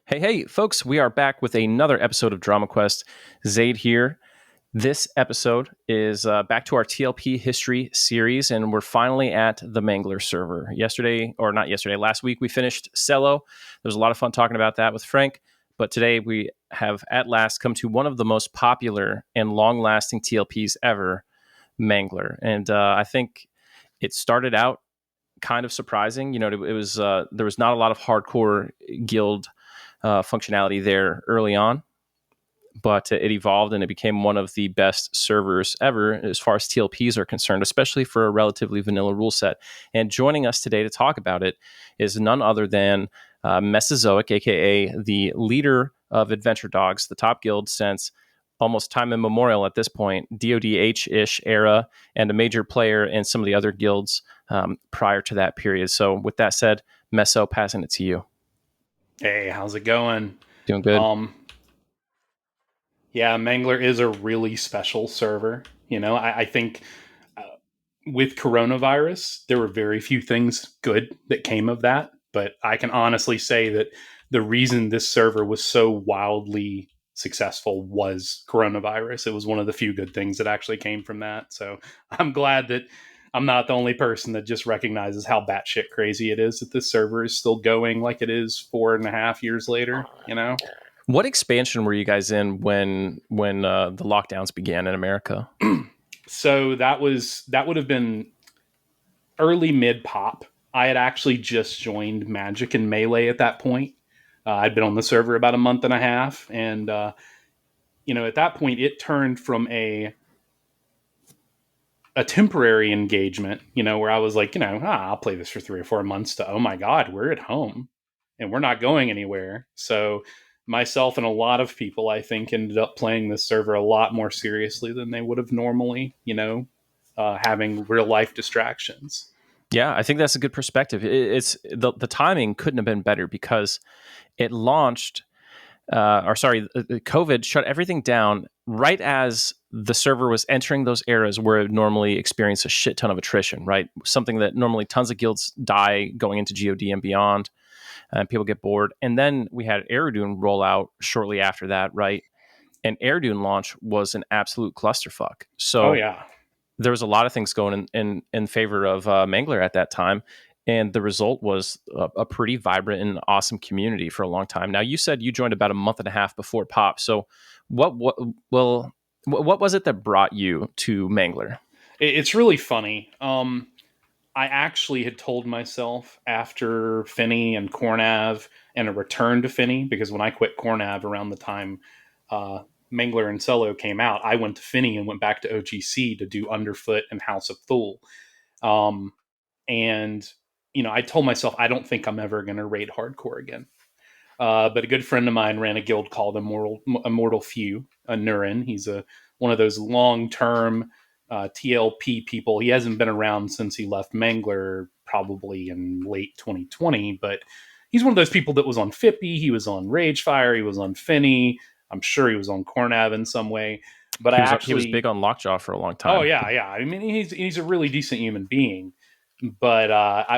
Hey, folks, we are back with another episode of DramaQuest. Zaide here. This episode is back to our TLP history series, and we're finally at the Mangler server. Last week we finished Cello. There was a lot of fun talking about that with Frank, but today we have at last come to one of the most popular and long-lasting TLPs ever, Mangler. And I think it started out kind of surprising. It was there was not a lot of hardcore guild functionality there early on, but it evolved and it became one of the best servers ever as far as TLPs are concerned, especially for a relatively vanilla rule set. And joining us today to talk about it is none other than Mesozoic, aka the leader of Adventure Dogs, the top guild since almost time immemorial at this point, DODH-ish era, and a major player in some of the other guilds prior to that period. So with that said, Meso, passing it to you. Hey, how's it going? Doing good. Yeah, Mangler is a really special server. I think uh, with coronavirus, there were very few things good that came of that. But I can honestly say that the reason this server was so wildly successful was coronavirus. It was one of the few good things that actually came from that. So I'm glad that I'm not the only person that just recognizes how batshit crazy it is that this server is still going like it is 4.5 years later. What expansion were you guys in when the lockdowns began in America? So that would have been early mid pop. I had actually just joined Magic and Melee at that point. I'd been on the server about a month and a half, and at that point, it turned from a temporary engagement, where I was like, I'll play this for 3 or 4 months, to, oh my God, we're at home and we're not going anywhere. So myself and a lot of people, I think, ended up playing this server a lot more seriously than they would have normally, having real life distractions. Yeah, I think that's a good perspective. It's the timing couldn't have been better because it launched, COVID shut everything down right as the server was entering those eras where it normally experienced a shit ton of attrition, right? Something that normally tons of guilds die going into GOD and beyond, and people get bored. And then we had Aerodune roll out shortly after that, right? And Aerodune launch was an absolute clusterfuck. Oh So yeah. there was a lot of things going in favor of Mangler at that time. And the result was a pretty vibrant and awesome community for a long time. Now, you said you joined about a month and a half before Pop. So what was it that brought you to Mangler? It's really funny. I actually had told myself after Phinny and Cornav and a return to Phinny, because when I quit Cornav around the time Mangler and Cello came out, I went to Phinny and went back to OGC to do Underfoot and House of Thule. And I told myself I don't think I'm ever going to raid hardcore again. But a good friend of mine ran a guild called Immortal Few, Nurin. He's one of those long-term TLP people. He hasn't been around since he left Mangler, probably in late 2020, but he's one of those people that was on Fippy, he was on Ragefire, he was on Phinny. I'm sure he was on Cornav in some way. But He was big on Lockjaw for a long oh time. yeah. I mean, he's a really decent human being. But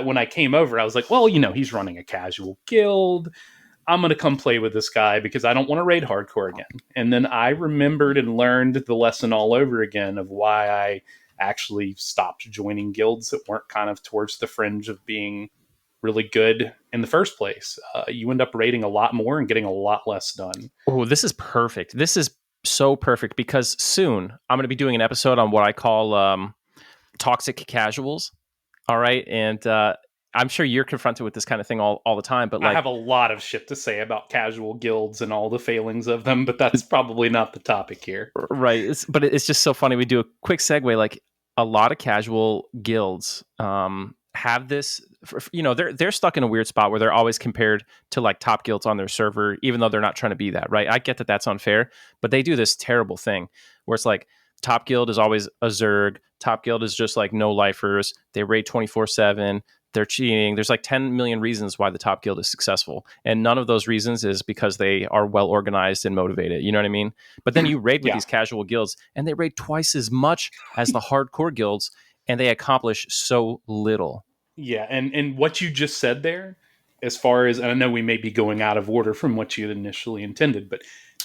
when I came over, I was like, well, he's running a casual guild. I'm going to come play with this guy because I don't want to raid hardcore again. And then I remembered and learned the lesson all over again of why I actually stopped joining guilds that weren't kind of towards the fringe of being really good in the first place. You end up raiding a lot more and getting a lot less done. Oh, this is perfect. This is so perfect because soon I'm going to be doing an episode on what I call toxic casuals. All right. And I'm sure you're confronted with this kind of thing all the time, but I have a lot of shit to say about casual guilds and all the failings of them, but that's probably not the topic here. right. But it's just so funny. We do a quick segue. Like a lot of casual guilds have this, they're stuck in a weird spot where they're always compared to like top guilds on their server, even though they're not trying to be that, right? I get that that's unfair, but they do this terrible thing where it's like top guild is always a Zerg. Top guild is just like no lifers. They raid 24/7. They're cheating. There's like 10 million reasons why the top guild is successful. And none of those reasons is because they are well organized and motivated. You know what I mean? But then you raid with these casual guilds and they raid twice as much as the hardcore guilds and they accomplish so little. Yeah. And what you just said there as far as, and I know we may be going out of order from what you had initially intended, but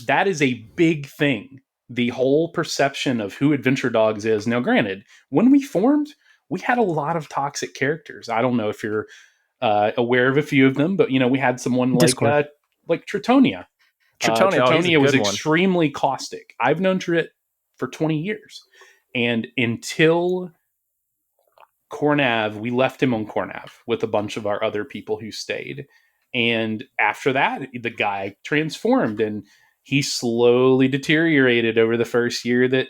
that is a big thing. The whole perception of who Adventure Dogs is. Now, granted, when we formed, we had a lot of toxic characters. I don't know if you're aware of a few of them, but we had someone Discord. like Tritonia. Tritonia, oh, he's a Tritonia was good one. extremely caustic. I've known Trit for 20 years, and until Cornav, we left him on Cornav with a bunch of our other people who stayed. And after that, the guy transformed and he slowly deteriorated over the first year that,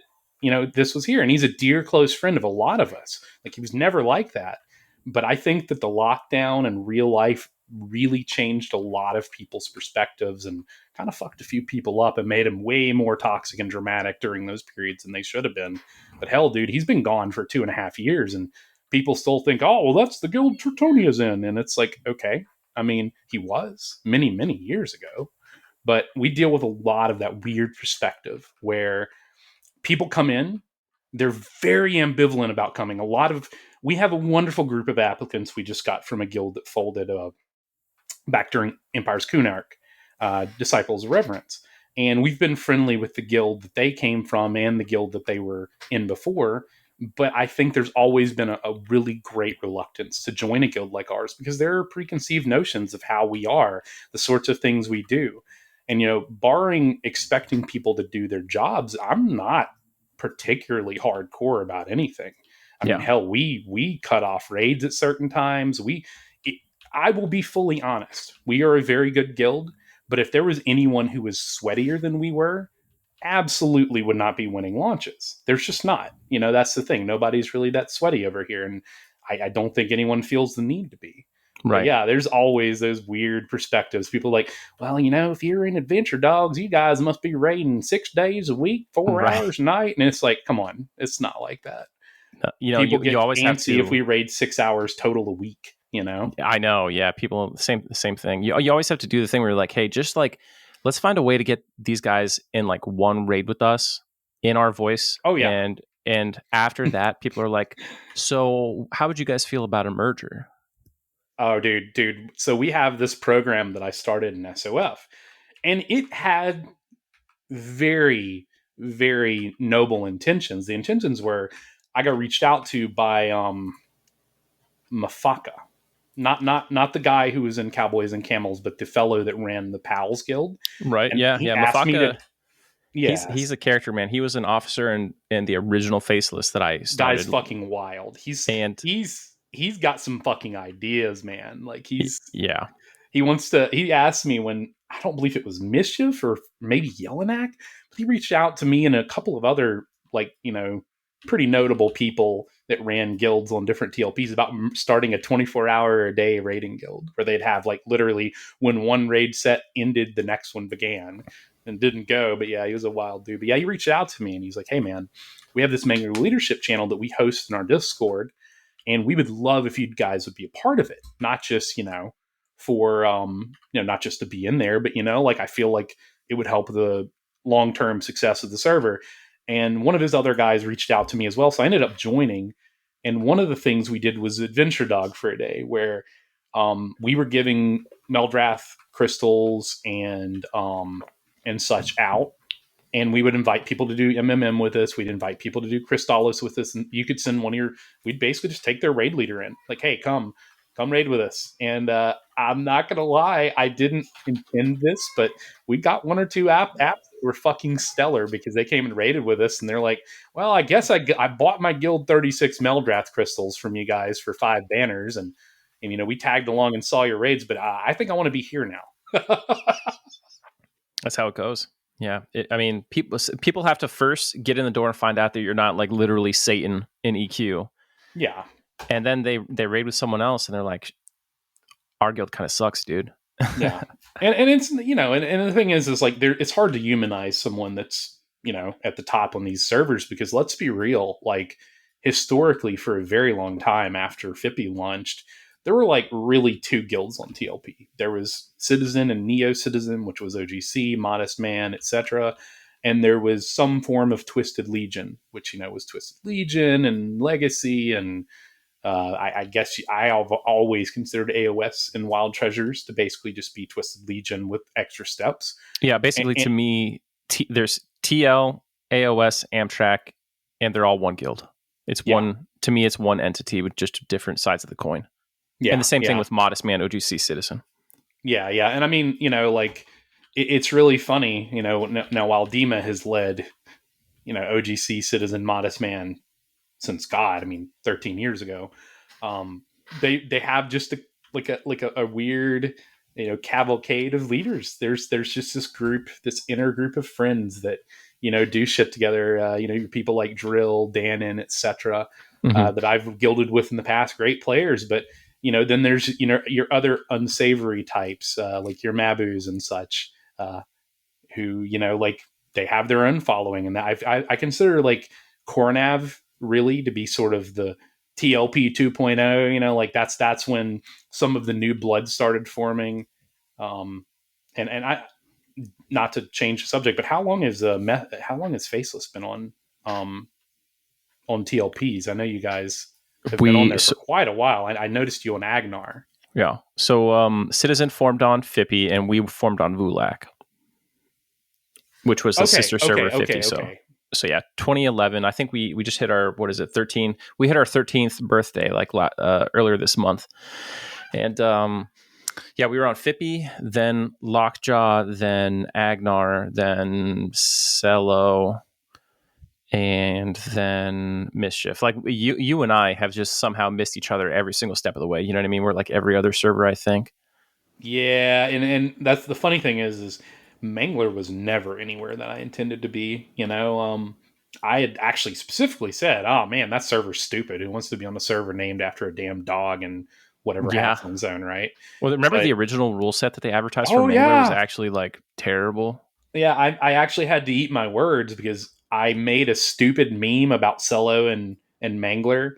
this was here. And he's a dear close friend of a lot of us. Like, he was never like that. But I think that the lockdown and real life really changed a lot of people's perspectives and kind of fucked a few people up and made them way more toxic and dramatic during those periods than they should have been. But hell, dude, he's been gone for 2.5 years and people still think, oh, well, that's the guild Tritonia's in. And it's like, okay. I mean, he was many, many years ago. But we deal with a lot of that weird perspective where people come in, they're very ambivalent about coming. We have a wonderful group of applicants we just got from a guild that folded back during Empire's Kunark, Disciples of Reverence. And we've been friendly with the guild that they came from and the guild that they were in before. But I think there's always been a really great reluctance to join a guild like ours because there are preconceived notions of how we are, the sorts of things we do. And, barring expecting people to do their jobs, I'm not particularly hardcore about anything. I mean, hell, we cut off raids at certain times. I will be fully honest. We are a very good guild, but if there was anyone who was sweatier than we were, absolutely would not be winning launches. There's just not. That's the thing. Nobody's really that sweaty over here, and I don't think anyone feels the need to be. Right. But yeah, there's always those weird perspectives. People like, well, if you're in Adventure Dogs, you guys must be raiding 6 days a week, 4 hours a night. And it's like, come on, it's not like that. People get you always antsy have to, if we raid 6 hours total a week. I know. Yeah, people same thing. You always have to do the thing where you're like, hey, just like, let's find a way to get these guys in like one raid with us in our voice. Oh yeah. And after that, people are like, so how would you guys feel about a merger? Oh, dude. So we have this program that I started in SOF, and it had very, very noble intentions. The intentions were, I got reached out to by Mafaka, not the guy who was in Cowboys and Camels, but the fellow that ran the Pals Guild. Right? And yeah. Mafaka. Yeah, he's a character, man. He was an officer in the original Faceless that I started. Guy's fucking wild. He's got some fucking ideas, man. Like he asked me when, I don't believe it was Mischief or maybe Yellenak, but he reached out to me and a couple of other, like, pretty notable people that ran guilds on different TLPs about starting a 24-hour-a-day raiding guild where they'd have, like, literally when one raid set ended, the next one began and didn't go. But yeah, he was a wild dude. But yeah, he reached out to me and he's like, hey man, we have this Mangler leadership channel that we host in our Discord, and we would love if you guys would be a part of it. Not just, for, not just to be in there, but, like, I feel like it would help the long-term success of the server. And one of his other guys reached out to me as well. So I ended up joining. And one of the things we did was Adventure Dog for a day, where we were giving Meldrath crystals and such out. And we would invite people to do MMM with us. We'd invite people to do Crystallis with us. And you could send we'd basically just take their raid leader in. Like, hey, come raid with us. And I'm not going to lie, I didn't intend this, but we got one or two apps that were fucking stellar because they came and raided with us. And they're like, well, I guess I bought my guild 36 Meldrath crystals from you guys for 5 banners. And we tagged along and saw your raids, but I think I want to be here now. That's how it goes. Yeah. People have to first get in the door and find out that you're not like literally Satan in EQ. Yeah. And then they raid with someone else and they're like, our guild kind of sucks, dude. Yeah. And it's, and the thing is like, it's hard to humanize someone that's, at the top on these servers, because let's be real, like, historically for a very long time after Fippy launched, there were like really 2 guilds on TLP. There was Citizen and Neo Citizen, which was OGC, Modest Man, etc. And there was some form of Twisted Legion, which, was Twisted Legion and Legacy and I guess I have always considered AOS and Wild Treasures to basically just be Twisted Legion with extra steps. Yeah, basically And to me, there's TL, AOS, Amtrak, and they're all one guild. It's yeah, one, to me, it's one entity with just different sides of the coin. And the yeah, same thing yeah, with Modest Man, OGC Citizen. yeah, yeah. And I mean, like it's really funny, now while Dima has led, OGC Citizen Modest Man since God, I mean, 13 years ago. They have just a weird, cavalcade of leaders. There's just this inner group of friends that do shit together. Your people like Drill, Danon, etc. Mm-hmm. That I've gilded with in the past. Great players, but then there's your other unsavory types like your Mabus and such, who like they have their own following, and I consider like Cornav really to be sort of the TLP 2.0. Like that's when some of the new blood started forming. And I, not to change the subject, but how long has Faceless been um on TLPs? I know you guys have been on We there for so, quite a while. I noticed you on Agnar. yeah. So Citizen formed on Fippy, and we formed on Vulak, which was the Okay, sister server okay, of Fippy. okay, So okay. so yeah, 2011. I think we just hit our, what is it, 13? We hit our 13th birthday like earlier this month, and yeah, we were on Fippy, then Lockjaw, then Agnar, then Cello, and then Mischief. Like you and I have just somehow missed each other every single step of the way. You know what I mean? We're like every other server, I think. Yeah, and that's the funny thing is Mangler was never anywhere that I intended to be. I had actually specifically said, "Oh man, that server's stupid. Who wants to be on a server named after a damn dog and whatever Yeah. halfling zone, right?" Well, remember But the original rule set that they advertised for oh Mangler was yeah, actually like terrible. yeah, I actually had to eat my words because I made a stupid meme about Cello and Mangler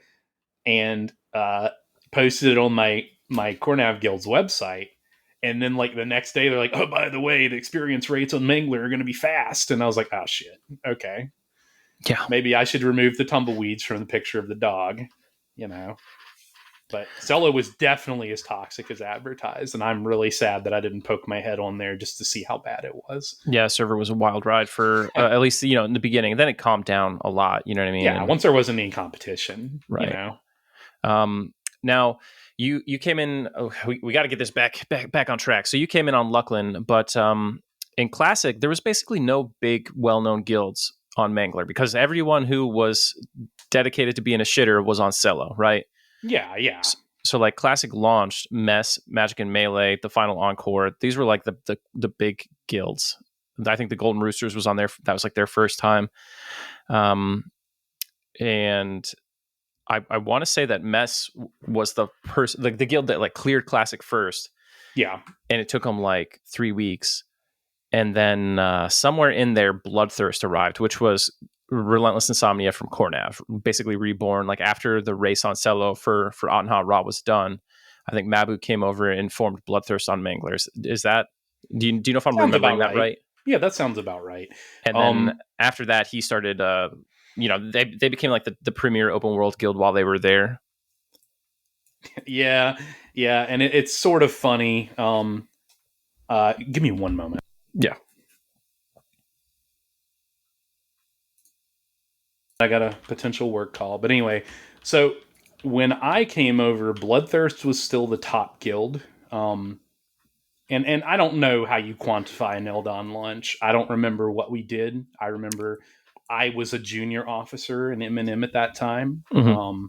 and posted it on my Cornav Guild's website. And then like the next day, they're like, "Oh, by the way, the experience rates on Mangler are going to be fast." And I was like, "Oh shit, okay, Yeah. maybe I should remove the tumbleweeds from the picture of the dog." You know, but Cello was definitely as toxic as advertised, and I'm really sad that I didn't poke my head on there just to see how bad it was. Yeah, server was a wild ride for at least in the beginning. Then it calmed down a lot. You know what I mean? Yeah, And once there wasn't any competition, right. Now you came in. Oh, we got to get this back on track. So you came in on Luckland, but in Classic there was basically no big well-known guilds on Mangler because everyone who was dedicated to being a shitter was on Cello, right? Yeah, yeah. So like Classic launched Mess, Magic and Melee, the Final Encore. These were like the big guilds. I think the Golden Roosters was on there. That was like their first time. And I want to say that Mess was the person, like the guild that like cleared Classic first, Yeah. and it took them like 3 weeks. And then somewhere in there, Bloodthirst arrived, which was Relentless Insomnia from Cornav, basically reborn. Like after the race on Cello for Ottenha Ra was done, I think Mabu came over and formed Bloodthirst on Manglers. Is that, do you know if I'm Sounds remembering about that right. right? Yeah, that sounds about right. And then after that, he started, they became like the premier open world guild while they were there. Yeah, yeah, and it's sort of funny. Give me one moment. Yeah. I got a potential work call, but anyway, so when I came over, Bloodthirst was still the top guild. And I don't know how you quantify an Eldon lunch. I don't remember what we did. I remember I was a junior officer in M&M at that time. Mm-hmm.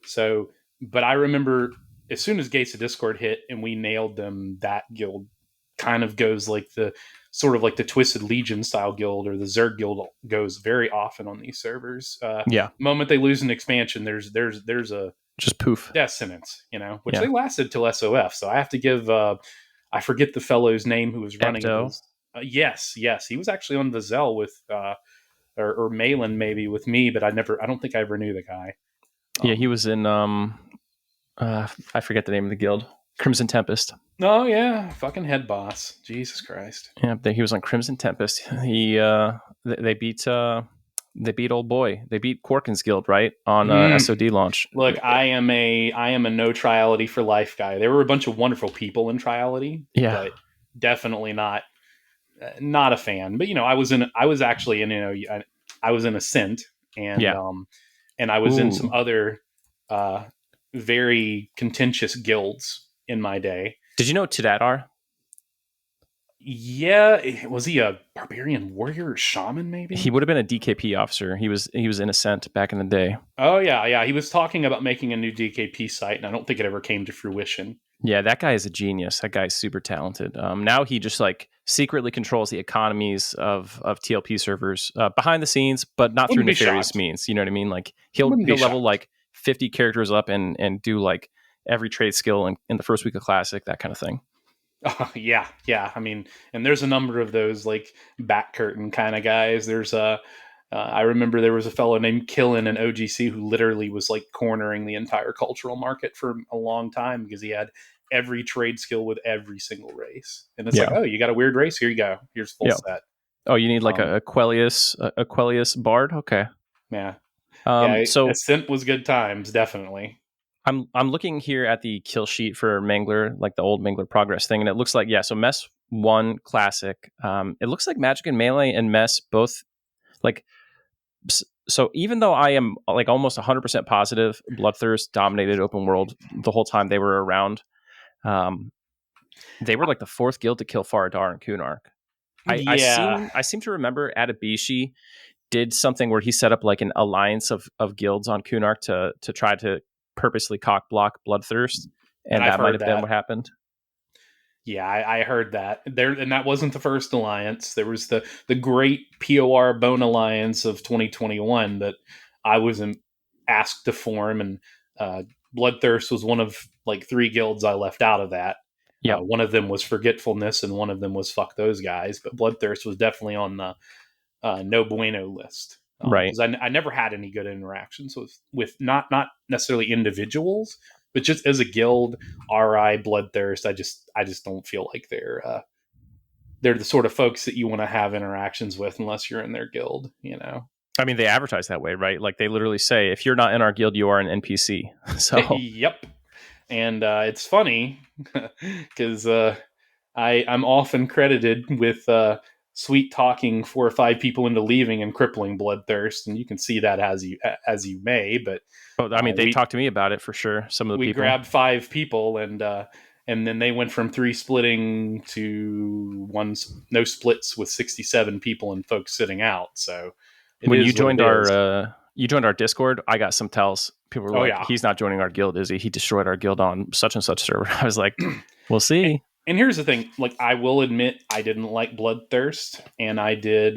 So, but I remember as soon as Gates of Discord hit and we nailed them, that guild kind of goes like the sort of like the Twisted Legion style guild or the Zerg guild goes very often on these servers. Yeah. The moment they lose an expansion, there's a Just poof. death sentence, which Yeah. they lasted till SOF. So I have to give I forget the fellow's name who was running Epto. it. Yes, he was actually on Vazaelle with or Malin maybe with me, but I don't think I ever knew the guy. Yeah, he was in I forget the name of the guild. Crimson Tempest. Oh yeah, fucking head boss. Jesus Christ. Yeah, he was on Crimson Tempest. He they beat They beat old boy. They beat Corkin's Guild, right, on SOD launch. Look, I am a no triality for life guy. There were a bunch of wonderful people in triality, Yeah, but definitely not a fan. But I was actually in I was in Ascent, and yeah. and I was in some Ooh, other uh, very contentious guilds in my day. did you know Tidadar? Yeah, was he a barbarian warrior or shaman? He Maybe. would have been a DKP officer. He was in Ascent back in the day. Oh yeah. He was talking about making a new DKP site, and I don't think it ever came to fruition. Yeah, that guy is a genius. That guy's super talented. Now he just like secretly controls the economies of TLP servers behind the scenes, but not through Wouldn't be nefarious shocked. means. You know what I mean? Like he'll Wouldn't be he'll level shocked. like 50 characters up and do like every trade skill in the first week of Classic, that kind of thing. Yeah. I mean, and there's a number of those like back curtain kind of guys. There's a I remember there was a fellow named Killen in OGC who literally was like cornering the entire cultural market for a long time because he had every trade skill with every single race. And it's like, Yeah, oh, you got a weird race? Here you go. Here's full yeah. set. Oh, you need like Um, a Quellius Bard. Okay. yeah, yeah. So Ascent was good times, definitely. I'm looking here at the kill sheet for Mangler, like the old Mangler progress thing, and it looks like so Mess won Classic. It looks like Magic and Melee and Mess both like. So even though I am like almost 100% positive, Bloodthirst dominated open world the whole time they were around. Um, they were like the fourth guild to kill Faradar and Kunark. Yeah, I seem to remember Adabishi did something where he set up like an alliance of guilds on Kunark to try to purposely cock block Bloodthirst, and I've that might heard have been that. what happened. Yeah, I heard that there, and that wasn't the first alliance. There was the great POR Bone Alliance of 2021 that I was asked to form, and Bloodthirst was one of like three guilds I left out of that. Yep. One of them was Forgetfulness, and one of them was Fuck Those Guys. But Bloodthirst was definitely on the no bueno list Right. because I never had any good interactions with not necessarily individuals, but just as a guild. Ri Bloodthirst, I just don't feel like they're the sort of folks that you want to have interactions with unless you're in their guild. I mean, they advertise that way, right? Like they literally say, if you're not in our guild, you are an NPC. So Yep. And it's funny because I'm often credited with sweet talking 4 or 5 people into leaving and crippling Bloodthirst, and you can see that as you may. But I mean, they we talked to me about it for sure. Some of the we people. grabbed 5 people, and then they went from 3 splitting to one no splits with 67 people and folks sitting out. So it When is what it is. you joined our Discord, I got some tells. People were Oh like, yeah. "He's not joining our guild, is he? He destroyed our guild on such and such server." I was like, "We'll and, see." and here's the thing: like I will admit, I didn't like Bloodthirst, and I did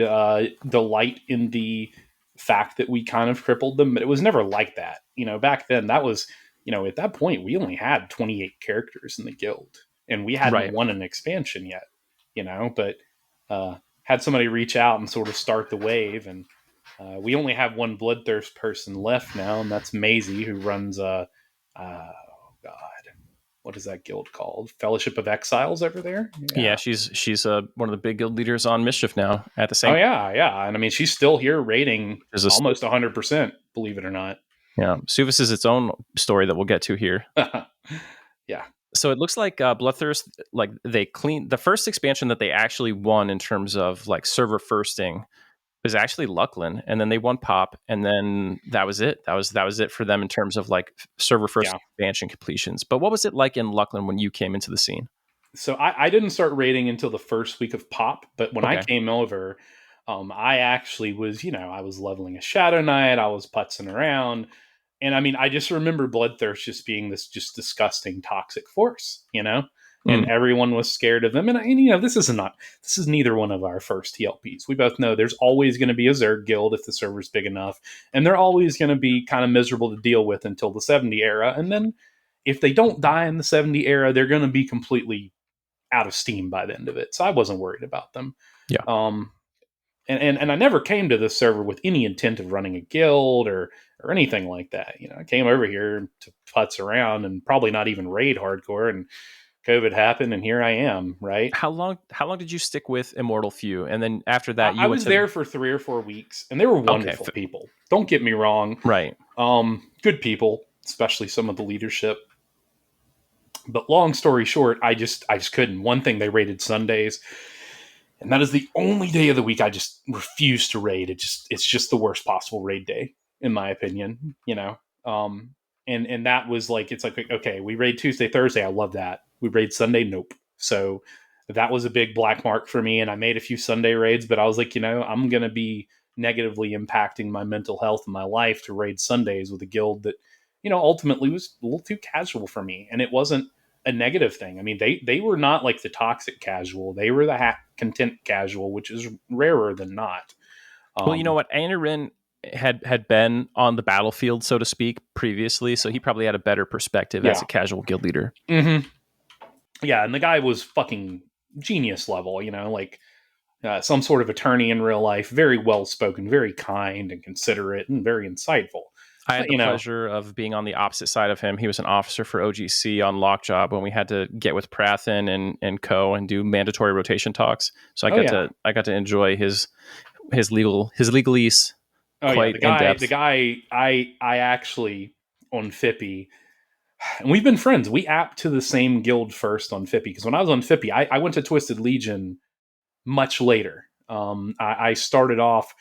delight in the fact that we kind of crippled them, but it was never like that. Back then, that was at that point we only had 28 characters in the guild, and we hadn't Right. won an expansion yet. But had somebody reach out and sort of start the wave, and we only have one Bloodthirst person left now, and that's Maisie, who runs oh god, what is that guild called? Fellowship of Exiles over there. Yeah, Yeah. she's one of the big guild leaders on Mischief now. At the Oh same, yeah, and I mean she's still here rating there's a almost 100%. Believe it or not. yeah. Suvas is its own story that we'll get to here. Yeah. So it looks like Bloodthirst, like they cleaned the first expansion that they actually won in terms of like server firsting was actually Luckland, and then they won Pop, and then that was it. That was it for them in terms of like server first Yeah. expansion completions. But what was it like in Luckland when you came into the scene? So I didn't start rating until the first week of Pop, but when I Okay, came over, I actually was, I was leveling a Shadow Knight, I was putzing around, and I mean, I just remember Bloodthirst just being this just disgusting toxic force. And mm, everyone was scared of them. And this is neither one of our first TLPs. We both know there's always going to be a Zerg guild if the server's big enough, and they're always going to be kind of miserable to deal with until the 70 era, and then if they don't die in the 70 era, they're going to be completely out of steam by the end of it. So I wasn't worried about them. yeah, Um, and I never came to this server with any intent of running a guild or anything like that. I came over here to putz around and probably not even raid hardcore, and COVID happened, and here I am. Right. How long did you stick with Immortal Few? And then after that, I you went was to there for 3 or 4 weeks, and they were okay, wonderful people. Don't get me wrong. right. Good people, especially some of the leadership. But long story short, I just couldn't. One thing, they raided Sundays, and that is the only day of the week I just refuse to raid. It's just the worst possible raid day, in my opinion. And that was like, it's like, okay, we raid Tuesday, Thursday, I love that. We raid Sunday, nope. So that was a big black mark for me, and I made a few Sunday raids, but I was like, I'm gonna be negatively impacting my mental health and my life to raid Sundays with a guild that, ultimately was a little too casual for me, and it wasn't a negative thing. I mean, they were not like the toxic casual; they were the content casual, which is rarer than not. Well, you know what? Anarin had been on the battlefield, so to speak, previously, so he probably had a better perspective as Yeah. a casual guild leader. Mm-hmm. Yeah, and the guy was fucking genius level, like some sort of attorney in real life, very well spoken, very kind and considerate, and very insightful. I had But the pleasure of being on the opposite side of him. He was an officer for OGC on Lockjob when we had to get with Prathen and Co. and do mandatory rotation talks. So I got to enjoy his legalese oh yeah, quite in the depth. guy, I actually on Fippy, and we've been friends. We app to the same guild first on Fippy, because when I was on Fippy, I went to Twisted Legion much later. I started off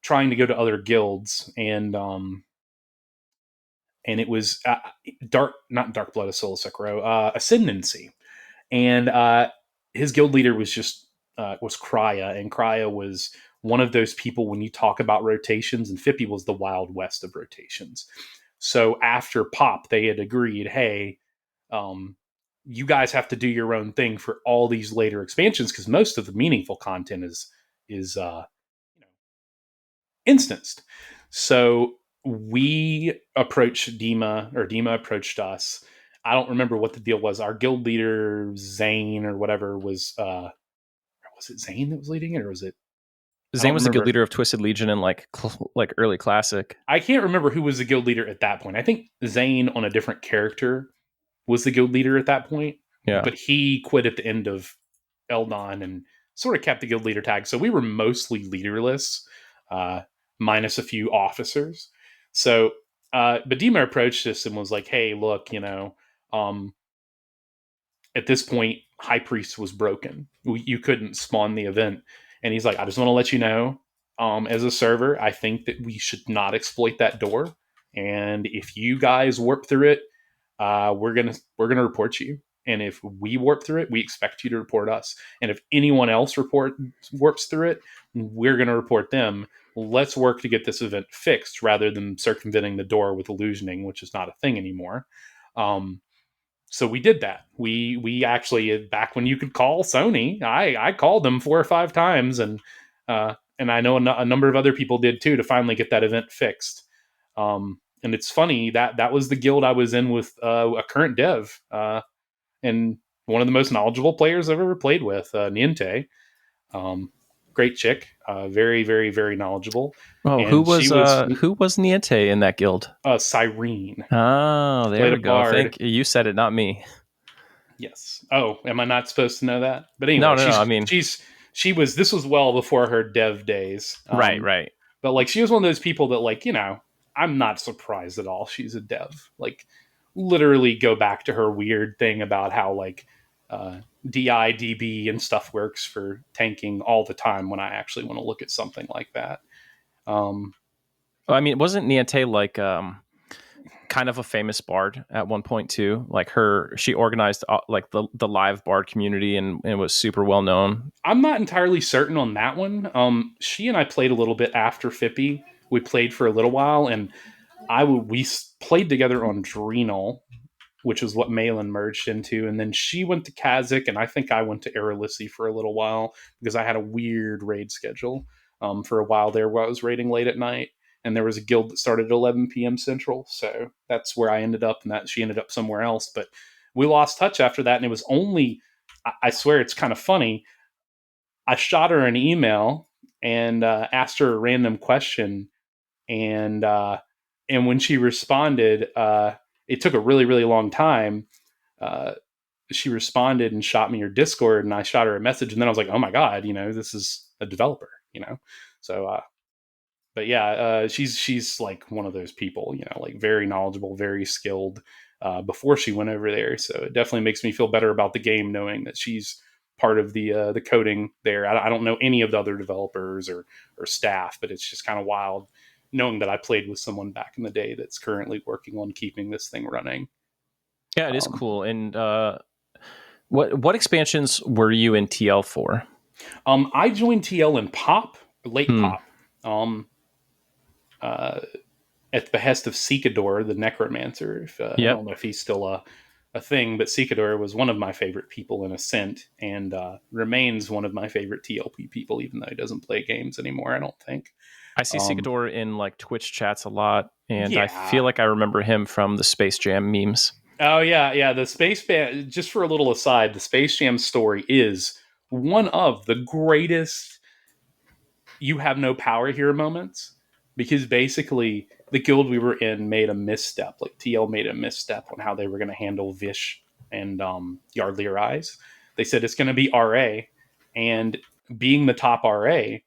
trying to go to other guilds, and it was not Dark Blood of Solasicro, Ascendancy, and his guild leader was just was Krya, and Krya was one of those people when you talk about rotations, and Fippy was the Wild West of rotations. So after Pop, they had agreed, hey, you guys have to do your own thing for all these later expansions, because most of the meaningful content is instanced. So we approached Dima, or Dima approached us. I don't remember what the deal was. Our guild leader, Zane or whatever, was it Zane that was leading it, or was it? I Zane don't was the guild remember. leader of Twisted Legion in like early classic. I can't remember who was the guild leader at that point. I think Zane on a different character was the guild leader at that point, Yeah. but he quit at the end of Eldon and sort of kept the guild leader tag. So we were mostly leaderless, uh, minus a few officers. So, but Dima approached us and was like, "Hey, look, at this point, High Priest was broken. You couldn't spawn the event." And he's like, "I just want to let you know, as a server, I think that we should not exploit that door. And if you guys warp through it, we're gonna report you. And if we warp through it, we expect you to report us. And if anyone else warps through it, we're gonna report them. Let's work to get this event fixed rather than circumventing the door with illusioning, which is not a thing anymore." So we did that. We actually, back when you could call Sony, I called them 4 or 5 times, and I know a number of other people did too, to finally get that event fixed. And it's funny that was the guild I was in with a current dev, and one of the most knowledgeable players I've ever played with, Niente. Great chick, very, very, very knowledgeable. Oh, And she was who was Niente in that guild? Cyrene. Oh, there Played a we go. bard. Thank you. Said it, not me. Yes. Oh, am I not supposed to know that? But No, anyway, no, no. I mean, she was, this was well before her dev days. right, right. But like, she was one of those people that, like, I'm not surprised at all she's a dev. Like, literally go back to her weird thing about how, like, DIDB and stuff works for tanking all the time, when I actually want to look at something like that. Well, I mean, wasn't Niente like kind of a famous bard at one point too? Like she organized like the live bard community and was super well known. I'm not entirely certain on that one. She and I played a little bit after Fippy. We played for a little while, and we played together on Drenal, which is what Malin merged into. And then she went to Kazakh, and I think I went to Erelisi for a little while, because I had a weird raid schedule for a while there, where I was raiding late at night. And there was a guild that started at 11 p.m. Central. So that's where I ended up, and that she ended up somewhere else. But we lost touch after that. And it was only, I swear it's kind of funny, I shot her an email and asked her a random question, and when she responded, it took a really, really long time. Uh, she responded and shot me her Discord, and I shot her a message, and then I was like, oh my god, this is a developer, So, but yeah, she's like one of those people, like very knowledgeable, very skilled. Before she went over there, so it definitely makes me feel better about the game knowing that she's part of the coding there. I don't know any of the other developers or staff, but it's just kind of wild knowing that I played with someone back in the day that's currently working on keeping this thing running. Yeah, it is cool. And what expansions were you in TL for? I joined TL in Pop, late Pop, at the behest of Sikador, the Necromancer. I don't know if he's still a thing, but Sikador was one of my favorite people in Ascent, and remains one of my favorite TLP people, even though he doesn't play games anymore, I don't think. I see Sikador in like Twitch chats a lot, and Yeah. I feel like I remember him from the Space Jam memes. Oh yeah. The Space Jam. Just for a little aside, the Space Jam story is one of the greatest "you have no power here" moments, because basically the guild we were in made a misstep. Like TL made a misstep on how they were going to handle Vish and Yardlier Eyes. They said it's going to be RA, and being the top RA,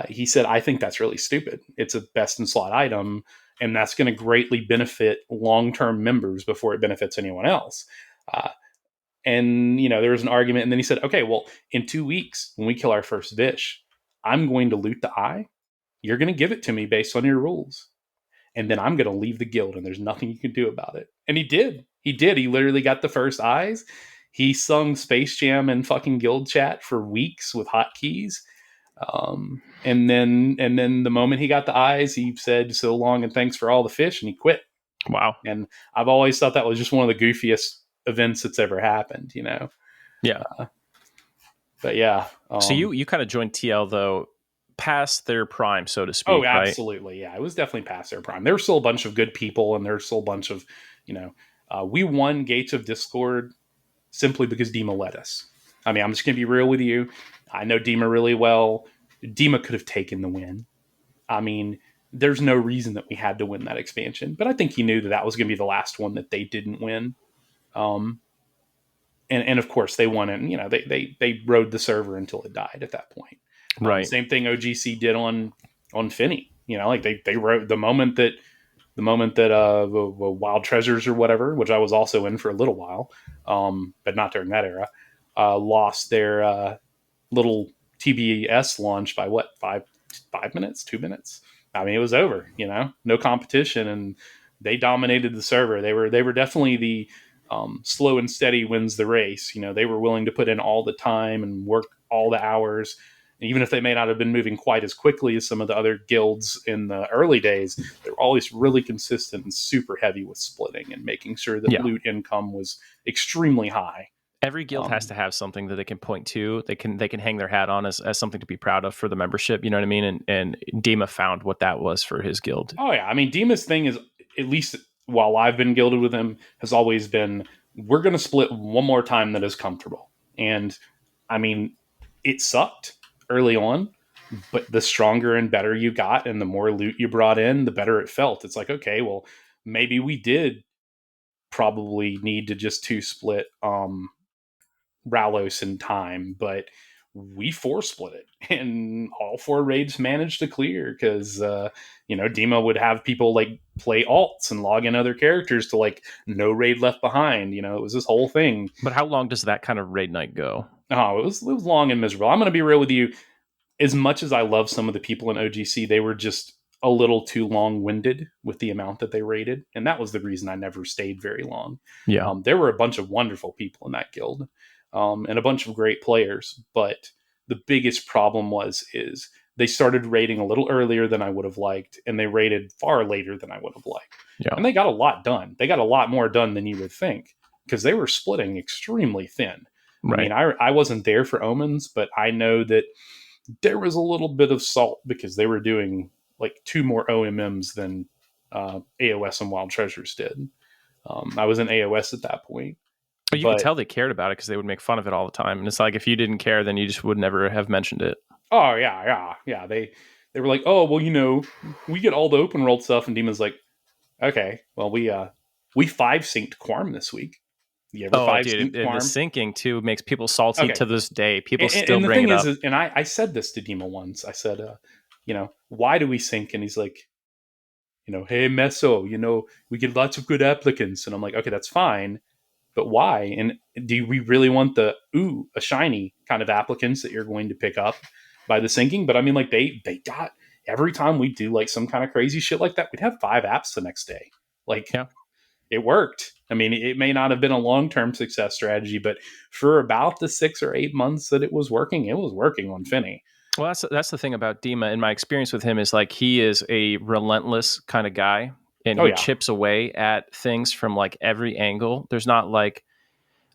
he said, I think that's really stupid. It's a best in slot item, and that's going to greatly benefit long-term members before it benefits anyone else. And, there was an argument, and then he said, okay, well, in 2 weeks, when we kill our first Vish, I'm going to loot the eye. You're going to give it to me based on your rules. And then I'm going to leave the guild, and there's nothing you can do about it. And he did. He did. He literally got the first eyes. He sung Space Jam in fucking guild chat for weeks with hotkeys. And then the moment he got the eyes, he said, so long and thanks for all the fish, and he quit. Wow. And I've always thought that was just one of the goofiest events that's ever happened, Yeah. But yeah. So you kind of joined TL though past their prime, so to speak. Oh, absolutely. Right? Yeah, it was definitely past their prime. There were still a bunch of good people, and there's still a bunch of, we won Gates of Discord simply because Dima let us. I mean, I'm just going to be real with you. I know Dima really well. Dima could have taken the win. I mean, there's no reason that we had to win that expansion, but I think he knew that that was going to be the last one that they didn't win. And of course they won it. They rode the server until it died at that point. Right. Same thing OGC did on Phinny. Like they wrote the moment that Wild Treasures or whatever, which I was also in for a little while, but not during that era, lost their little TBS launch by what, 5 minutes, 2 minutes. I mean, it was over. No competition, and they dominated the server. They were definitely the slow and steady wins the race. They were willing to put in all the time and work all the hours. And even if they may not have been moving quite as quickly as some of the other guilds in the early days, they were always really consistent and super heavy with splitting and making sure that loot income was extremely high. Every guild has to have something that they can point to. They can hang their hat on as something to be proud of for the membership. You know what I mean? And Dima found what that was for his guild. Oh yeah, I mean Dima's thing is, at least while I've been guilded with him, has always been, we're going to split one more time that is comfortable. And I mean, it sucked early on, but the stronger and better you got and the more loot you brought in, the better it felt. It's like, okay, well, maybe we did probably need to just split Ralos in time, but we 4-split it, and all 4 raids managed to clear because Dima would have people like play alts and log in other characters to like no raid left behind. It was this whole thing. But how long does that kind of raid night go? Oh, it was long and miserable. I'm going to be real with you. As much as I love some of the people in OGC, they were just a little too long-winded with the amount that they raided, and that was the reason I never stayed very long. Yeah, there were a bunch of wonderful people in that guild. And a bunch of great players, but the biggest problem is they started raiding a little earlier than I would have liked, and they raided far later than I would have liked. Yeah. And they got a lot done. They got a lot more done than you would think, because they were splitting extremely thin. Right. I mean, I wasn't there for Omens, but I know that there was a little bit of salt because they were doing like 2 more OMMs than AOS and Wild Treasures did. I was in AOS at that point. But you could tell they cared about it because they would make fun of it all the time. And it's like, if you didn't care, then you just would never have mentioned it. Oh, yeah. They were like, oh, well, we get all the open world stuff. And Demon's like, okay, well, we 5-synced Quarm this week. You ever Oh, five dude, sink the farm? syncing too makes people salty Okay. to this day. People still And the bring thing it up. is and I said this to Dima once. I said, why do we sync? And he's like, hey, Meso, we get lots of good applicants. And I'm like, okay, that's fine. But why? And do we really want a shiny kind of applicants that you're going to pick up by the syncing? But I mean, like they got every time we do like some kind of crazy shit like that, we'd have 5 apps the next day. Like Yeah. it worked. I mean, it may not have been a long-term success strategy, but for about the 6 or 8 months that it was working on Phinny. Well, that's the thing about Dima. In my experience with him, is like he is a relentless kind of guy, and Oh he yeah, chips away at things from like every angle. There's not like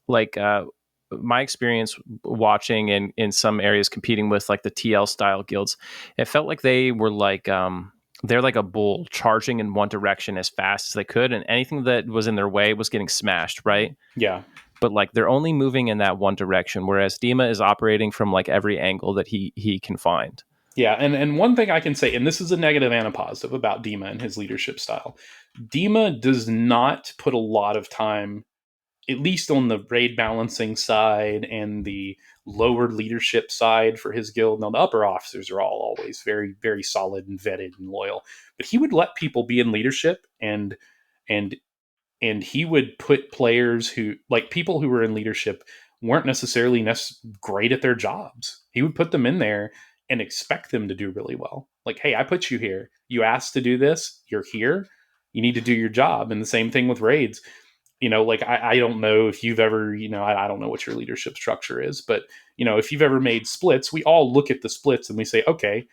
my experience watching and in some areas competing with like the TL style guilds. It felt like they were like they're like a bull charging in one direction as fast as they could, and anything that was in their way was getting smashed. Right. yeah. But like they're only moving in that one direction, whereas Dima is operating from like every angle that he can find. Yeah, and one thing I can say, and this is a negative and a positive about Dima and his leadership style. Dima does not put a lot of time, at least on the raid balancing side and the lower leadership side for his guild. Now the upper officers are all always very, very solid and vetted and loyal. But he would let people be in leadership and and he would put players who like people who were in leadership weren't necessarily great at their jobs. He would put them in there and expect them to do really well. Like, hey, I put you here. You asked to do this. You're here. You need to do your job. And the same thing with raids. Like I don't know if you've ever, I don't know what your leadership structure is, but if you've ever made splits, we all look at the splits and we say, okay,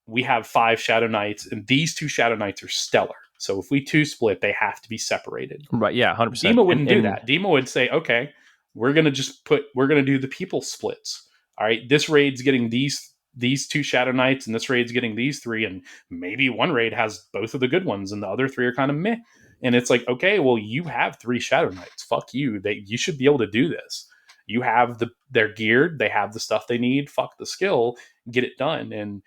we have 5 Shadow Knights, and these 2 Shadow Knights are stellar. So if we 2 split, they have to be separated. Right. Yeah. 100%. Dima wouldn't do that. Dima would say, okay, we're going to do the people splits. All right. This raid's getting these 2 Shadow Knights, and this raid's getting these 3. And maybe one raid has both of the good ones and the other 3 are kind of meh. And it's like, okay, well, you have 3 Shadow Knights. Fuck you. You should be able to do this. You have they're geared. They have the stuff they need. Fuck the skill. Get it done. And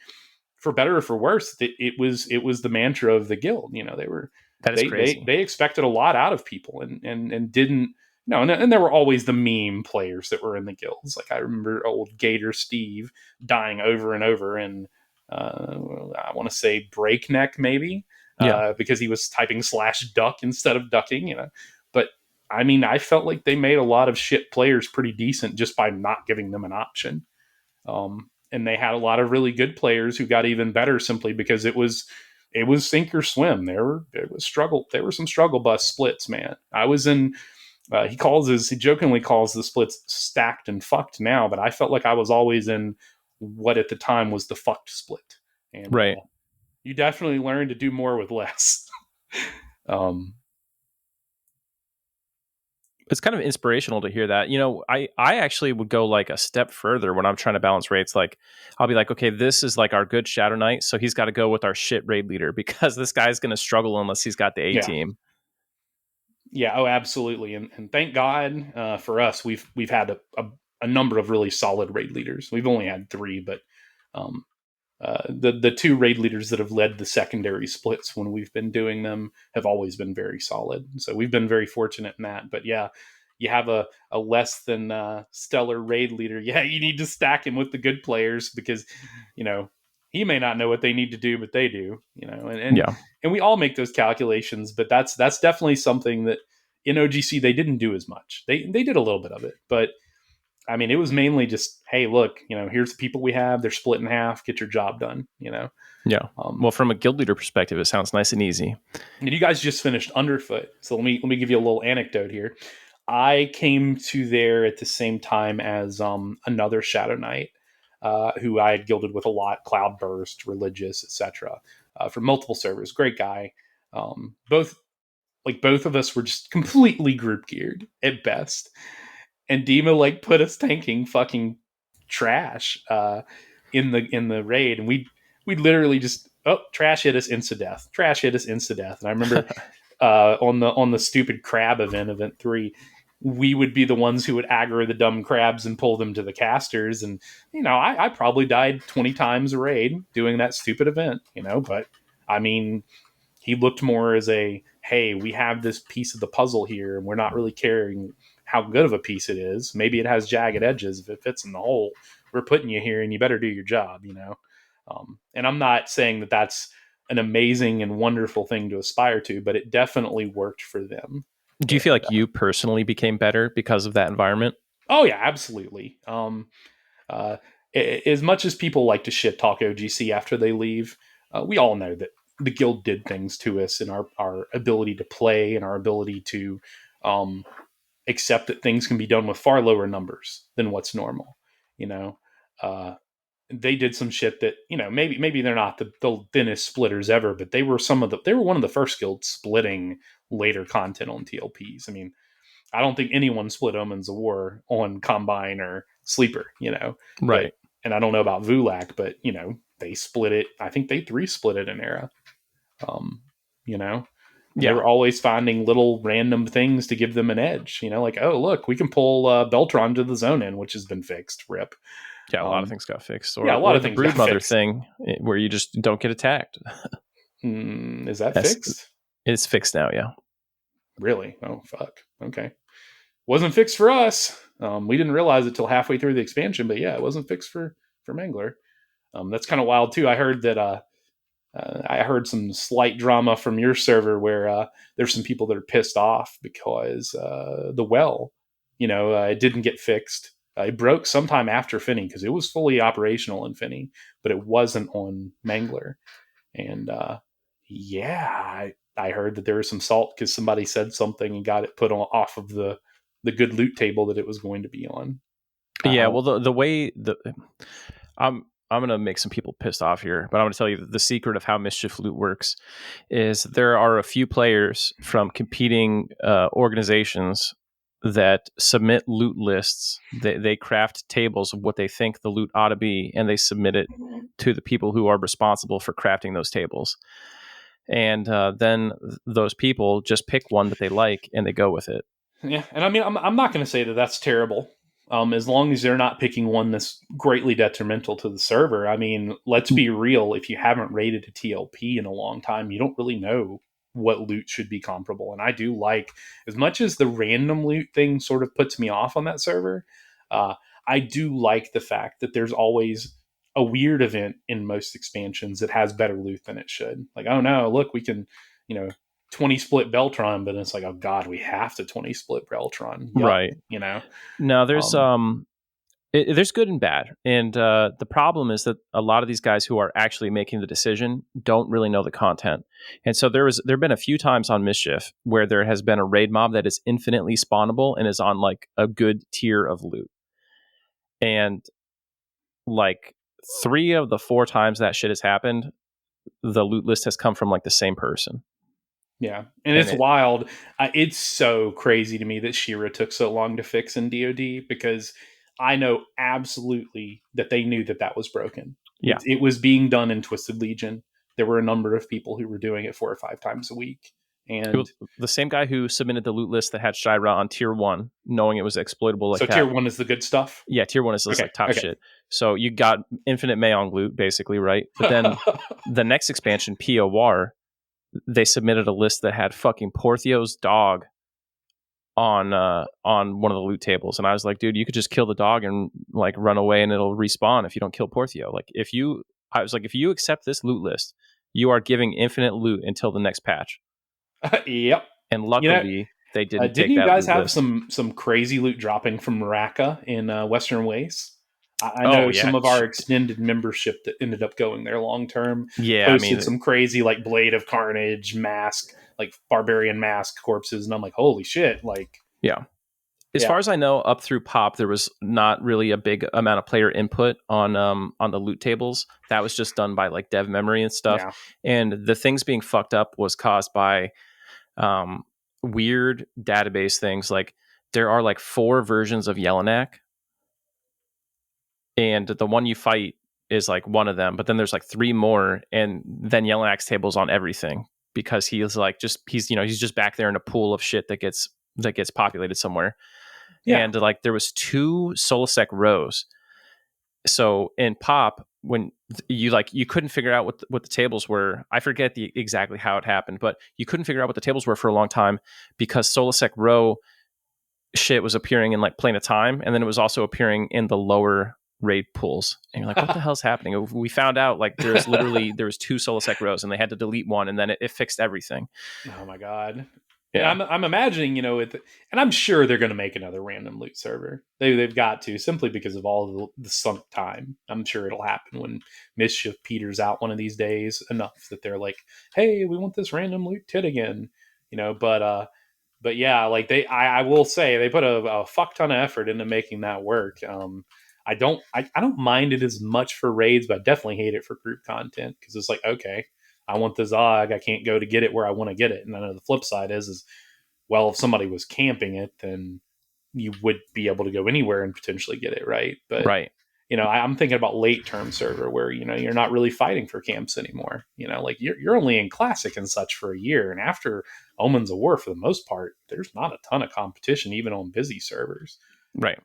for better or for worse, it was the mantra of the guild. That is crazy. They expected a lot out of people and didn't. And there were always the meme players that were in the guilds. Like I remember old Gator Steve dying over and over, and I want to say Breakneck maybe, Yeah. because he was typing /duck instead of ducking. But I mean, I felt like they made a lot of shit players pretty decent just by not giving them an option. And they had a lot of really good players who got even better simply because it was sink or swim. There were some struggle bus splits, man. I was in. He jokingly calls the splits stacked and fucked now, but I felt like I was always in what at the time was the fucked split. And Right. you definitely learn to do more with less. um, It's kind of inspirational to hear that. I actually would go like a step further when I'm trying to balance rates. Like I'll be like, okay, this is like our good Shadow Knight, so he's got to go with our shit raid leader because this guy's going to struggle unless he's got the A yeah. team. Yeah, oh, absolutely, and thank God for us, we've had a number of really solid raid leaders. We've only had 3, but um, the 2 raid leaders that have led the secondary splits when we've been doing them have always been very solid. So we've been very fortunate in that. But yeah, you have a less than stellar raid leader. Yeah, you need to stack him with the good players because he may not know what they need to do, but they do. Yeah. And we all make those calculations. But that's definitely something that in OGC they didn't do as much. They did a little bit of it, but I mean, it was mainly just, hey, look, here's the people we have. They're split in half. Get your job done. Yeah. Well, from a guild leader perspective, it sounds nice and easy. And you guys just finished Underfoot, so let me give you a little anecdote here. I came to there at the same time as another Shadow Knight who I had guilded with a lot, Cloudburst, Religious, etc. For multiple servers. Great guy. Both of us were just completely group geared at best. And Dima put us tanking fucking trash in the raid, and we'd literally just trash hit us insta death, And I remember on the stupid crab event 3, we would be the ones who would aggro the dumb crabs and pull them to the casters, and I probably died 20 times a raid doing that stupid event, but I mean, he looked more as a hey, we have this piece of the puzzle here, and we're not really caring how good of a piece it is. Maybe it has jagged edges. If it fits in the hole, we're putting you here, and you better do your job, you know? And I'm not saying that that's an amazing and wonderful thing to aspire to, but it definitely worked for them. Do you feel And like you personally became better because of that environment? oh yeah, absolutely. Uh, as much as people like to shit talk OGC after they leave, we all know that the guild did things to us and our ability to play and our ability to accept that things can be done with far lower numbers than what's normal. You know, uh, they did some shit that, you know, maybe they're not the thinnest splitters ever, but they were one of the first guilds splitting later content on TLPs. I mean, I don't think anyone split Omens of War on Combine or Sleeper, you know. But Right. and I don't know about Vulak, but you know, they split it. I think they 3-split it in Era. Um, you know, and they Yeah. were always finding little random things to give them an edge. You know, like, oh look, we can pull Beltron to the zone in, which has been fixed. Rip. Yeah, a lot of Um, things got fixed, yeah, a lot or of the things got broodmother fixed. thing where you just don't get attacked. Is that That's, fixed? it's fixed now. Yeah. Really? Oh fuck. Okay. Wasn't fixed for us. We didn't realize it till halfway through the expansion, but yeah, it wasn't fixed for Mangler. That's kind of wild too. I heard that I heard some slight drama from your server where there's some people that are pissed off because the well, you know, it didn't get fixed. It broke sometime after Phinny because it was fully operational in Phinny, but it wasn't on Mangler. And yeah, I heard that there was some salt because somebody said something and got it put on off of the good loot table that it was going to be on. Yeah. Uh, Well, the way I'm gonna make some people pissed off here, but I'm gonna tell you the secret of how mischief loot works is there are a few players from competing organizations that submit loot lists. They craft tables of what they think the loot ought to be, and they submit it to the people who are responsible for crafting those tables. And then those people just pick one that they like and they go with it. yeah, and I mean, I'm not going to say that that's terrible. As long as they're not picking one that's greatly detrimental to the server. I mean, let's be real. If you haven't rated a TLP in a long time, you don't really know what loot should be comparable. And I do like, as much as the random loot thing sort of puts me off on that server, uh, I do like the fact that there's always a weird event in most expansions that has better loot than it should. Like, oh no, look, we can, you know, 20 split Beltron, but it's like, oh god, we have to 20 split Beltron. Yuck, Right. you know. No, there's Um, there's good and bad, and the problem is that a lot of these guys who are actually making the decision don't really know the content, and so there've been a few times on Mischief where there has been a raid mob that is infinitely spawnable and is on like a good tier of loot, and like 3 of the 4 times that shit has happened, the loot list has come from like the same person. yeah, and And it's wild. It's so crazy to me that Shira took so long to fix in DoD because I know absolutely that they knew that that was broken. Yeah. It was being done in Twisted Legion. There were a number of people who were doing it 4 or 5 times a week, It was and the same guy who submitted the loot list that had Shira on tier 1, knowing it was exploitable like so tier that. 1 is the good stuff. Yeah, tier 1 is just Okay, like top okay. shit. So you got infinite Mayong loot, basically, right? But then the next expansion, POR, they submitted a list that had fucking Porthio's dog on one of the loot tables, and I was like, dude, you could just kill the dog and like run away, and it'll respawn if you don't kill Porthio. Like if you accept this loot list, you are giving infinite loot until the next patch. Yep. And You know, luckily, they didn't didn't take you that guys loot have list. some crazy loot dropping from Raqqa in Western Ways? I Oh know yeah, some of our extended membership that ended up going there long term yeah. I posted mean, some crazy like Blade of Carnage mask, like barbarian mask corpses, and I'm like, holy shit! Like, yeah. As yeah, far as I know, up through pop, there was not really a big amount of player input on the loot tables. That was just done by like dev memory and stuff. yeah, And the things being fucked up was caused by weird database things. Like there are like 4 versions of Jelinek, and the one you fight is like one of them. But then there's like 3 more, and then Jelinek's tables on everything because he's just back there in a pool of shit that gets populated somewhere. yeah. And like there was 2 Solasec rows, So in Pop, when you couldn't figure out what the tables were. I forget exactly how it happened, but you couldn't figure out what the tables were for a long time because Solasec Row shit was appearing in like Plane of Time, and then it was also appearing in the lower raid pools. And you're like, what the hell's happening? We found out like there was 2 Solasec Rows, and they had to delete one, and then it fixed everything. Oh my god. And Yeah, I'm imagining, and I'm sure they're going to make another random loot server. They've got to, simply because of all the sunk time. I'm sure it'll happen when Mischief peters out one of these days enough that they're like, hey, we want this random loot tit again. But yeah, like I will say they put a fuck ton of effort into making that work. I don't mind it as much for raids, but I definitely hate it for group content because it's like, okay, I want the Zog, I can't go to get it where I want to get it. And I know the flip side is well, if somebody was camping it, then you would be able to go anywhere and potentially get it, right? But right. I'm thinking about late term server where you're not really fighting for camps anymore. Like you're only in classic and such for a year, and after Omens of War, for the most part, there's not a ton of competition even on busy servers. Right.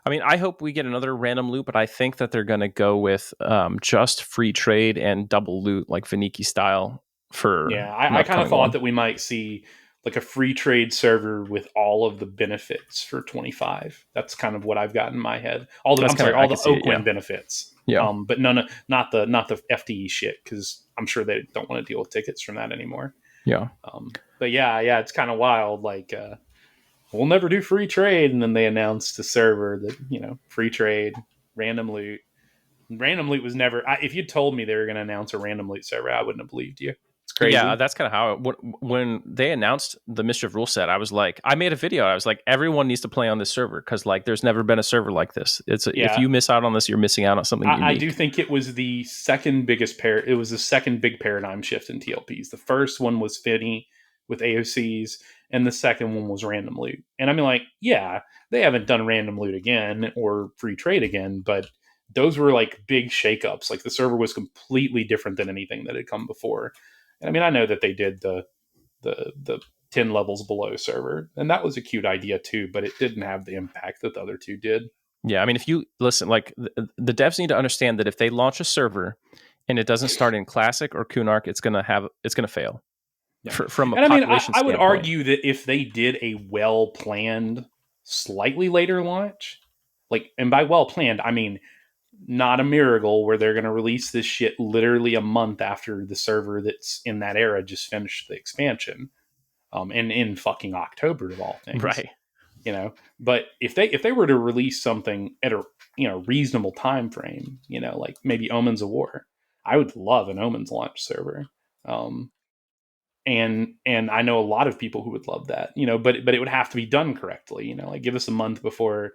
I mean, I hope we get another random loot, but I think that they're going to go with just free trade and double loot, like Viniki style, for Yeah, an I kind of upcoming thought one. that we might see like a free trade server with all of the benefits for 25. That's kind of what I've got in my head. That's I'm kind sorry, of, I all can the see it. Yeah. Oakwin benefits. Yeah. But not the FTE shit, because I'm sure they don't want to deal with tickets from that anymore. Yeah. But yeah, it's kind of wild. Like, we'll never do free trade, and then they announced the server that free trade, random loot. Random loot was never. If you told me they were going to announce a random loot server, I wouldn't have believed you. It's Yeah, crazy. that's kind of how when they announced the Mischief rule set, I was like, I made a video. I was like, everyone needs to play on this server because like there's never been a server like this. If Yeah, you miss out on this, you're missing out on something I do unique. think it was the second biggest It was the second big paradigm shift in TLPs. The first one was Phinny with AOCs, and the second one was random loot. And I mean, like, yeah, they haven't done random loot again or free trade again, but those were like big shakeups. Like the server was completely different than anything that had come before. And I mean, I know that they did the 10 levels below server, and that was a cute idea too, but it didn't have the impact that the other two did. Yeah, I mean, if you listen, like the devs need to understand that if they launch a server and it doesn't start in Classic or Kunark, it's gonna fail Yeah. from a And I mean, population I would standpoint. argue that if they did a well planned, slightly later launch, like, and by well planned, I mean not a miracle where they're going to release this shit literally a month after the server that's in that era just finished the expansion, and in fucking October of all things, Right. But if they were to release something at a reasonable time frame, like maybe Omens of War, I would love an Omens launch server. Um, and I know a lot of people who would love that, but it would have to be done correctly, like give us a month before,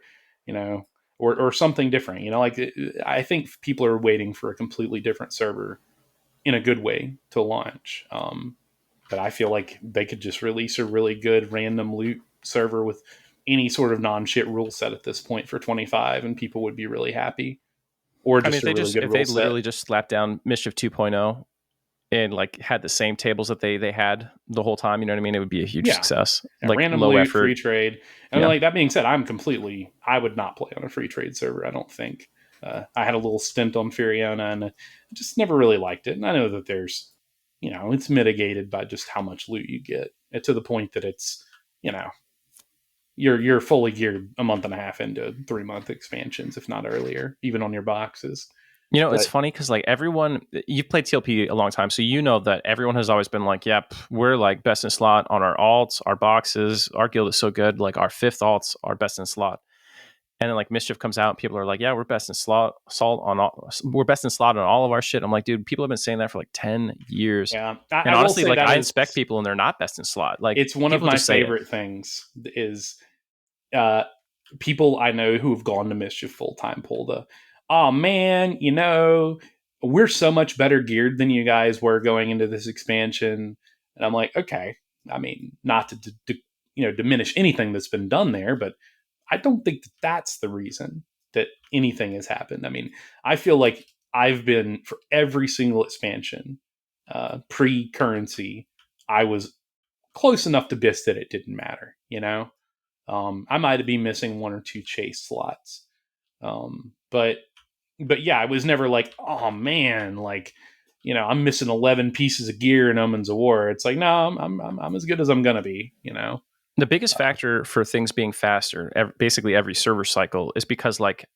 or something different, like I think people are waiting for a completely different server in a good way to launch. But I feel like they could just release a really good random loot server with any sort of non-shit rule set at this point for 25, and people would be really happy, or I mean, just a really good if rule they set. literally just slapped down Mischief 2.0 and like had the same tables that they had the whole time, you know what I mean? It would be a huge Yeah, success. and Like random low loot, effort. free trade. And Yeah. like that being said, I would not play on a free trade server. I don't think. I had a little stint on Furiona, and I just never really liked it. And I know that there's, it's mitigated by just how much loot you get, and to the point that it's, you know, you're fully geared a month and a half into 3 month expansions, if not earlier, even on your boxes. You know, it's But funny because like everyone, you've played TLP a long time, so you know that everyone has always been like, "Yep, we're like best in slot on our alts, our boxes. Our guild is so good. Like our fifth alts are best in slot." And then like Mischief comes out, and people are like, "Yeah, we're best in slot. We're best in slot on all of our shit." I'm like, dude, people have been saying that for like 10 years. yeah, And I will honestly, say like that I is inspect people and they're not best in slot. Like it's one of people my just say it. favorite things is uh, people I know who have gone to Mischief full time pull the, oh man, we're so much better geared than you guys were going into this expansion. And I'm like, okay, I mean, not to diminish anything that's been done there, but I don't think that that's the reason that anything has happened. I mean, I feel like I've been for every single expansion, pre currency, I was close enough to BIS that it didn't matter. I might be missing one or two chase slots, but but yeah, I was never like, oh man, like, I'm missing 11 pieces of gear in Omens of War. It's like, no, I'm as good as I'm gonna be. The biggest factor for things being faster, basically every server cycle, is because like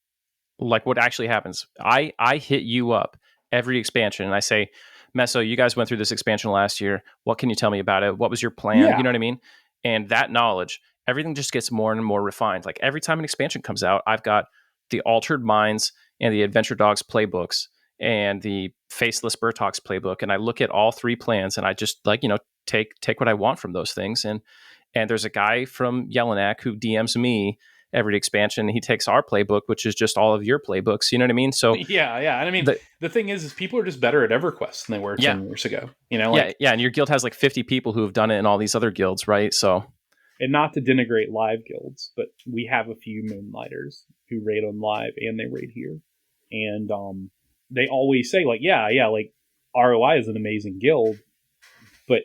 what actually happens. I hit you up every expansion and I say, Meso, you guys went through this expansion last year. What can you tell me about it? What was your plan? You Yeah. know what I mean? And that knowledge, everything just gets more and more refined. Like every time an expansion comes out, I've got the Altered Minds and the Adventure Dogs playbooks and the Faceless Burtox playbook. And I look at all three plans and I just take what I want from those things. And there's a guy from Jelinek who DMs me every expansion. He takes our playbook, which is just all of your playbooks. You know what I mean? So Yeah. And I mean, the the thing is people are just better at EverQuest than they were yeah 10 years ago. yeah, and your guild has like 50 people who have done it in all these other guilds, right? So And not to denigrate live guilds, but we have a few Moonlighters who raid on live and they raid here. And they always say, like, yeah, like ROI is an amazing guild, but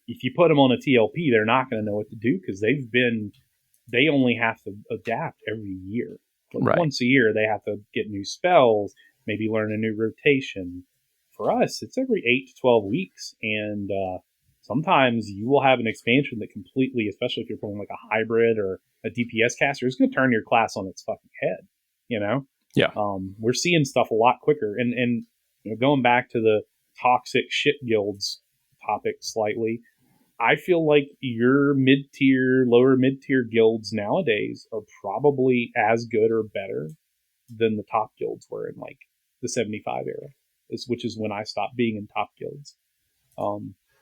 if you put them on a TLP, they're not going to know what to do because they only have to adapt every year. Like right. once a year, they have to get new spells, maybe learn a new rotation. For us, it's every 8 to 12 weeks. And sometimes you will have an expansion that completely, especially if you're playing like a hybrid or a DPS caster, is going to turn your class on its fucking head. Yeah. We're seeing stuff a lot quicker. And going back to the toxic shit guilds topic slightly, I feel like your mid-tier, lower mid-tier guilds nowadays are probably as good or better than the top guilds were in like the 75 era, which is when I stopped being in top guilds.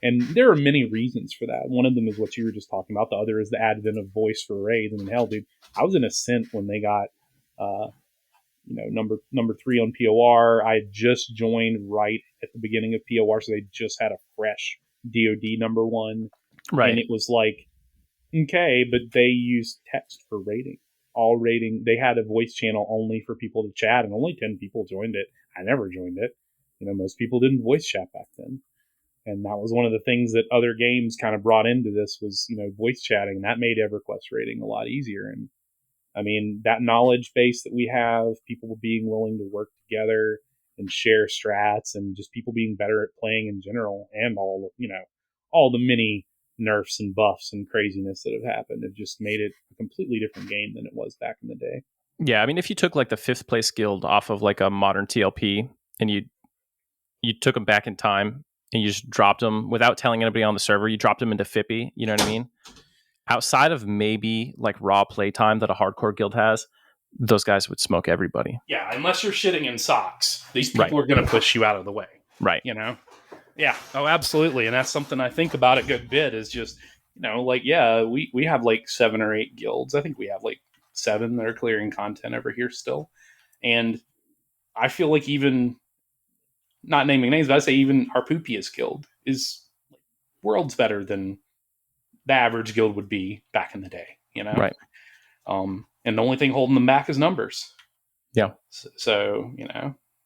And there are many reasons for that. One of them is what you were just talking about. The other is the advent of voice for raids. And hell, dude, I was in Ascent when they got, number 3 on POR. I had just joined right at the beginning of POR, so they just had a fresh DoD number 1. Right. And it was like, okay, but they used text for rating. All rating, they had a voice channel only for people to chat, and only 10 people joined it. I never joined it. Most people didn't voice chat back then. And that was one of the things that other games kind of brought into this was, voice chatting. And that made EverQuest rating a lot easier. And I mean, that knowledge base that we have, people being willing to work together and share strats and just people being better at playing in general and all the mini nerfs and buffs and craziness that have happened have just made it a completely different game than it was back in the day. Yeah. I mean, if you took like the 5th place guild off of like a modern TLP and you took them back in time and you just dropped them without telling anybody on the server, you dropped them into Fippy, you know what I mean? Outside of maybe like raw playtime that a hardcore guild has, those guys would smoke everybody. Yeah, unless you're shitting in socks. These people are going to push you out of the way. Right. Yeah. Oh, absolutely. And that's something I think about a good bit is just, we have like 7 or 8 guilds. I think we have like 7 that are clearing content over here still. And I feel like even, not naming names, but I'd say even our poopiest guild is worlds better than the average guild would be back in the day, Right. And the only thing holding them back is numbers. Yeah. So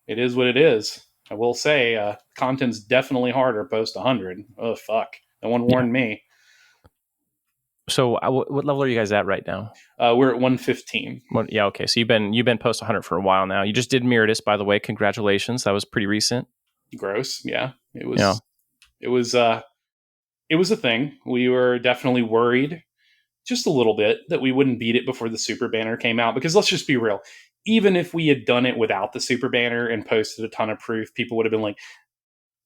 it is what it is. I will say, content's definitely harder post 100. Oh, fuck. No one warned me. So what level are you guys at right now? We're at 115. Yeah, okay. So you've been post 100 for a while now. You just did Meridus, by the way. Congratulations. That was pretty recent. Gross. Yeah. It was. Yeah. It was a thing. We were definitely worried just a little bit that we wouldn't beat it before the super banner came out, because let's just be real. Even if we had done it without the super banner and posted a ton of proof, people would have been like,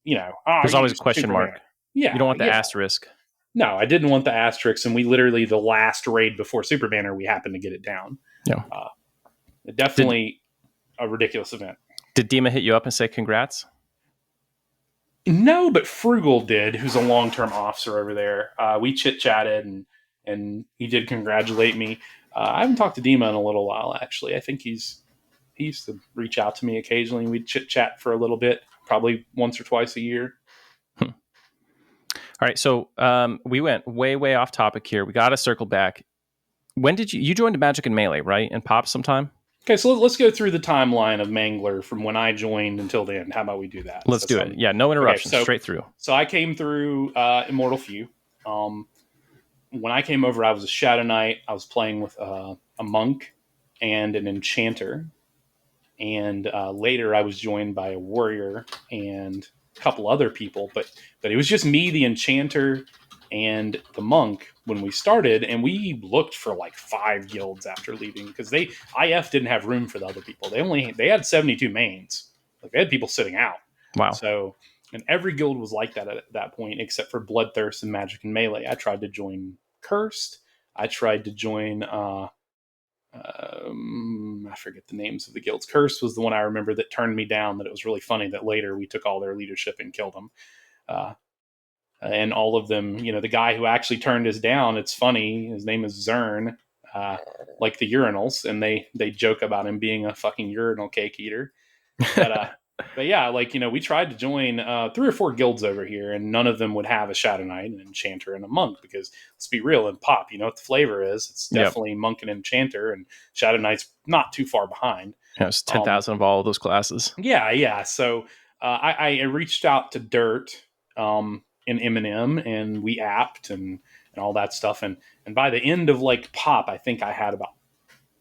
there's always a question mark. Banner. Yeah. You don't want the asterisk. No, I didn't want the asterisk, and we literally, the last raid before super banner, we happened to get it down. Yeah. Definitely a ridiculous event. Did Dima hit you up and say congrats? No, but Frugal did, who's a long-term officer over there. We chit-chatted, and he did congratulate me. I haven't talked to Dima in a little while, actually. I think he used to reach out to me occasionally. We'd chit-chat for a little bit, probably once or twice a year. All right, so we went way off topic here. We got to circle back. When did you joined Magic and Melee, right? And Pop sometime? Okay, so let's go through the timeline of Mangler from when I joined until the end. How about we do that? Let's do it. Yeah, no interruptions, straight through. So I came through Immortal Few. When I came over, I was a Shadow Knight. I was playing with a monk and an enchanter. and later I was joined by a warrior and a couple other people, but it was just me, the enchanter, and the monk when we started, and we looked for like 5 guilds after leaving because IF didn't have room for the other people. They had 72 mains, like they had people sitting out. Wow. So, and every guild was like that at that point, except for Bloodthirst and Magic and Melee. I tried to join Cursed. I tried to join I forget the names of the guilds. Curse was the one I remember that turned me down. That it was really funny that later we took all their leadership and killed them. And all of them, you know, the guy who actually turned us down, it's funny. His name is Zern, like the urinals, and they joke about him being a fucking urinal cake eater. But yeah, like, you know, we tried to join 3 or 4 guilds over here, and none of them would have a Shadow Knight, an Enchanter, and a Monk, because let's be real, in Pop, you know what the flavor is. It's definitely Monk and Enchanter, and Shadow Knight's not too far behind. Yeah, it's 10,000 of all of those classes. Yeah. So I reached out to Dirt in M&M, and we apped and all that stuff. And by the end of like Pop, I think I had about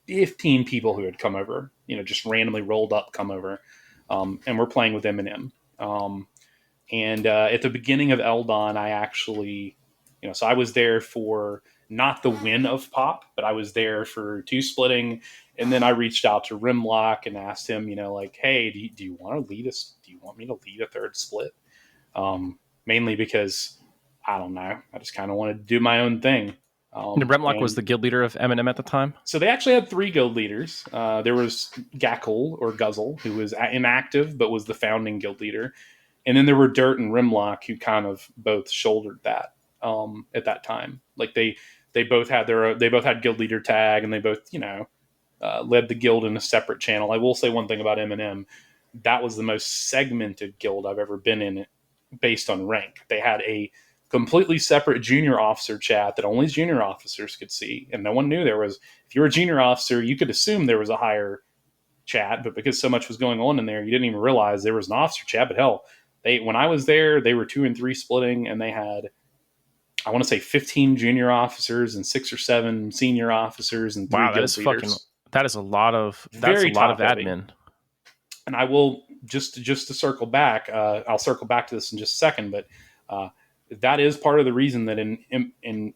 15 people who had come over, you know, just randomly rolled up, come over. And we're playing with M&M. And at the beginning of Eldon, I actually, you know, so I was there for not the win of Pop, but I was there for 2 splitting. And then I reached out to Rimlock and asked him, you know, like, hey, do you want to lead us? Do you want me to lead a 3rd split? Mainly because, I don't know, I just kind of wanted to do my own thing. Remlock was the guild leader of M&M at the time? So they actually had 3 guild leaders. There was Gackle, or Guzzle, who was inactive but was the founding guild leader. And then there were Dirt and Rimlock, who kind of both shouldered that at that time. Like they both had they both had guild leader tag, and they both, you know, led the guild in a separate channel. I will say one thing about M&M. That was the most segmented guild I've ever been in based on rank. They had a completely separate junior officer chat that only junior officers could see, and no one knew there was. If you were a junior officer, you could assume there was a higher chat, but because so much was going on in there, you didn't even realize there was an officer chat. But hell, when I was there, they were 2 and 3 splitting, and they had, I want to say, 15 junior officers and 6 or 7 senior officers and 3 wow, guild leaders. That is a lot of admin. And I will just to circle back. I'll circle back to this in just a second, but that is part of the reason that in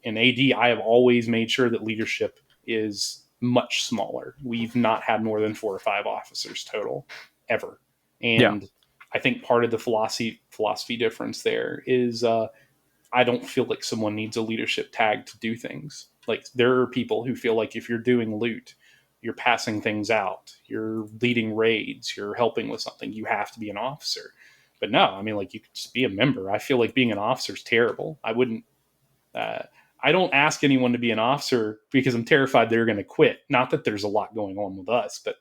AD, I have always made sure that leadership is much smaller. We've not had more than 4 or 5 officers total ever. And I think part of the philosophy difference there is I don't feel like someone needs a leadership tag to do things. Like, there are people who feel like if you're doing loot, you're passing things out, you're leading raids, you're helping with something, you have to be an officer. But no, I mean, like, you could just be a member. I feel like being an officer is terrible. I wouldn't. I don't ask anyone to be an officer because I'm terrified they're going to quit. Not that there's a lot going on with us, but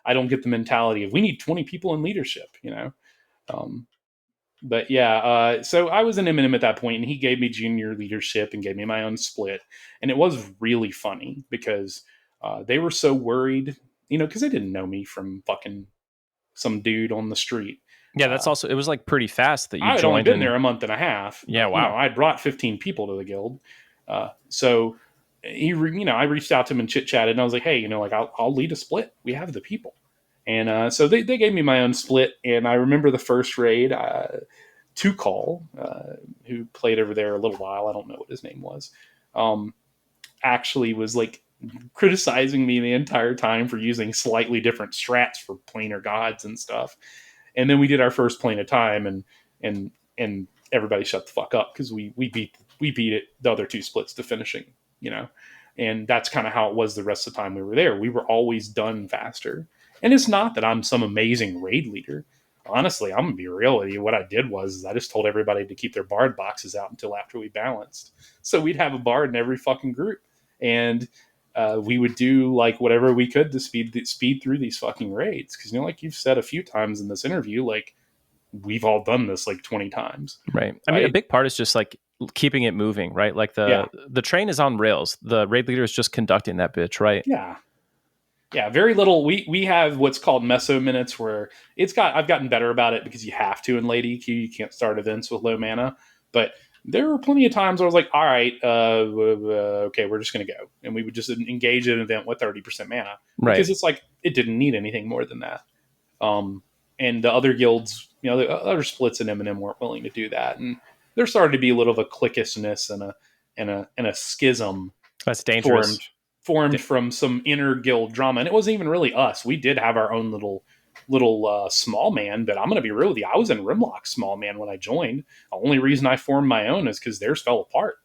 I don't get the mentality of we need 20 people in leadership, you know. But yeah, so I was in M&M at that point, and he gave me junior leadership and gave me my own split, and it was really funny because they were so worried, you know, because they didn't know me from fucking some dude on the street. Yeah, that's also, it was like pretty fast that you I had joined. only been there a month and a half. Yeah, wow. You know, I brought 15 people to the guild. So I reached out to him and chit chatted, and I was like, hey, you know, like I'll lead a split. We have the people. And so they gave me my own split. And I remember the first raid, Tukal, who played over there a little while, I don't know what his name was, actually was like criticizing me the entire time for using slightly different strats for planar gods and stuff. And then we did our first plane of time, and everybody shut the fuck up because we beat it, the other 2 splits to finishing, you know. And that's kind of how it was the rest of the time we were there. We were always done faster. And it's not that I'm some amazing raid leader. Honestly, I'm gonna be real with you. What I did was I just told everybody to keep their bard boxes out until after we balanced. So we'd have a bard in every fucking group, and we would do like whatever we could to speed through these fucking raids. Because, you know, like you've said a few times in this interview, like we've all done this like 20 times. Right. I mean, a big part is just like keeping it moving, right? Like the train is on rails. The raid leader is just conducting that bitch, right? Yeah. Yeah, very little. We have what's called meso minutes, where I've gotten better about it because you have to in late EQ. You can't start events with low mana, but there were plenty of times where I was like, all right, okay, we're just going to go. And we would just engage in an event with 30% mana Right. because it's like, it didn't need anything more than that. Um, and the other guilds, the other splits in M&M weren't willing to do that. And there started to be a little of a cliquishness and a schism That's dangerous. formed from some inner guild drama. And it wasn't even really us. We did have our own little small man, but I'm going to be real with you. I was in Rimlock small man when I joined. The only reason I formed my own is because theirs fell apart,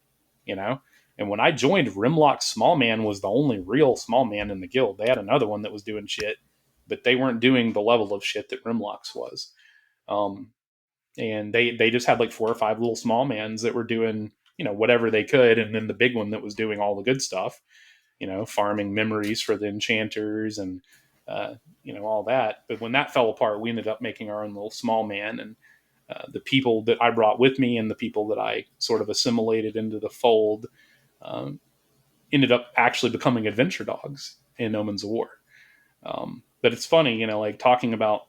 And when I joined, Rimlock small man was the only real small man in the guild. They had another one that was doing shit, but they weren't doing the level of shit that Rimlock's was. And they just had like 4 or 5 little small mans that were doing, whatever they could. And then the big one that was doing all the good stuff, farming memories for the enchanters and, all that. But when that fell apart, we ended up making our own little small man. And the people that I brought with me and the people that I sort of assimilated into the fold ended up actually becoming adventure dogs in Omens of War. But it's funny, like talking about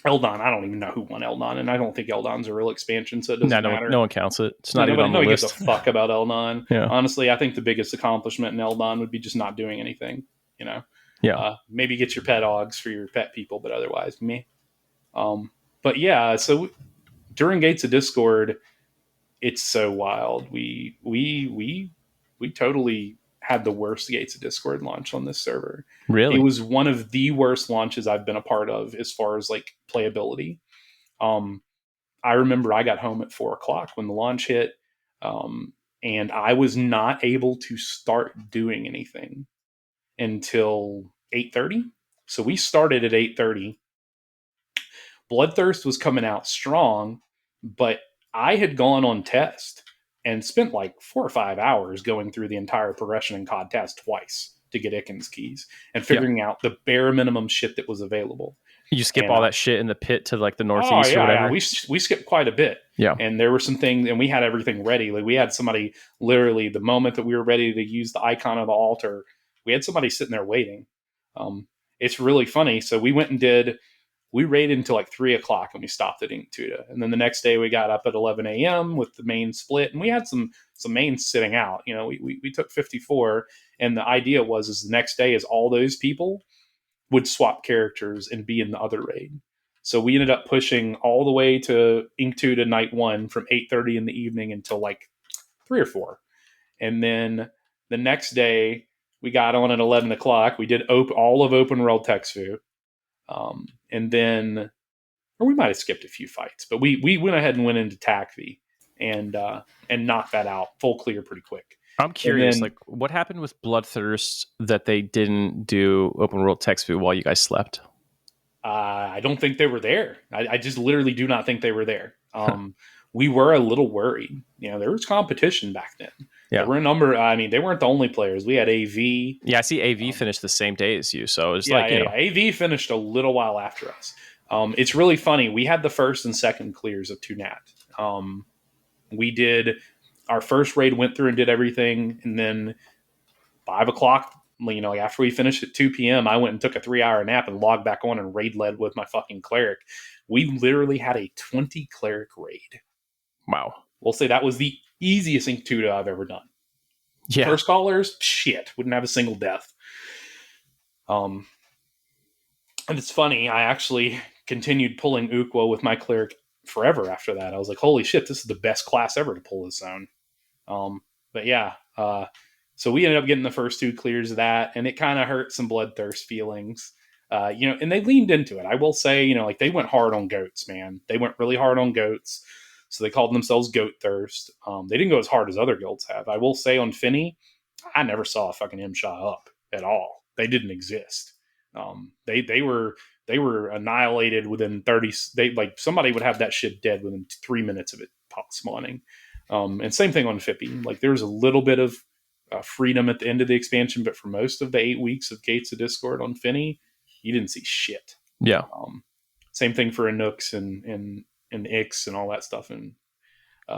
Eldon. I don't even know who won Eldon, and I don't think Eldon's a real expansion, so it doesn't matter. No one counts it. It's not even on the nobody list. gives a fuck about Eldon. Yeah. Honestly, I think the biggest accomplishment in Eldon would be just not doing anything. Yeah. Maybe get your pet dogs for your pet people, but otherwise, me. But yeah, so during Gates of Discord, it's so wild. We totally had the worst Gates of Discord launch on this server. Really? It was one of the worst launches I've been a part of as far as like playability. I remember I got home at 4:00 when the launch hit, and I was not able to start doing anything until 8:30. So we started at 8:30. Bloodthirst was coming out strong, but I had gone on test and spent like 4 or 5 hours going through the entire progression in COD test twice to get Ikken's keys and figuring out the bare minimum shit that was available. You skip all that shit in the pit to like the northeast or whatever? Yeah. We skipped quite a bit. Yeah. And there were some things, and we had everything ready. Like we had somebody literally the moment that we were ready to use the icon of the altar, we had somebody sitting there waiting. It's really funny. So we raided until like 3:00 and we stopped at Inktuda. And then the next day we got up at 11 a.m. with the main split, and we had some mains sitting out. We took 54, and the idea was the next day is all those people would swap characters and be in the other raid. So we ended up pushing all the way to Inktuda night 1 from 8:30 in the evening until like 3 or 4. And then the next day we got on at 11:00. We did all of Open World Texfu. And then, or we might have skipped a few fights, but we went ahead and went into TACV and knocked that out full clear pretty quick. I'm curious, like what happened with Bloodthirst that they didn't do Open World Text View while you guys slept? I don't think they were there. I just literally do not think they were there. We were a little worried. There was competition back then. Yeah. There were a number. I mean, they weren't the only players. We had AV. Yeah, I see AV finished the same day as you. So it's AV finished a little while after us. It's really funny. We had the first and second clears of Tunat. We did our first raid, went through and did everything, and then 5:00. After we finished at 2 p.m., I went and took a 3-hour nap and logged back on and raid led with my fucking cleric. We literally had a 20 cleric raid. Wow. We'll say that was the easiest Inktuda I've ever done. Yeah. First callers, shit, wouldn't have a single death. And it's funny, I actually continued pulling Ukwo with my cleric forever after that. I was like, holy shit, this is the best class ever to pull this zone. But yeah, so we ended up getting the first 2 clears of that, and it kind of hurt some Bloodthirst feelings. And they leaned into it. I will say, like they went hard on goats, man. They went really hard on goats. So they called themselves Goat Thirst. They didn't go as hard as other guilds have. I will say on Phinny, I never saw a fucking M-Shah up at all. They didn't exist. They were annihilated within 30. Somebody would have that shit dead within 3 minutes of it spawning. And same thing on Fippy. Like there was a little bit of freedom at the end of the expansion, but for most of the 8 weeks of Gates of Discord on Phinny, you didn't see shit. Yeah. Same thing for Anooks and Ix and all that stuff. And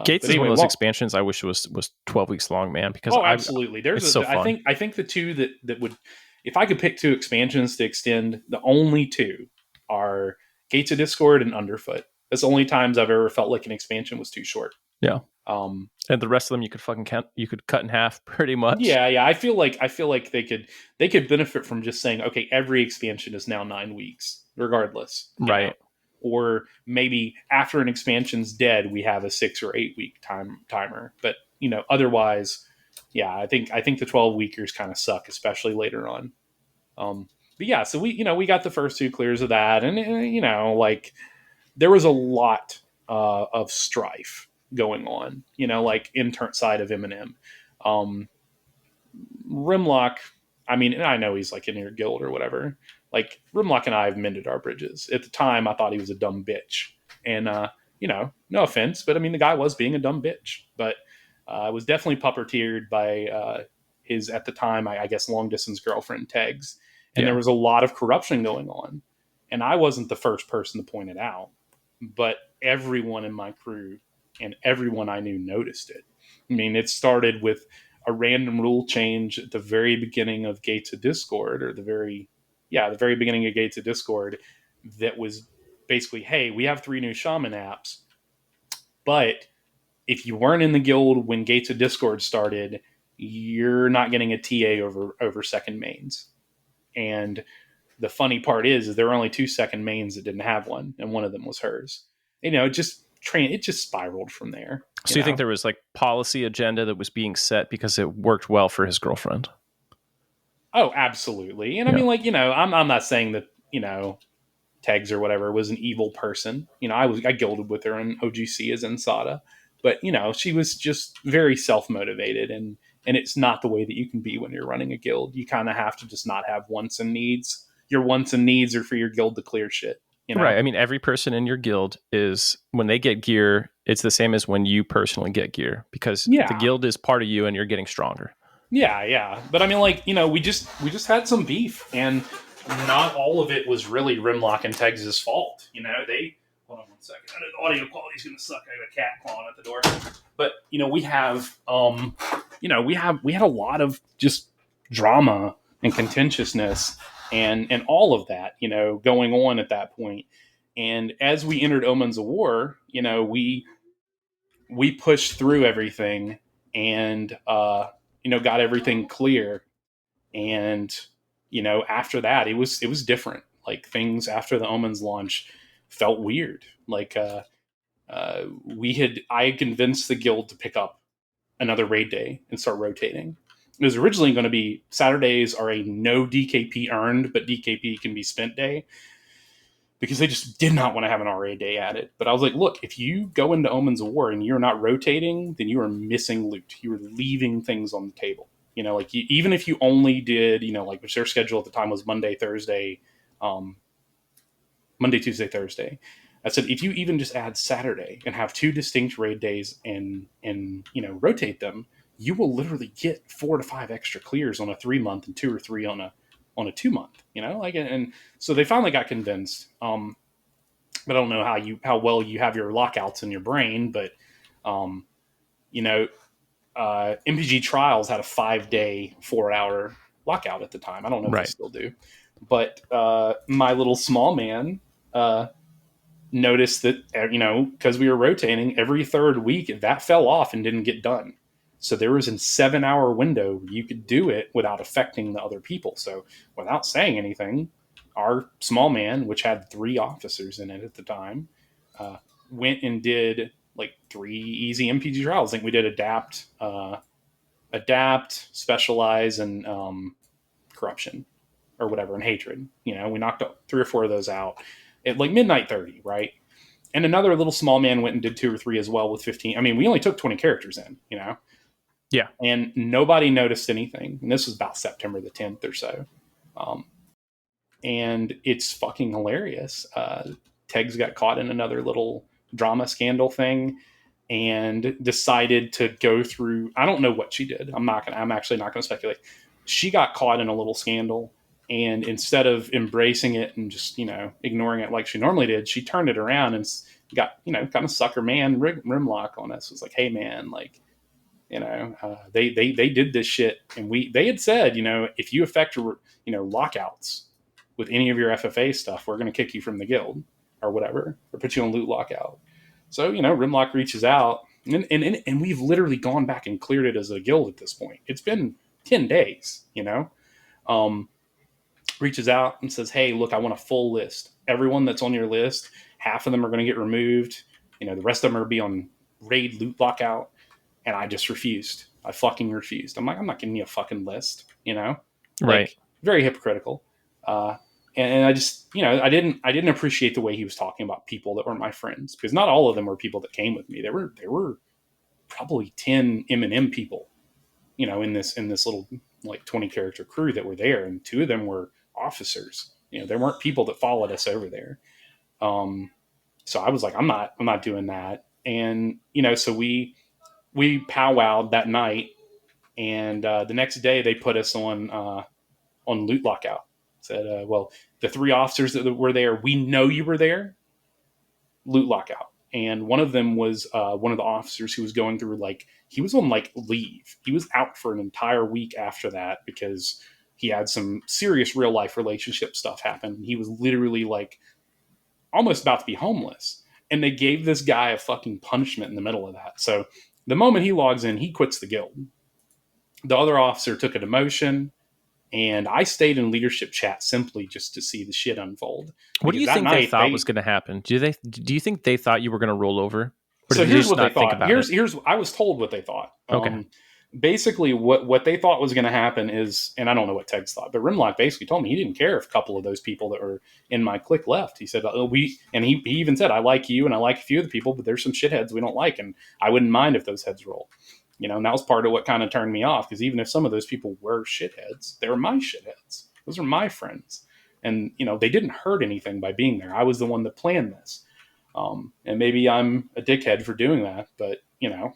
Gates is one of those expansions I wish was 12 weeks long, man. Because absolutely. I think the 2 that would, if I could pick 2 expansions to extend, the only 2 are Gates of Discord and Underfoot. That's the only times I've ever felt like an expansion was too short. Yeah. And the rest of them you could cut in half pretty much. Yeah. I feel like they could benefit from just saying, okay, every expansion is now 9 weeks, regardless, Right. or maybe after an expansion's dead, we have a 6 or 8 week timer. But otherwise, yeah, I think the 12 weekers kind of suck, especially later on. But yeah, so we got the first two clears of that, and like there was a lot of strife going on, like intern side of Eminem. Um, Rimlock, I mean, and I know he's like in your guild or whatever. Like Rimlock and I have mended our bridges. At the time, I thought he was a dumb bitch, and no offense, but I mean the guy was being a dumb bitch, but was definitely puppeteered by his at the time, I guess, long distance girlfriend Tegs, and there Yeah. was a lot of corruption going on, and I wasn't the first person to point it out, but everyone in my crew and everyone I knew noticed it. I mean, it started with a random rule change at the very beginning of Gates of Discord, or the very beginning of Gates of Discord, that was basically, hey, we have 3 new shaman apps, but if you weren't in the guild when Gates of Discord started, you're not getting a TA over second mains. And the funny part is there were only 2 second mains that didn't have one, and one of them was hers. It just spiraled from there. So you think there was like policy agenda that was being set because it worked well for his girlfriend? Oh, absolutely. And I Yeah. mean, like, I'm not saying that, Tags or whatever was an evil person. I guilded with her in OGC as Ensada, but she was just very self motivated, and it's not the way that you can be when you're running a guild. You kind of have to just not have wants and needs. Your wants and needs are for your guild to clear shit. Right. I mean, every person in your guild is, when they get gear, it's the same as when you personally get gear, because the Yeah, guild is part of you and you're getting stronger. yeah. But I mean, like, we just had some beef, and not all of it was really Rimlock and Tegs' fault. They hold on one second. The audio quality is going to suck. I have a cat clawing at the door. But we had a lot of just drama and contentiousness and all of that going on at that point. And as we entered Omens of War, we pushed through everything and got everything clear. And after that, it was different. Like, things after the Omens launch felt weird. Like, I had convinced the guild to pick up another raid day and start rotating. It was originally going to be Saturdays are a no DKP earned, but DKP can be spent day, because they just did not want to have an RA day added. But I was like, look, if you go into Omens of War and you're not rotating, then you are missing loot. You are leaving things on the table. Like, even if you only did, like, which their schedule at the time was Monday, Thursday, Monday, Tuesday, Thursday. I said, if you even just add Saturday and have 2 distinct raid days and rotate them, you will literally get 4 to 5 extra clears on a 3 month and 2 or 3 on a 2 month. And so they finally got convinced. But I don't know how well you have your lockouts in your brain, but um, you know, MPG Trials had a 5-day, 4-hour lockout at the time. I don't know if they Right. still do, but my little small man noticed that because we were rotating every third week, that fell off and didn't get done. So there was a 7-hour window where you could do it without affecting the other people. So without saying anything, our small man, which had 3 officers in it at the time, went and did like 3 easy MPG trials. I think we did adapt, specialize, and corruption or whatever, and hatred. We knocked 3 or 4 of those out at like midnight 30, right? And another little small man went and did 2 or 3 as well with 15. I mean, we only took 20 characters in, Yeah. and nobody noticed anything. And this was about September the 10th or so. And it's fucking hilarious. Tegs got caught in another little drama scandal thing and decided to go through. I don't know what she did. I'm actually not going to speculate. She got caught in a little scandal, and instead of embracing it and just ignoring it like she normally did, she turned it around and got kind of sucker man rimlock on us. It was like, hey man, like they did this shit, and they had said, if you affect lockouts with any of your FFA stuff, we're going to kick you from the guild or whatever, or put you on loot lockout. So Rimlock reaches out, And we've literally gone back and cleared it as a guild at this point. It's been 10 days, Um, reaches out and says, "Hey, look, I want a full list. Everyone that's on your list, half of them are going to get removed. The rest of them are be on raid loot lockout." And I just refused. I fucking refused. I'm like, I'm not giving you a fucking list, Right. like very hypocritical. Uh, and I just, I didn't appreciate the way he was talking about people that were my friends, because not all of them were people that came with me. There were probably 10 M&M people, in this little like 20 character crew that were there, and two of them were officers. There weren't people that followed us over there. Um, so I was like, I'm not doing that. And so we powwowed that night, and the next day they put us on loot lockout. Said, well, the three officers that were there, we know you were there. Loot lockout. And one of them was one of the officers who was going through, like, he was on like leave. He was out for an entire week after that because he had some serious real life relationship stuff happen. He was literally like almost about to be homeless. And they gave this guy a fucking punishment in the middle of that. So the moment he logs in, he quits the guild. The other officer took a demotion, and I stayed in leadership chat simply just to see the shit unfold. What do Because you that think they night thought was going to happen? Do you think they thought you were going to roll over, or So did they here's just what they not think thought. about it? Here's I was told what they thought. Okay. Basically, what they thought was going to happen is, and I don't know what Tegs thought, but Rimlock basically told me he didn't care if a couple of those people that were in my clique left. He said, and he even said, I like you and I like a few of the people, but there's some shitheads we don't like, and I wouldn't mind if those heads roll. And that was part of what kind of turned me off, because even if some of those people were shitheads, they were my shitheads. Those are my friends, and they didn't hurt anything by being there. I was the one that planned this. And maybe I'm a dickhead for doing that, but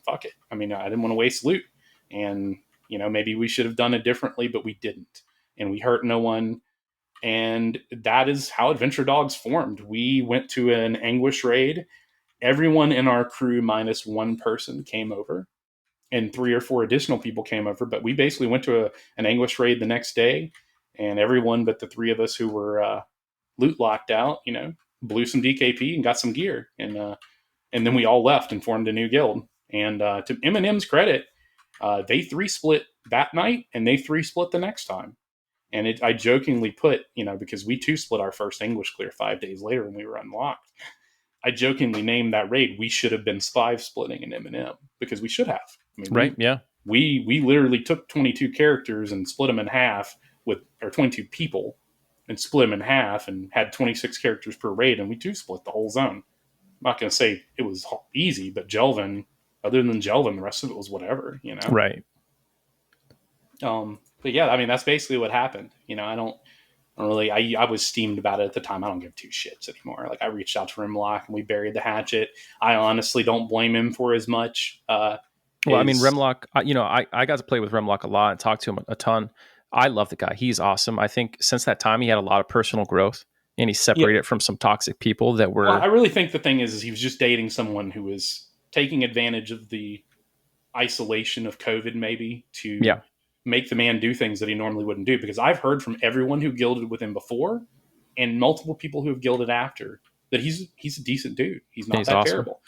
fuck it. I mean, I didn't want to waste loot, and maybe we should have done it differently, but we didn't, and we hurt no one. And that is how Adventure Dogs formed. We went to an Anguish raid. Everyone in our crew minus one person came over, and 3 or 4 additional people came over. But we basically went to an Anguish raid the next day, and everyone but the three of us who were loot locked out, blew some DKP and got some gear, and then we all left and formed a new guild. And to M&M's credit, they 3-split that night, and they 3-split the next time. And I jokingly put, because we 2-split our first English clear 5 days later when we were unlocked, I jokingly named that raid, we should have been 5-splitting in M&M, because we should have. I mean, Right. Yeah. we literally took 22 characters and split them in half or 22 people and split them in half and had 26 characters per raid, and we 2-split the whole zone. I'm not going to say it was easy, but Jelvin, other than Jelvin, the rest of it was whatever. Right. But yeah, I mean, that's basically what happened. I don't really, I was steamed about it at the time. I don't give 2 shits anymore. Like, I reached out to Rimlock and we buried the hatchet. I honestly don't blame him for as much. Well, I mean, Remlock, I got to play with Remlock a lot and talk to him a ton. I love the guy. He's awesome. I think since that time, he had a lot of personal growth, and he separated from some toxic people that were. Well, I really think the thing is he was just dating someone who was taking advantage of the isolation of COVID, maybe, to make the man do things that he normally wouldn't do. Because I've heard from everyone who guilded with him before, and multiple people who have guilded after, that he's a decent dude. He's not that awesome. terrible.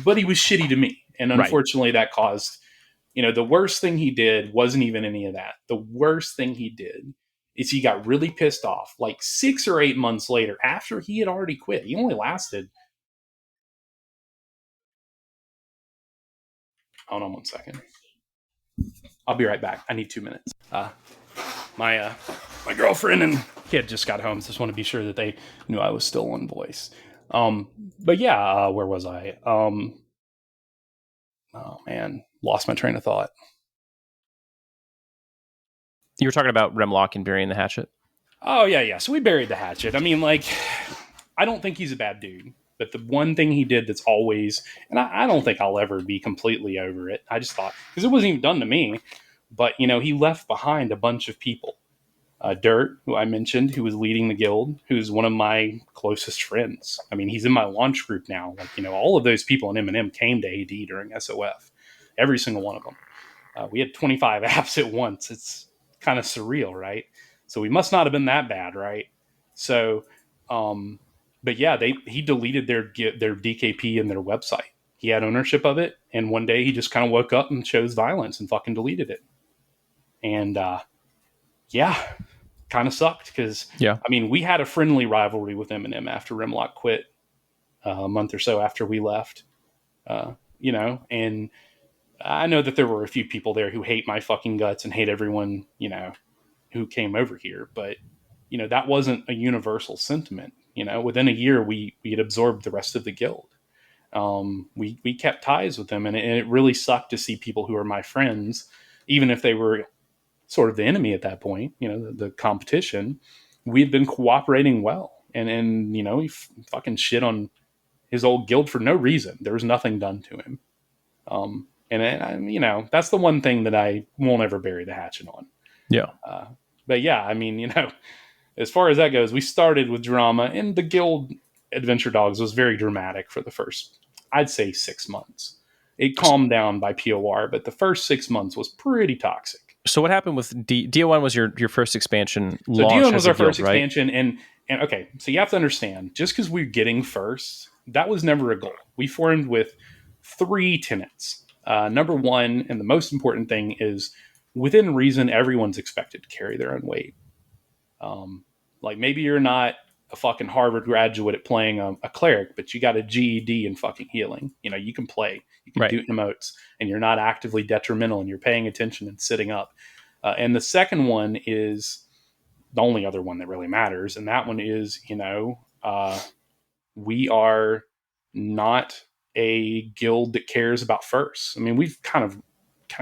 But he was shitty to me. And unfortunately, that caused, the worst thing he did wasn't even any of that. The worst thing he did is he got really pissed off like 6 or 8 months later, after he had already quit. He only lasted. Hold on one second. I'll be right back. I need 2 minutes. My girlfriend and kid just got home, so just want to be sure that they knew I was still on voice. But yeah, where was I? Oh man, lost my train of thought. You were talking about Remlock and burying the hatchet. Oh yeah. So we buried the hatchet. I mean, like, I don't think he's a bad dude, but the one thing he did that's always, and I don't think I'll ever be completely over it. I just thought, because it wasn't even done to me, but he left behind a bunch of people. Dirt, who I mentioned, who was leading the guild, who's one of my closest friends. I mean, he's in my launch group now. Like, all of those people in M&M came to AD during SOF. Every single one of them. We had 25 apps at once. It's kind of surreal, right? So we must not have been that bad, right? So, but yeah, he deleted their DKP and their website. he had ownership of it, and one day he just kind of woke up and chose violence and fucking deleted it. And yeah, kind of sucked because Yeah. I mean we had a friendly rivalry with Eminem after Rimlock quit a month or so after we left. You know, and I know that there were a few people there who hate my fucking guts and hate everyone, you know, who came over here, but you know that wasn't a universal sentiment. You know, within a year we had absorbed the rest of the guild. We kept ties with them, and it really sucked to see people who are my friends, even if they were sort of the enemy at that point. You know, the competition. We had been cooperating well, and you know he fucking shit on his old guild for no reason. There was nothing done to him. And you know that's the one thing that I won't ever bury the hatchet on. Yeah. But yeah, I mean, you know, as far as that goes, we started with drama, and the guild Adventure Dogs was very dramatic for the first, I'd say, 6 months. It calmed down by POR, but the first 6 months was pretty toxic. So what happened with DO1 was your first expansion So launch DON as was a our guild, first right? expansion, and okay, so you have to understand, just because we're getting first, that was never a goal. We formed with 3 tenets. Number one, and the most important thing is, within reason, everyone's expected to carry their own weight. Like maybe you're not a fucking Harvard graduate at playing a cleric, but you got a GED in fucking healing. You know, you can play, you can Right. do emotes, and you're not actively detrimental, and you're paying attention and sitting up. And the second one is the only other one that really matters, and that one is, you know, we are not a guild that cares about firsts. I mean, we've kind of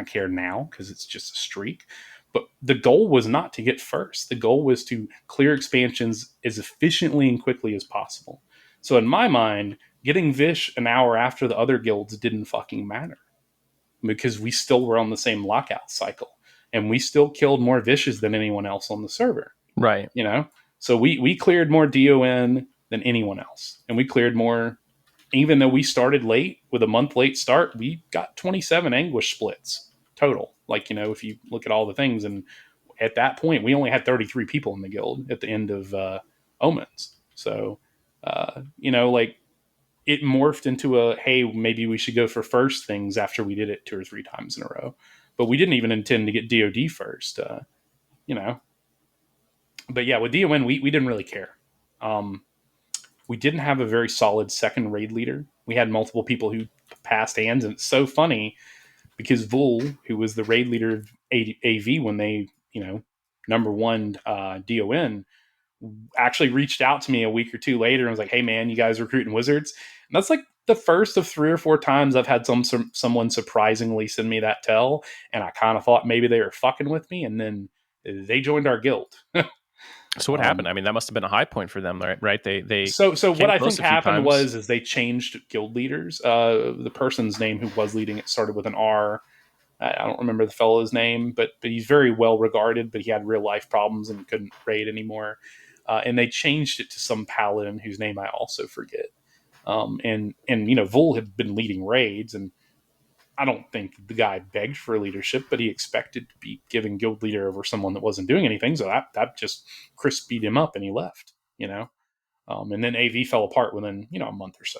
cared now because it's just a streak. But the goal was not to get first. The goal was to clear expansions as efficiently and quickly as possible. So in my mind, getting Vish an hour after the other guilds didn't fucking matter because we still were on the same lockout cycle and we still killed more Vishes than anyone else on the server. Right. You know, so we cleared more DON than anyone else, and we cleared more. Even though we started late with a month late start, we got 27 anguish splits total. Like, you know, if you look at all the things, and at that point, we only had 33 people in the guild at the end of Omens. So, you know, like it morphed into a hey, maybe we should go for first things after we did it 2 or 3 times in a row. But we didn't even intend to get DOD first, you know. But yeah, with DON, we didn't really care. Um, we didn't have a very solid second raid leader. We had multiple people who passed hands, and it's so funny because Vul, who was the raid leader of AV when they, you know, number one DON, actually reached out to me a week or two later and was like, "Hey, man, you guys recruiting wizards?" And that's like the first of 3 or 4 times I've had someone surprisingly send me that tell, and I kind of thought maybe they were fucking with me, and then they joined our guild. So what happened? I mean, that must have been a high point for them, right? They So what came I close think a few happened times. was they changed guild leaders. The person's name who was leading it started with an R. I don't remember the fellow's name, but he's very well regarded. But he had real life problems and couldn't raid anymore. And they changed it to some paladin whose name I also forget. And you know, Vul had been leading raids, and I don't think the guy begged for leadership, but he expected to be given guild leader over someone that wasn't doing anything. So that just Chris beat him up, and he left. You know. And then AV fell apart within, you know, a month or so,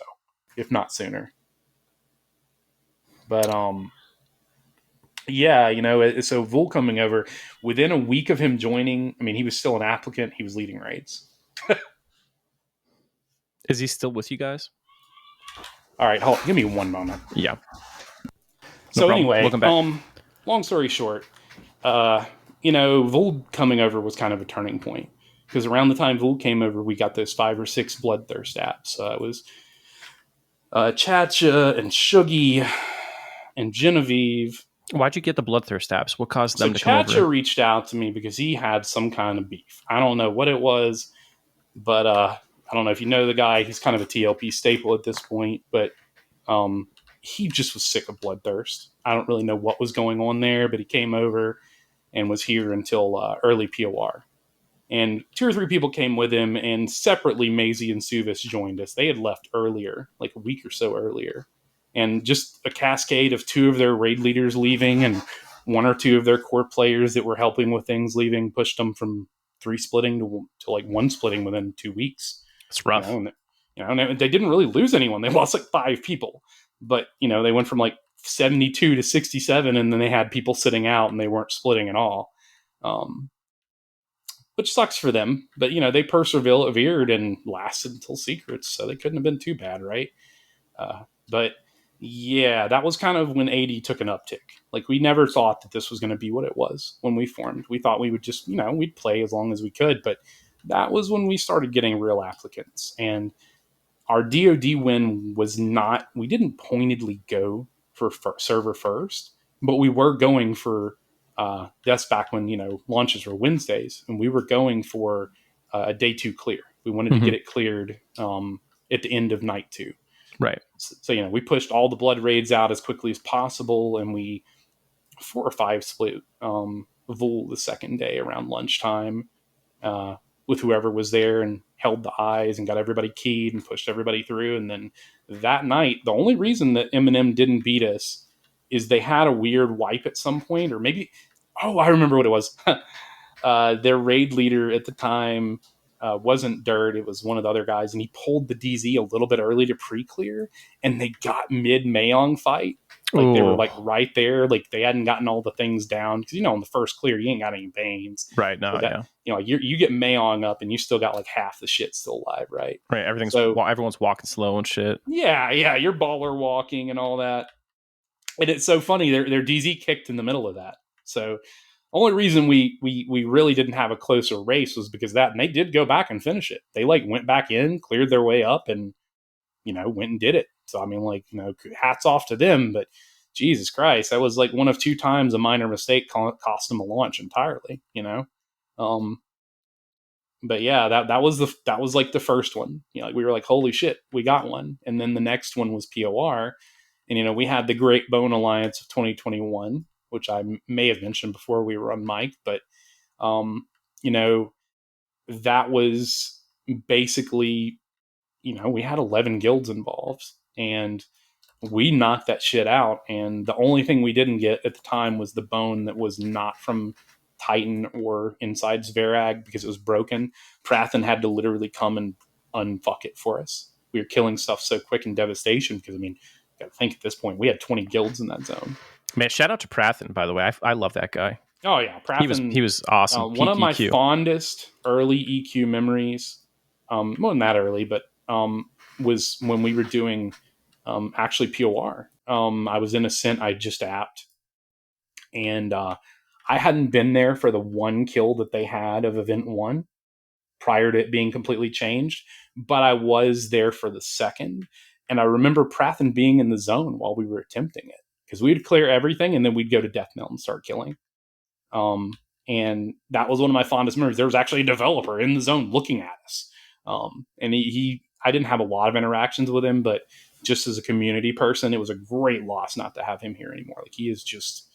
if not sooner. But yeah, you know, so Vul coming over within a week of him joining. I mean, he was still an applicant. He was leading raids. Is he still with you guys? All right, hold, give me one moment. Yeah. No So problem. anyway, Welcome back. long story short, you know, Vul coming over was kind of a turning point because around the time Vul came over, we got those 5 or 6 bloodthirst apps. It was Chacha and Shuggy and Genevieve. Why'd you get the bloodthirst apps? What caused So them to come Chacha over? reached out to me because he had some kind of beef. I don't know what it was, but I don't know if you know the guy. He's kind of a TLP staple at this point, but he just was sick of bloodthirst. I don't really know what was going on there, but he came over and was here until early POR. And 2 or 3 people came with him, and separately, Maisie and Suvis joined us. They had left earlier, like a week or so earlier. And just a cascade of 2 of their raid leaders leaving and 1 or 2 of their core players that were helping with things leaving pushed them from 3 splitting to like 1 splitting within 2 weeks. It's You rough. know, and they didn't really lose anyone. They lost like 5 people. But, they went from like 72 to 67, and then they had people sitting out and they weren't splitting at all. Which sucks for them. But, they persevered and lasted until Secrets, so they couldn't have been too bad, right? But yeah, that was kind of when AD took an uptick. Like, we never thought that this was going to be what it was when we formed. We thought we would just, we'd play as long as we could. But that was when we started getting real applicants. And our DoD win was not, we didn't pointedly go for server first, but we were going for, that's back when, launches were Wednesdays, and we were going for a day 2 clear. We wanted to get it cleared at the end of night 2. Right. So, we pushed all the blood raids out as quickly as possible, and we 4 or 5 split Vul the second day around lunchtime with whoever was there, and held the eyes and got everybody keyed and pushed everybody through. And then that night, the only reason that M&M didn't beat us is they had a weird wipe at some point, or maybe, I remember what it was. Their raid leader at the time wasn't Dirt, it was one of the other guys, and he pulled the DZ a little bit early to pre-clear, and they got mid-Mayong fight. Like, they were like right there, like they hadn't gotten all the things down, because in the first clear you ain't got any Banes, right? No, so that, you get Mayong up and you still got like half the shit still alive, right? Everyone's walking slow and shit. Yeah, you're baller walking and all that. And it's so funny, their DZ kicked in the middle of that. So only reason we really didn't have a closer race was because that, and they did go back and finish it. They like went back in, cleared their way up, and went and did it. So I mean, hats off to them. But Jesus Christ, that was like one of 2 times a minor mistake cost them a launch entirely. But yeah, that was like the first one. We were like, holy shit, we got one. And then the next one was POR, and we had the Great Bone Alliance of 2021, which I may have mentioned before we were on mic, but that was basically, we had 11 guilds involved, and we knocked that shit out. And the only thing we didn't get at the time was the bone that was not from Titan or inside Zverag, because it was broken. Prathen had to literally come and unfuck it for us. We were killing stuff so quick in Devastation, because, I mean, you gotta think at this point, we had 20 guilds in that zone. Man, shout out to Prathen, by the way. I love that guy. Oh, yeah. Prathen, he was awesome. One of my fondest early EQ memories, not that early, but was when we were doing actually POR. I was in Ascent, I just apped, and I hadn't been there for the one kill that they had of Event 1 prior to it being completely changed, but I was there for the second. And I remember Prathen being in the zone while we were attempting it, because we'd clear everything and then we'd go to Death Knell and start killing. And that was one of my fondest memories. There was actually a developer in the zone looking at us. And I didn't have a lot of interactions with him, but just as a community person, it was a great loss not to have him here anymore. Like, he was just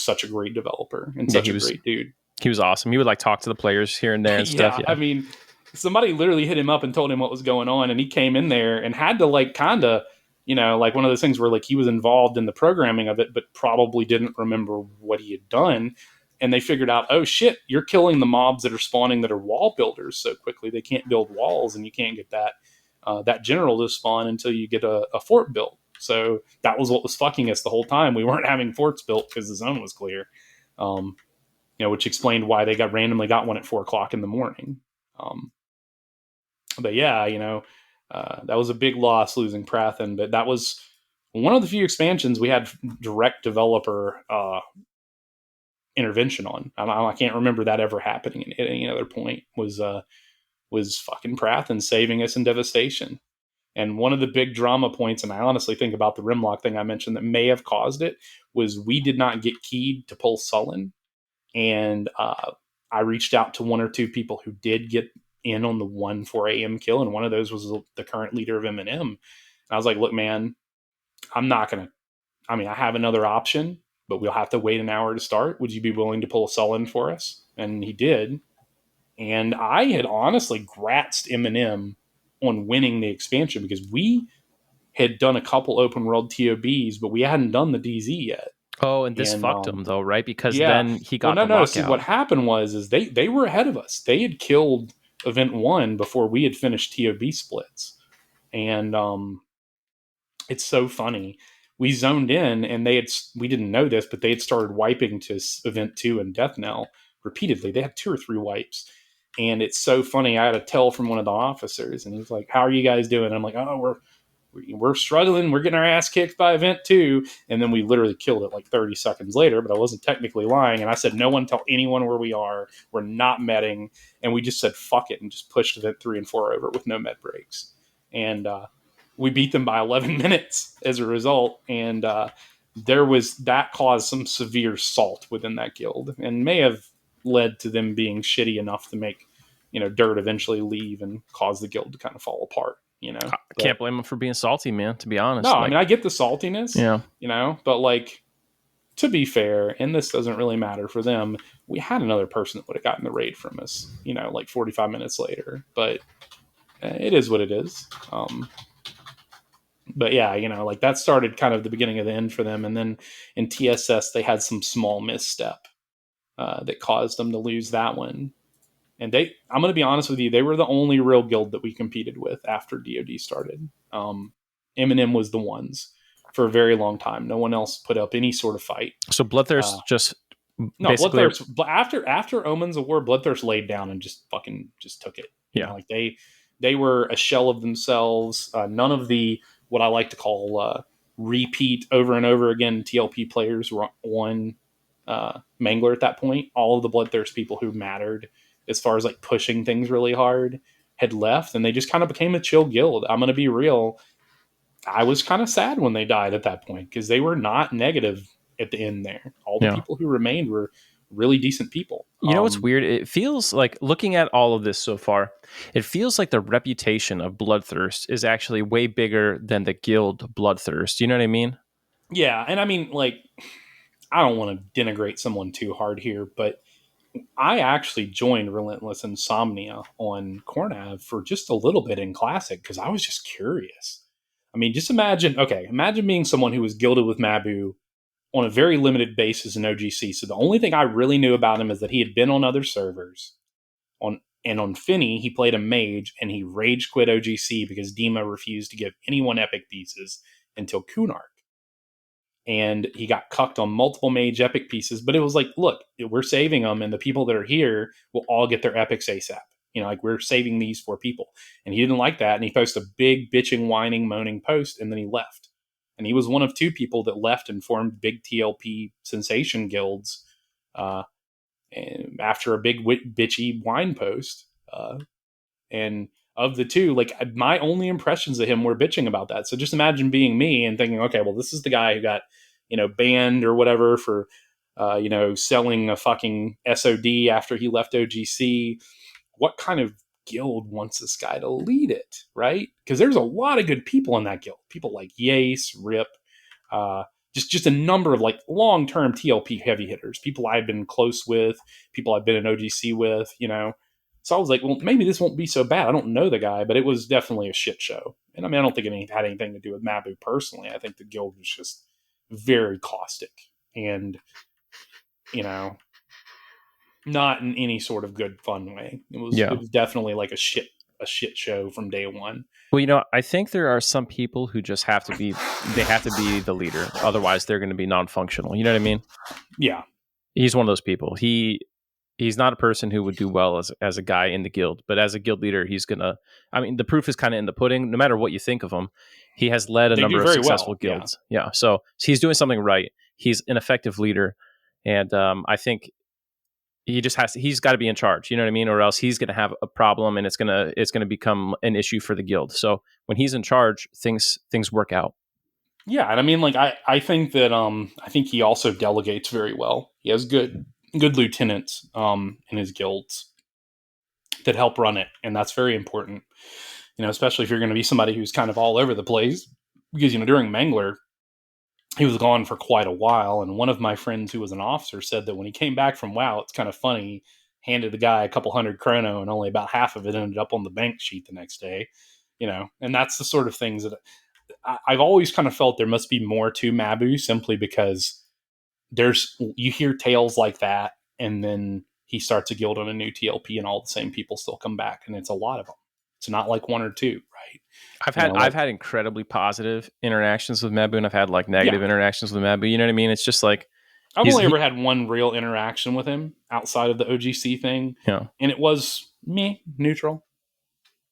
such a great developer and such a great dude. He was awesome. He would like talk to the players here and there and stuff. Yeah, I mean, somebody literally hit him up and told him what was going on, and he came in there and had to like kind of, like one of those things where like he was involved in the programming of it, but probably didn't remember what he had done. And they figured out, oh shit, you're killing the mobs that are spawning that are wall builders so quickly they can't build walls, and you can't get that general to spawn until you get a fort built. So that was what was fucking us the whole time. We weren't having forts built because the zone was clear. Which explained why they randomly got one at 4:00 in the morning. But yeah, that was a big loss losing Prathen, but that was one of the few expansions we had direct developer intervention on. I can't remember that ever happening at any other point. Was fucking Prathen saving us in Devastation. And one of the big drama points, and I honestly think about the Rimlock thing I mentioned that may have caused it, was we did not get keyed to pull Sullen. And I reached out to 1 or 2 people who did get in on the 4 a.m. kill, and one of those was the current leader of M&M. And I was like, look, man, I'm not going to... I mean, I have another option, but we'll have to wait an hour to start. Would you be willing to pull a Sullen for us? And he did. And I had honestly gratzed M&M on winning the expansion, because we had done a couple open world TOBs, but we hadn't done the DZ yet. Oh, and this fucked him though, right? Because then he got the lockout. See, what happened was they were ahead of us. They had killed Event 1 before we had finished TOB splits, and It's so funny. We zoned in, and we didn't know this, but they had started wiping to Event 2 and Death Knell repeatedly. They had 2 or 3 wipes. And it's so funny. I had a tell from one of the officers, and he's like, "How are you guys doing?" I'm like, "Oh, we're struggling. We're getting our ass kicked by Event 2." And then we literally killed it like 30 seconds later, but I wasn't technically lying. And I said, "No one tell anyone where we are. We're not medding." And we just said, "Fuck it," and just pushed Event 3 and 4 over with no med breaks. And we beat them by 11 minutes as a result. And that caused some severe salt within that guild and may have led to them being shitty enough to make, Dirt eventually leave and cause the guild to kind of fall apart, I can't blame him for being salty, man, to be honest. No, I mean, I get the saltiness, yeah. But like, to be fair, and this doesn't really matter for them, we had another person that would have gotten the raid from us, like 45 minutes later, but it is what it is. But yeah, like that started kind of the beginning of the end for them. And then in TSS, they had some small misstep that caused them to lose that one. And I'm going to be honest with you, they were the only real guild that we competed with after DoD started. M&M was the ones for a very long time. No one else put up any sort of fight. So Bloodthirst just no basically Bloodthirst after Omens of War, Bloodthirst laid down and just took it. Like they were a shell of themselves. None of the what I like to call repeat over and over again TLP players were on Mangler at that point. All of the Bloodthirst people who mattered as far as like pushing things really hard had left, and they just kind of became a chill guild. I'm going to be real. I was kind of sad when they died at that point because they were not negative at the end there. All the people who remained were really decent people. You know what's weird? It feels like, looking at all of this so far, it feels like the reputation of Bloodthirst is actually way bigger than the guild Bloodthirst. You know what I mean? Yeah, and I mean, like, I don't want to denigrate someone too hard here, but I actually joined Relentless Insomnia on Cornav for just a little bit in Classic because I was just curious. I mean, just imagine being someone who was gilded with Mabu on a very limited basis in OGC. So the only thing I really knew about him is that he had been on other servers. On Phinny, he played a mage and he rage quit OGC because Dima refused to give anyone epic pieces until Kunark. And he got cucked on multiple mage epic pieces, but it was like, look, we're saving them, and the people that are here will all get their epics ASAP. Like, we're saving these 4 people. And he didn't like that, and he posted a big bitching, whining, moaning post, and then he left. And he was one of 2 people that left and formed big TLP sensation guilds after a big bitchy whine post. And of the 2, like, my only impressions of him were bitching about that. So just imagine being me and thinking, okay, well, this is the guy who got, banned or whatever for, selling a fucking SOD after he left OGC. What kind of guild wants this guy to lead it, right? Because there's a lot of good people in that guild. People like Yace, Rip, just a number of like long-term TLP heavy hitters, people I've been close with, people I've been in OGC with, So I was like, well, maybe this won't be so bad. I don't know the guy, but it was definitely a shit show. And I mean, I don't think it had anything to do with Mabu personally. I think the guild was just very caustic and, not in any sort of good fun way. It was definitely like a shit show from day one. Well, I think there are some people who just have to be the leader. Otherwise they're going to be non-functional. You know what I mean? Yeah. He's one of those people. He's not a person who would do well as a guy in the guild, but as a guild leader, he's going to, I mean, the proof is kind of in the pudding. No matter what you think of him, he has led a number of successful guilds. Yeah. So he's doing something right. He's an effective leader. And I think he's got to be in charge, you know what I mean? Or else he's going to have a problem and it's going to become an issue for the guild. So when he's in charge, things work out. Yeah. And I mean, like, I think that, I think he also delegates very well. He has good lieutenants, in his guilds that help run it. And that's very important, especially if you're going to be somebody who's kind of all over the place, because, during Mangler, he was gone for quite a while. And one of my friends who was an officer said that when he came back from WoW, it's kind of funny, handed the guy a couple hundred chrono and only about half of it ended up on the bank sheet the next day, and that's the sort of things that I've always kind of felt there must be more to Mabu, simply because you hear tales like that, and then he starts a guild on a new TLP and all the same people still come back, and it's a lot of them. It's not like 1 or 2, right? I've had incredibly positive interactions with Mabu, and I've had like Yeah, negative interactions with Mabu. You know what I mean? It's just like I've only ever had one real interaction with him outside of the OGC thing, you know, and it was me, neutral.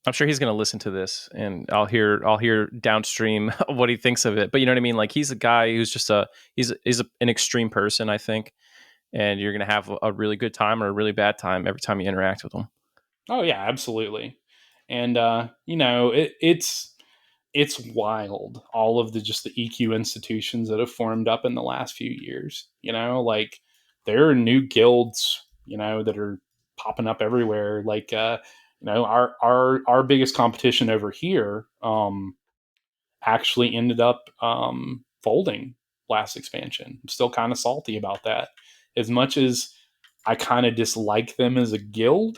I'm sure he's going to listen to this, and I'll hear downstream what he thinks of it. But you know what I mean? Like he's a guy who's just an extreme person, I think, and you're going to have a really good time or a really bad time every time you interact with him. Oh yeah, absolutely. And it's wild, all of the just the EQ institutions that have formed up in the last few years. Like there are new guilds, that are popping up everywhere. Like our biggest competition over here actually ended up folding last expansion. I'm still kind of salty about that. As much as I kind of dislike them as a guild,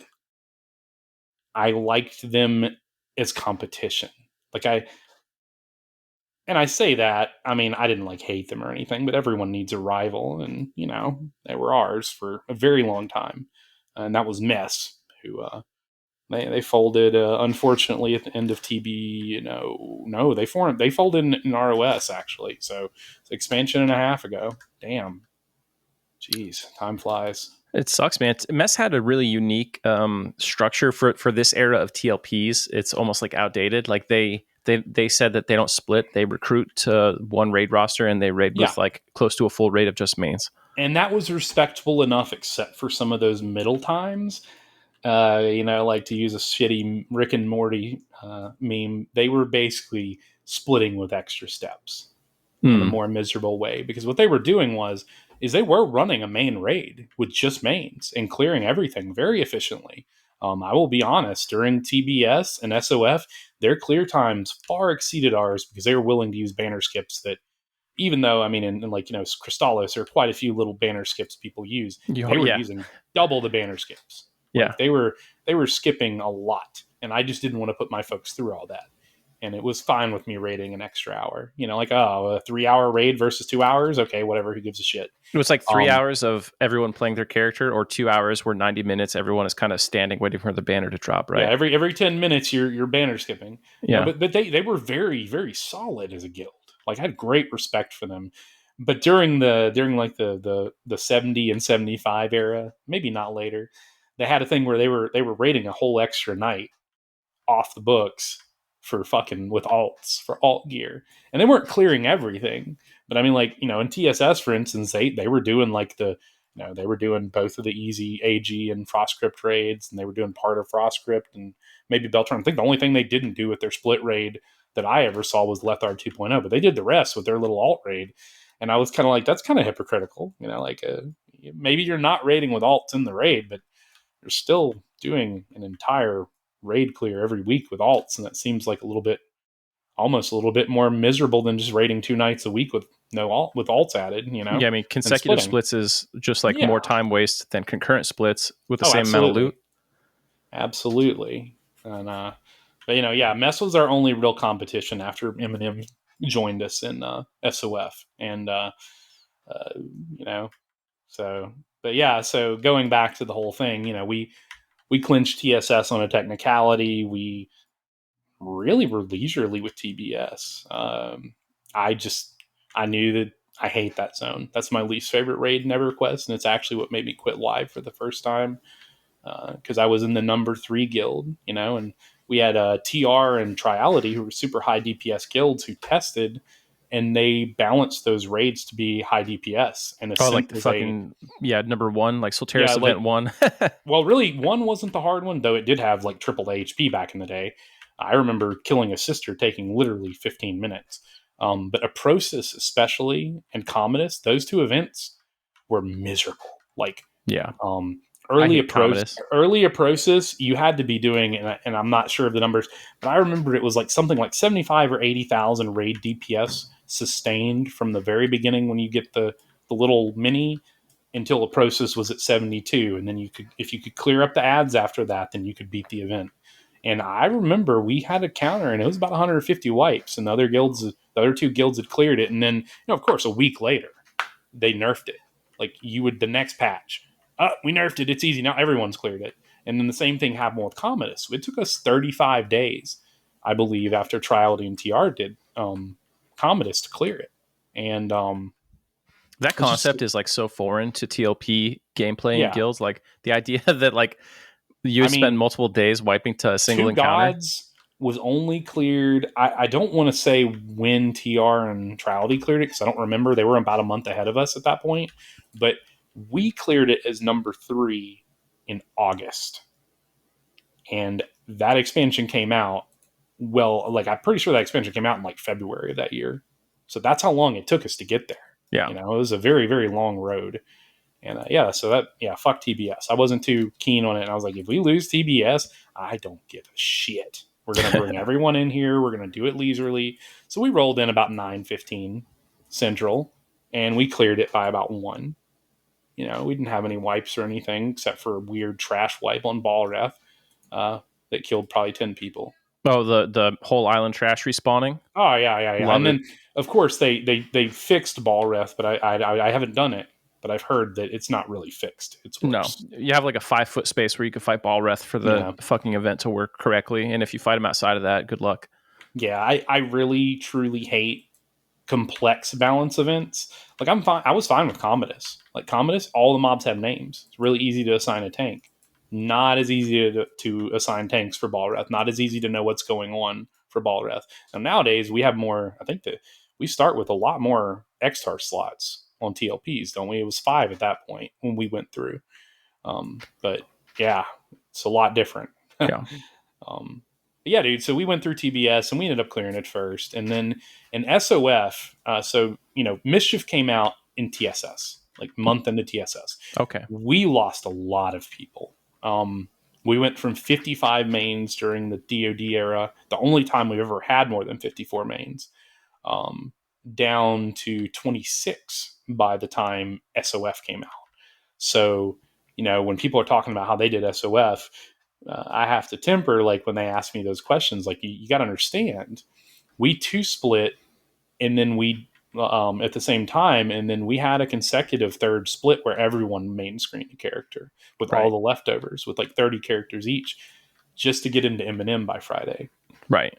I liked them as competition. Like I say that, I mean, I didn't like hate them or anything, but everyone needs a rival, and they were ours for a very long time, and that was Mess, who they folded unfortunately at the end of TB. No, they folded in ROS actually, so it's expansion and a half ago. Damn, jeez, time flies. It sucks, man. Mess had a really unique structure for this era of TLPs. It's almost like outdated. Like they said that they don't split. They recruit to one raid roster and they raid Yeah, with like close to a full raid of just mains. and that was respectable enough, except for some of those middle times. Like to use a shitty Rick and Morty meme, they were basically splitting with extra steps in a more miserable way, because what they were doing is they were running a main raid with just mains and clearing everything very efficiently. I will be honest, during TBS and SOF, their clear times far exceeded ours because they were willing to use banner skips that, even though, I mean, in like, Crystallos, there are quite a few little banner skips people use. They were using double the banner skips. Yeah. Like they were skipping a lot, and I just didn't want to put my folks through all that. And it was fine with me raiding an extra hour. Like, a 3-hour raid versus 2 hours. Okay, whatever. Who gives a shit? It was like 3 hours of everyone playing their character, or 2 hours where 90 minutes everyone is kind of standing waiting for the banner to drop, right? Yeah, every 10 minutes you're banner skipping. Yeah. But they were very, very solid as a guild. Like, I had great respect for them. But during like the 70 and 75 era, maybe not later, they had a thing where they were raiding a whole extra night off the books for fucking with alts, for alt gear, and they weren't clearing everything. But I mean, like, in TSS, for instance, they were doing like they were doing both of the easy AG and Frostcrypt raids, and they were doing part of Frostcrypt and maybe Beltron. I think the only thing they didn't do with their split raid that I ever saw was Lethard 2.0, but they did the rest with their little alt raid. And I was kind of like, that's kind of hypocritical, like maybe you're not raiding with alts in the raid, but you're still doing an entire raid clear every week with alts, and that seems like almost a little bit more miserable than just raiding 2 nights a week with with alts added. Yeah, I mean, consecutive splits is just like more time waste than concurrent splits with the same amount of loot. Absolutely. And but Mess was our only real competition after Eminem joined us in SOF, and so. But yeah, so going back to the whole thing, we clinched TSS on a technicality. We really were leisurely with TBS. I knew that I hate that zone. That's my least favorite raid in EverQuest, and it's actually what made me quit live for the first time, because I was in the number 3 guild, and we had TR and Triality, who were super high DPS guilds, who tested, and they balanced those raids to be high DPS. And like the fucking number 1, like Solteris event 1. Well, really, 1 wasn't the hard one, though it did have like triple HP back in the day. I remember killing a sister taking literally 15 minutes. But Aprosis especially and Commodus, those 2 events were miserable. Like, early Aprosis, you had to be doing, and I'm not sure of the numbers, but I remember it was like something like 75 or 80,000 raid DPS sustained from the very beginning when you get the little mini, until Aprosis was at 72, and then if you could clear up the ads after that, then you could beat the event. And I remember we had a counter, and it was about 150 wipes, and the other 2 guilds had cleared it, and then of course a week later they nerfed it. Like, the next patch, we nerfed it, it's easy now, everyone's cleared it. And then the same thing happened with Commodus. It took us 35 days, I believe, after Triality and TR did Commodus to clear it. And that it's just, concept is like so foreign to TLP gameplay and yeah. guilds. Like the idea that like you I would spend mean, multiple days wiping to a single Two encounter. Gods was only cleared. I don't want to say when TR and Triality cleared it because I don't remember. They were about a month ahead of us at that point. But we cleared it as number 3 in August. And that expansion came out, well, like I'm pretty sure that expansion came out in like February of that year. So that's how long it took us to get there. Yeah. You know, it was a very, very long road. And fuck TBS. I wasn't too keen on it. And I was like, if we lose TBS, I don't give a shit. We're going to bring everyone in here. We're going to do it leisurely. So we rolled in about 9:15 Central, and we cleared it by about 1. You know, we didn't have any wipes or anything except for a weird trash wipe on Ballref that killed probably 10 people. Oh, the whole island trash respawning. Oh yeah. Love And it. then of course they fixed Ballref, but I haven't done it. But I've heard that it's not really fixed. It's worse. No, you have like a 5-foot space where you can fight Ballreth for the fucking event to work correctly. And if you fight them outside of that, good luck. Yeah, I really truly hate complex balance events. Like I was fine with Commodus. Like Commodus, all the mobs have names. It's really easy to assign a tank. Not as easy to assign tanks for Ballreth. Not as easy to know what's going on for Ballreth. Now nowadays we have more. I think that we start with a lot more Xtar slots on TLPs, don't we? It was 5 at that point when we went through. But yeah, it's a lot different. Yeah. Yeah, dude. So we went through TBS and we ended up clearing it first. And then in SOF, Mischief came out in TSS, like month into TSS. Okay. We lost a lot of people. We went from 55 mains during the DoD era, the only time we've ever had more than 54 mains, down to 26 by the time SOF came out. So, you know, when people are talking about how they did SOF, I have to temper, like when they ask me those questions, like you got to understand, we 2-split and then we at the same time, and then we had a consecutive third split where everyone main screened a character with all the leftovers with like 30 characters each, just to get into M&M by Friday. Right.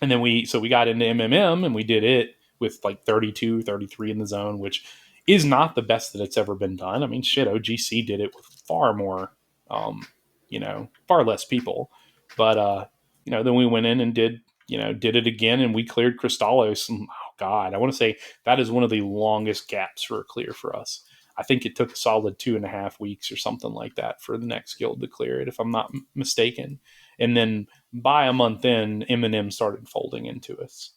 And then we got into MMM and we did it with like 32, 33 in the zone, which is not the best that it's ever been done. I mean, shit, OGC did it with far more, far less people. But, then we went in and did it again, and we cleared Crystallos. And, oh, God, I want to say that is one of the longest gaps for a clear for us. I think it took a solid 2.5 weeks or something like that for the next guild to clear it, if I'm not mistaken. And then by a month in, M&M started folding into us.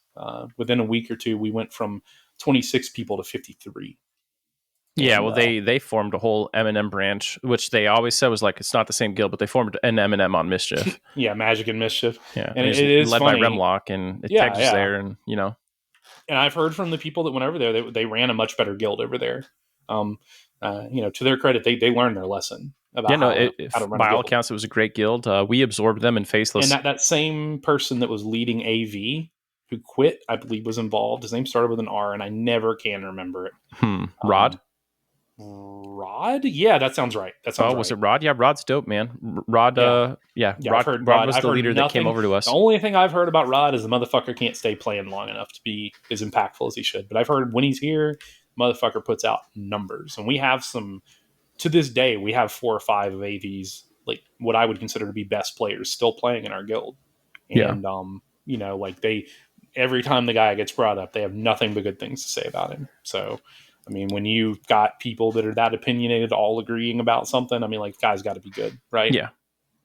Within a week or two, we went from 26 people to 53. Yeah, well, they formed a whole M&M branch, which they always said was like, it's not the same guild, but they formed an M&M on Mischief. Yeah, Magic and Mischief. Yeah, and it is led funny. by Remlock, and Teg's there, and And I've heard from the people that went over there, they ran a much better guild over there. To their credit, they learned their lesson about how to run by a all guild. accounts, it was a great guild. We absorbed them in Faceless. And that same person that was leading AV, who quit, I believe, was involved. His name started with an R, and I never can remember it. Rod? Rod? Yeah, that sounds right. Was it Rod? Yeah, Rod's dope, man. Rod, Rod was the leader that came over to us. The only thing I've heard about Rod is the motherfucker can't stay playing long enough to be as impactful as he should. But I've heard when he's here, motherfucker puts out numbers. And we have to this day, we have 4 or 5 of AV's, like what I would consider to be best players still playing in our guild. And, every time the guy gets brought up, they have nothing but good things to say about him. So, I mean, when you've got people that are that opinionated, all agreeing about something, I mean, like, the guy's got to be good, right? Yeah.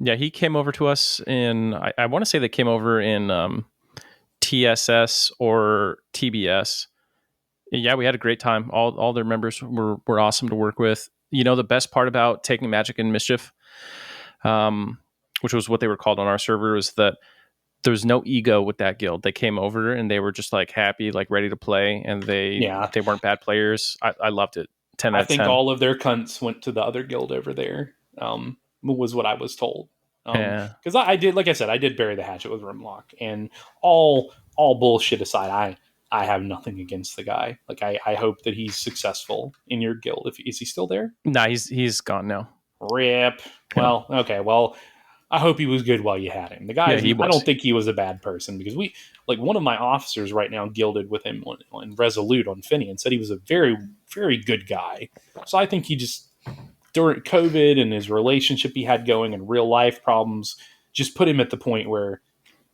Yeah, he came over to us in, I want to say they came over in TSS or TBS. Yeah, we had a great time. All their members were awesome to work with. You know, the best part about taking Magic and Mischief, which was what they were called on our server, was that there was no ego with that guild. They came over and they were just like happy, like ready to play, and they weren't bad players. I loved it. 10 out of 10. I think all of their cunts went to the other guild over there. Was what I was told. Because I did, like I said, I did bury the hatchet with Rimlock, and all bullshit aside, I have nothing against the guy. Like I hope that he's successful in your guild. Is he still there? Nah, he's gone now. Rip. Yeah, Well, okay. Well, I hope he was good while you had him. The yeah, guy's, he I was. don't think he was a bad person because like one of my officers right now gilded with him on Resolute on Phinny and said he was a very, very good guy. So I think he just, during COVID and his relationship he had going and real life problems, just put him at the point where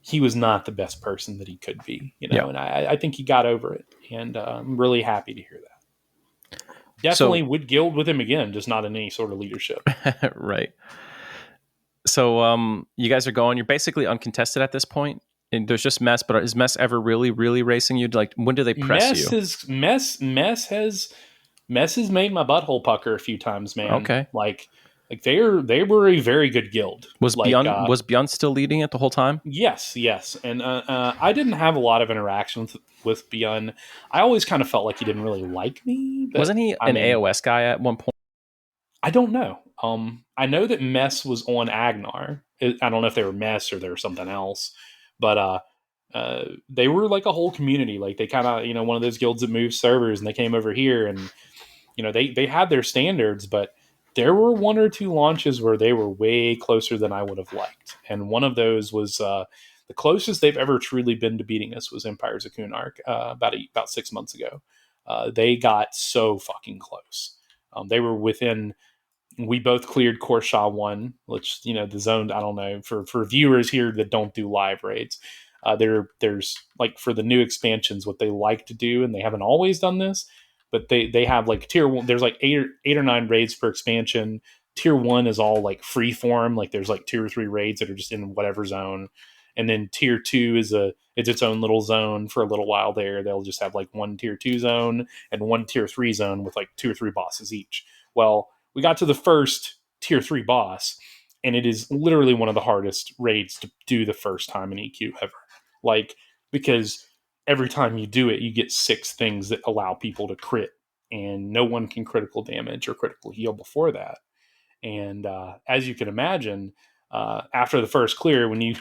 he was not the best person that he could be, Yeah. and I think he got over it. And I'm really happy to hear that. So Definitely would guild with him again, just not in any sort of leadership. right. So you guys are going. You're basically uncontested at this point, and there's just Mess. But is Mess ever really, really racing you? Like, when do they press Mess you? has Mess has made my butthole pucker a few times, man. Okay. Like they were a very good guild. Was Beyond still leading it the whole time? Yes, and I didn't have a lot of interactions with Beyond. I always kind of felt like he didn't really like me, but Wasn't he I an mean, AOS guy at one point? I don't know. I know that Mess was on Agnar. I don't know if they were Mess or they were something else, but they were like a whole community. Like they kind of, one of those guilds that moves servers, and they came over here, and they had their standards, but there were one or two launches where they were way closer than I would have liked, and one of those was the closest they've ever truly been to beating us was Empires of Kunark about 6 months ago. They got so fucking close. They were within. We both cleared Korshaw 1, which, the zone, I don't know, for viewers here that don't do live raids, there's like for the new expansions, what they like to do, and they haven't always done this, but they have like tier 1, there's like eight or nine raids per expansion. Tier 1 is all like free form, like there's like 2 or 3 raids that are just in whatever zone. And then tier 2 it's its own little zone for a little while there. They'll just have like one tier 2 zone and one tier 3 zone with like 2 or 3 bosses each. Well, we got to the first tier 3 boss, and it is literally one of the hardest raids to do the first time in EQ ever. Like, because every time you do it, you get 6 things that allow people to crit, and no one can critical damage or critical heal before that. And as you can imagine, after the first clear, when you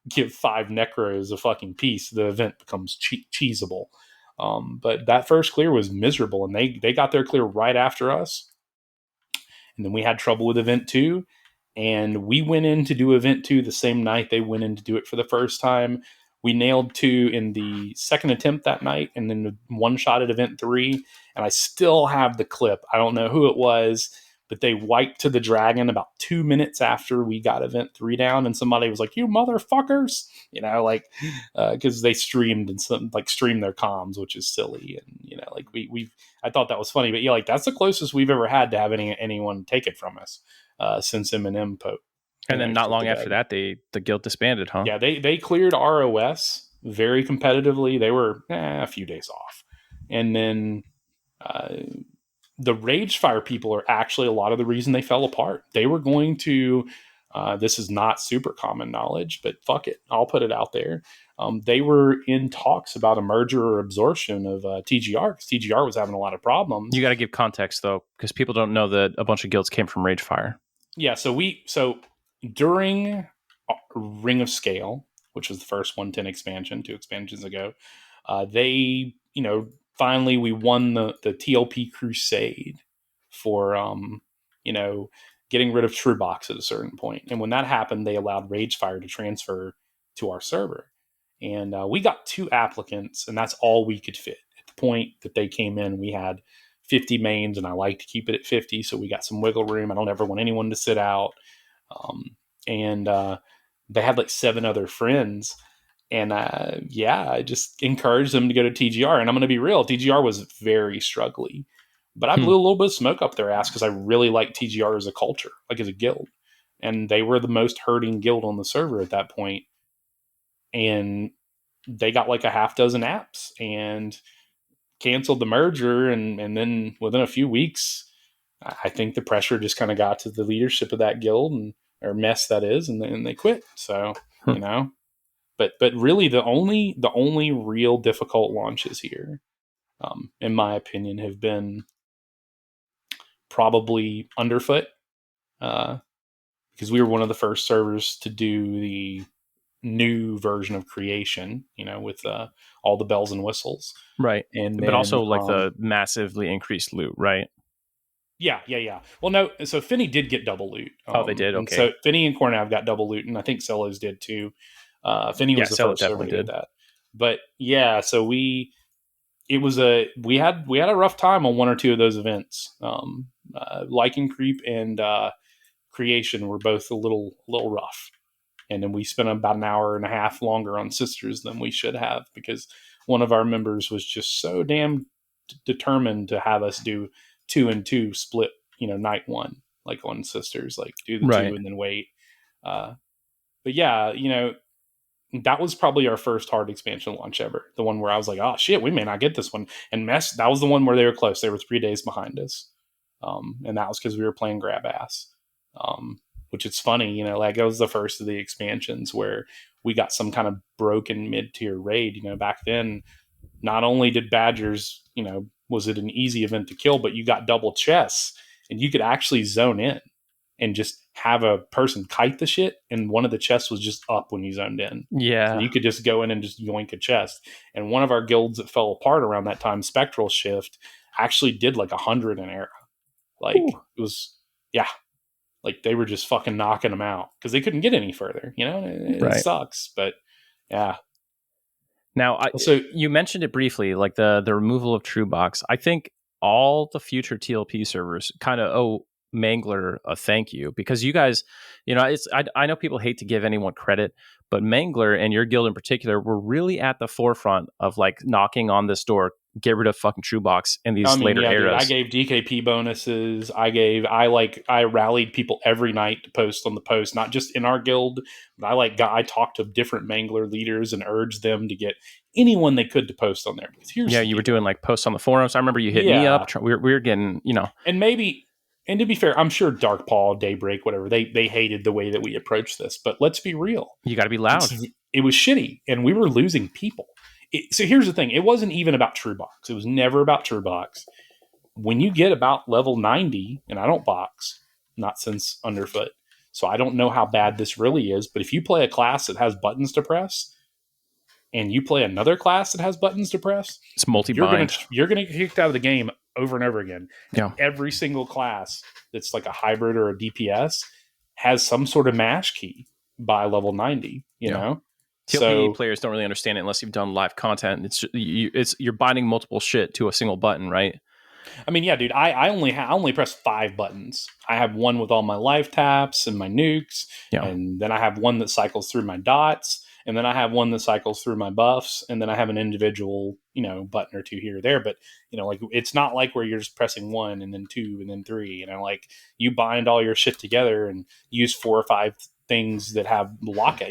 give 5 necros a fucking piece, the event becomes cheesable. But that first clear was miserable, and they got their clear right after us. And then we had trouble with event 2, and we went in to do event 2 the same night they went in to do it for the first time. We nailed 2 in the second attempt that night, and then the one shot at event 3. And I still have the clip. I don't know who it was, but they wiped to the dragon about 2 minutes after we got event 3 down, and somebody was like, "You motherfuckers," like because they streamed and some like streamed their comms, which is silly. And like we I thought that was funny, but yeah, like that's the closest we've ever had to having anyone take it from us since Eminem Pope. And then not Took long the after bag. that, the guild disbanded, huh? Yeah, they cleared ROS very competitively. They were a few days off, and then uh, the Ragefire people are actually a lot of the reason they fell apart. They were going to. This is not super common knowledge, but fuck it, I'll put it out there. They were in talks about a merger or absorption of TGR because TGR was having a lot of problems. You got to give context though, because people don't know that a bunch of guilds came from Ragefire. Yeah, so during Ring of Scale, which was the first 110 expansion, 2 expansions ago, they finally we won the TLP Crusade for getting rid of True Box at a certain point. And when that happened, they allowed Ragefire to transfer to our server. And we got 2 applicants, and that's all we could fit. At the point that they came in, we had 50 mains, and I like to keep it at 50, so we got some wiggle room. I don't ever want anyone to sit out. And they had like 7 other friends. And I just encouraged them to go to TGR. And I'm going to be real, TGR was very struggly. But I blew a little bit of smoke up their ass because I really like TGR as a culture, like as a guild. And they were the most hurting guild on the server at that point. And they got like a half dozen apps and canceled the merger. And then within a few weeks, I think the pressure just kind of got to the leadership of that guild or mess that is, and then they quit. So, but really the only real difficult launches here, in my opinion, have been probably Underfoot, because we were one of the first servers to do the new version of creation, with all the bells and whistles. Right. And But then also like the massively increased loot, right? Yeah. Well, no. So Phinny did get double loot. Oh, they did. And so Okay. Phinny and Cornav got double loot, and I think Celos did too. Phinny Yeah, was the Sella first server definitely to get did. that. But yeah, so we had a rough time on one or two of those events. Lichen Creep and Creation were both a little rough, and then we spent about an hour and a half longer on Sisters than we should have because one of our members was just so damn determined to have us do 2 and 2 split, night one, like on Sisters, like do the two Right. and then wait. But yeah, that was probably our first hard expansion launch ever. The one where I was like, oh shit, we may not get this one. And that was the one where they were close. They were 3 days behind us. And that was because we were playing grab ass. Which it's funny, like that was the first of the expansions where we got some kind of broken mid-tier raid. Back then, not only did Badgers, was it an easy event to kill, but you got double chests and you could actually zone in and just have a person kite the shit, and one of the chests was just up when you zoned in. So Yeah. you could just go in and just yoink a chest. And one of our guilds that fell apart around that time, Spectral Shift, actually did like 100 in era. Like Ooh. it was, yeah, like they were just fucking knocking them out because they couldn't get any further. It Right. sucks, but yeah. Now, So you mentioned it briefly, like the removal of True Box. I think all the future TLP servers kind of owe Mangler a thank you because you guys, I know people hate to give anyone credit, but Mangler and your guild in particular were really at the forefront of like knocking on this door, get rid of fucking True Box in I these mean, later yeah, dude. I eras. gave DKP bonuses. I rallied people every night to post on the post, not just in our guild, but I talked to different Mangler leaders and urged them to get anyone they could to post on there. Because here's Yeah, the you were deal. doing like posts on the forums. I remember you hit me up. Yeah, We were getting, and maybe, and to be fair, I'm sure Dark Paul, Daybreak, whatever, they hated the way that we approached this. But let's be real, you got to be it's loud. it was shitty, and we were losing people. So here's the thing: it wasn't even about True Box. It was never about True Box. When you get about level 90, and I don't box, not since Underfoot, so I don't know how bad this really is, but if you play a class that has buttons to press and you play another class that has buttons to press, It's multi-bind. you're gonna get kicked out of the game over and over again. And Yeah. every single class that's like a hybrid or a DPS has some sort of mash key by level 90, Yeah. TLP So players don't really understand it unless you've done live content. You're binding multiple shit to a single button, right? I mean, yeah, dude. I only press 5 buttons. I have one with all my life taps and my nukes, Yeah. and then I have one that cycles through my dots, and then I have one that cycles through my buffs, and then I have an individual, button or two here or there. But like it's not like where you're just pressing one and then two and then three. Like you bind all your shit together and use 4 or 5 things that have lock, have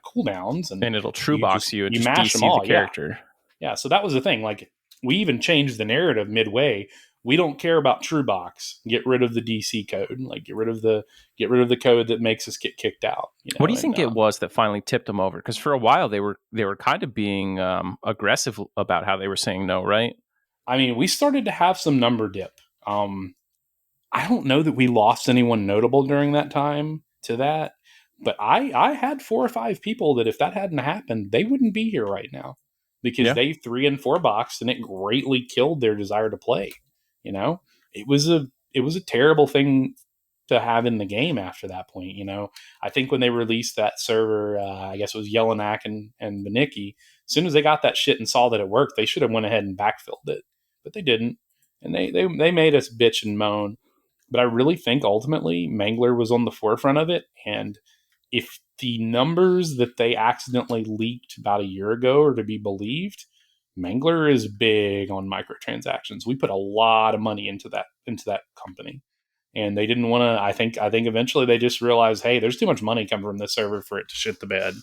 cooldowns, and And it'll true box you and just mash them DC the all. Yeah, character. yeah, so that was the thing. Like, we even changed the narrative midway. We don't care about True Box. Get rid of the DC code. Like, get rid of the code that makes us get kicked out. What do you And think it was that finally tipped them over? Because for a while they were kind of being aggressive about how they were saying no, right? I mean, we started to have some number dip. I don't know that we lost anyone notable during that time to that, but I had 4 or 5 people that if that hadn't happened, they wouldn't be here right now because Yeah. they 3 and 4 boxed and it greatly killed their desire to play. It was a terrible thing to have in the game after that point. I think when they released that server, I guess it was Yelenak and Beniki, as soon as they got that shit and saw that it worked, they should have went ahead and backfilled it, but they didn't, and they made us bitch and moan. But I really think ultimately Mangler was on the forefront of it. And if the numbers that they accidentally leaked about a year ago are to be believed, Mangler is big on microtransactions. We put a lot of money into that company. And they didn't want to. I think eventually they just realized, hey, there's too much money coming from this server for it to shit the bed.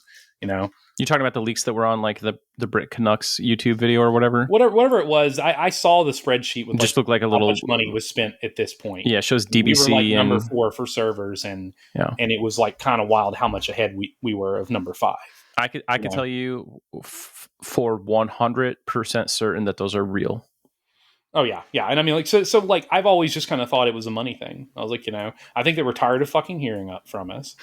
You're talking about the leaks that were on like the Brit Canucks YouTube video or whatever? Whatever it was, I saw the spreadsheet with It just looked like a little much money was spent at this point. Yeah, it shows We DBC were like number and 4 for servers, and yeah. it was like kind of wild how much ahead we were of number 5. I could tell you for 100% certain that those are real. Oh yeah, and I mean, like, so like I've always just kind of thought it was a money thing. I was like, I think they were tired of fucking hearing up from us,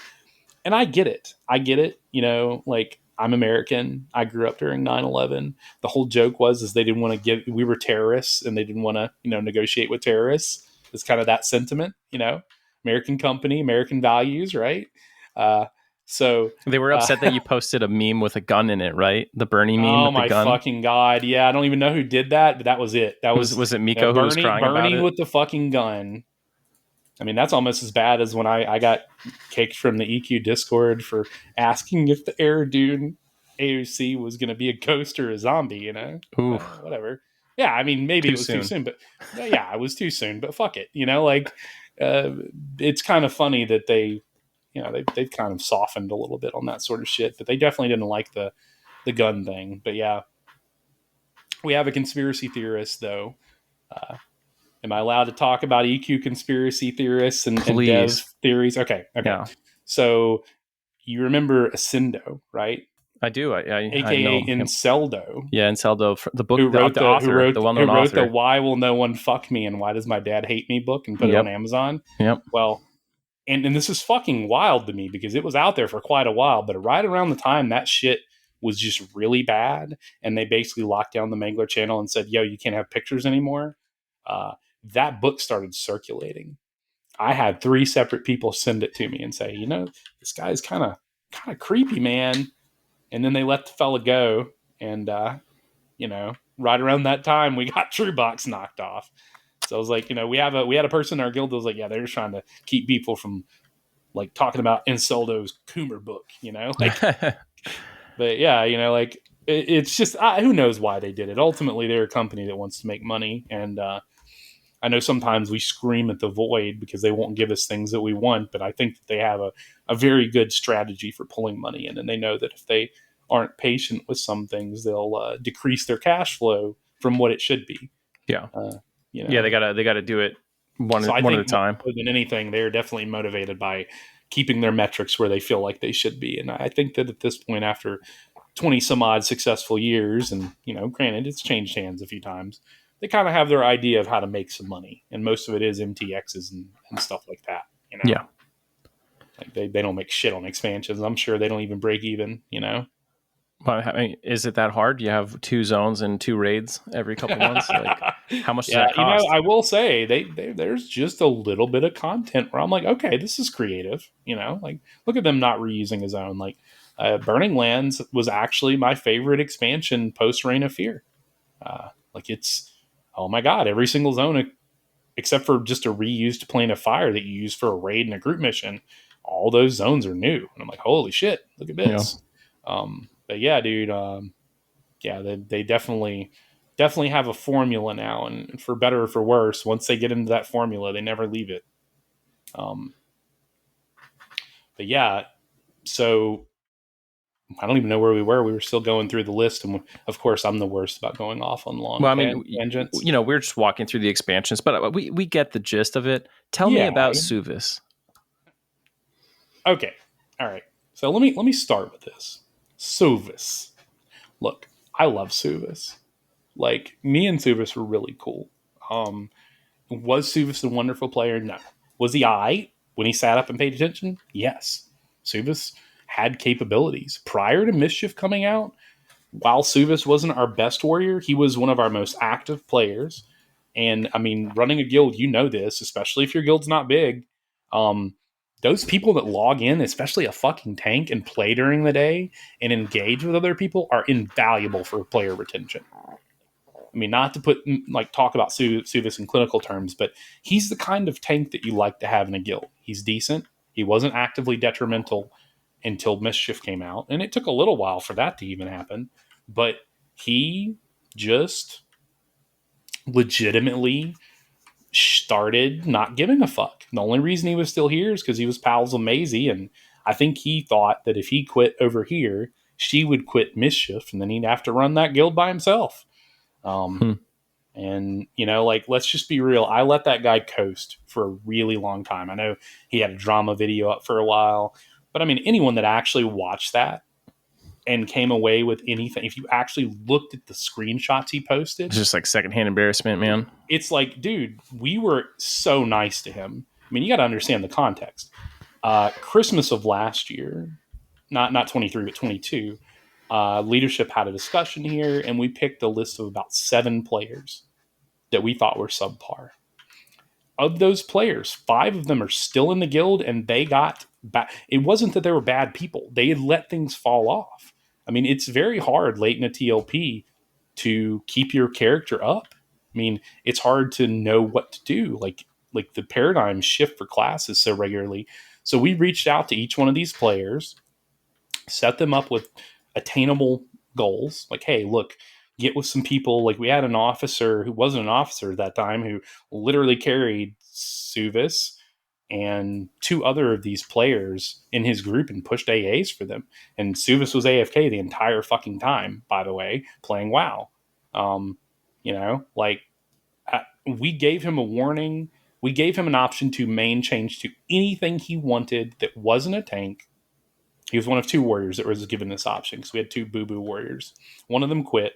and I get it. Like I'm American. I grew up during 9/11. The whole joke was they didn't want to we were terrorists, and they didn't want to negotiate with terrorists. It's kind of that sentiment, American company, American values, right? Uh, so They were upset that you posted a meme with a gun in it, right? The Bernie meme oh with the my gun. fucking god, yeah, I don't even know who did that, but that was it. That Was it Miko who was crying about Bernie it? with the fucking gun. I mean, that's almost as bad as when I got kicked from the EQ Discord for asking if the Air Dune AOC was going to be a ghost or a zombie, Ooh, whatever. Yeah, I mean, maybe it was too soon, but yeah, it was too soon, but fuck it. It's kind of funny that they've kind of softened a little bit on that sort of shit, but they definitely didn't like the gun thing. But yeah, we have a conspiracy theorist, though. Am I allowed to talk about EQ conspiracy theorists and dev theories? Okay. Yeah. So you remember Ascendo, right? I do. AKA Inceldo. Yeah, Inceldo, the book, the author, the well-known author. Who wrote the "Why Will No One Fuck Me" and "Why Does My Dad Hate Me" book and put it on Amazon. Yep. Well, and this is fucking wild to me because it was out there for quite a while, but right around the time that shit was just really bad, and they basically locked down the Mangler channel and said, "Yo, you can't have pictures anymore." That book started circulating. I had 3 separate people send it to me and say, this guy's kind of creepy, man. And then they let the fella go. And, right around that time, we got TrueBox knocked off. So I was like, we had a person in our guild that was like, yeah, they're just trying to keep people from like talking about Inceldo's Coomer book, but yeah, it's just, who knows why they did it. Ultimately, they're a company that wants to make money. And, I know sometimes we scream at the void because they won't give us things that we want, but I think that they have a very good strategy for pulling money in, and they know that if they aren't patient with some things, they'll decrease their cash flow from what it should be. Yeah, yeah, they gotta do it one at a time. More than anything, they're definitely motivated by keeping their metrics where they feel like they should be, and I think that at this point, after 20 some odd successful years, and granted, it's changed hands a few times, they kind of have their idea of how to make some money, and most of it is MTXs and stuff like that. Yeah, like they don't make shit on expansions. I'm sure they don't even break even. Well, I mean, is it that hard? You have 2 zones and 2 raids every couple months. Like, how much does that cost? I will say there's just a little bit of content where I'm like, okay, this is creative. Like look at them not reusing a zone. Like Burning Lands was actually my favorite expansion post Reign of Fear. Like it's, oh my god, every single zone except for just a reused Plane of Fire that you use for a raid and a group mission, all those zones are new. And I'm like, holy shit, look at this. Yeah. But yeah, dude, they definitely have a formula now, and for better or for worse, once they get into that formula, they never leave it. But yeah, so I don't even know where we were. We were still going through the list, and of course, I'm the worst about going off on long tangents. We're just walking through the expansions, but we get the gist of it. Tell me about Suvis. Okay, all right. So let me start with this. Suvis. Look, I love Suvis. Like, me and Suvis were really cool. Was Suvis a wonderful player? No. Was he when he sat up and paid attention? Yes. Suvis had capabilities. Prior to Mischief coming out, while Suvis wasn't our best warrior, he was one of our most active players. And, I mean, running a guild, this, especially if your guild's not big, those people that log in, especially a fucking tank, and play during the day and engage with other people are invaluable for player retention. I mean, not to talk about Suvis in clinical terms, but he's the kind of tank that you like to have in a guild. He's decent. He wasn't actively detrimental until Mischief came out, and it took a little while for that to even happen. But he just legitimately started not giving a fuck. The only reason he was still here is because he was pals with Maisie, and I think he thought that if he quit over here, she would quit Mischief, and then he'd have to run that guild by himself. And, let's just be real. I let that guy coast for a really long time. I know he had a drama video up for a while, but I mean, anyone that actually watched that and came away with anything, if you actually looked at the screenshots he posted, it's just like secondhand embarrassment, man. It's like, dude, we were so nice to him. I mean, you got to understand the context. Christmas of last year, not 23, but 22, leadership had a discussion here, and we picked a list of about 7 players that we thought were subpar. of those players, 5 of them are still in the guild, and they got back. It wasn't that they were bad people. They had let things fall off. I mean, it's very hard late in a TLP to keep your character up. I mean, it's hard to know what to do. Like the paradigm shift for classes so regularly. So we reached out to each one of these players, set them up with attainable goals. Like, hey, look, get with some people. Like we had an officer who wasn't an officer at that time who literally carried Suvis and 2 other of these players in his group and pushed AAs for them. And Suvis was AFK the entire fucking time, by the way, playing WoW. You know, like we gave him a warning. We gave him an option to main change to anything he wanted that wasn't a tank. He was one of 2 warriors that was given this option because we had 2 boo-boo warriors. One of them quit,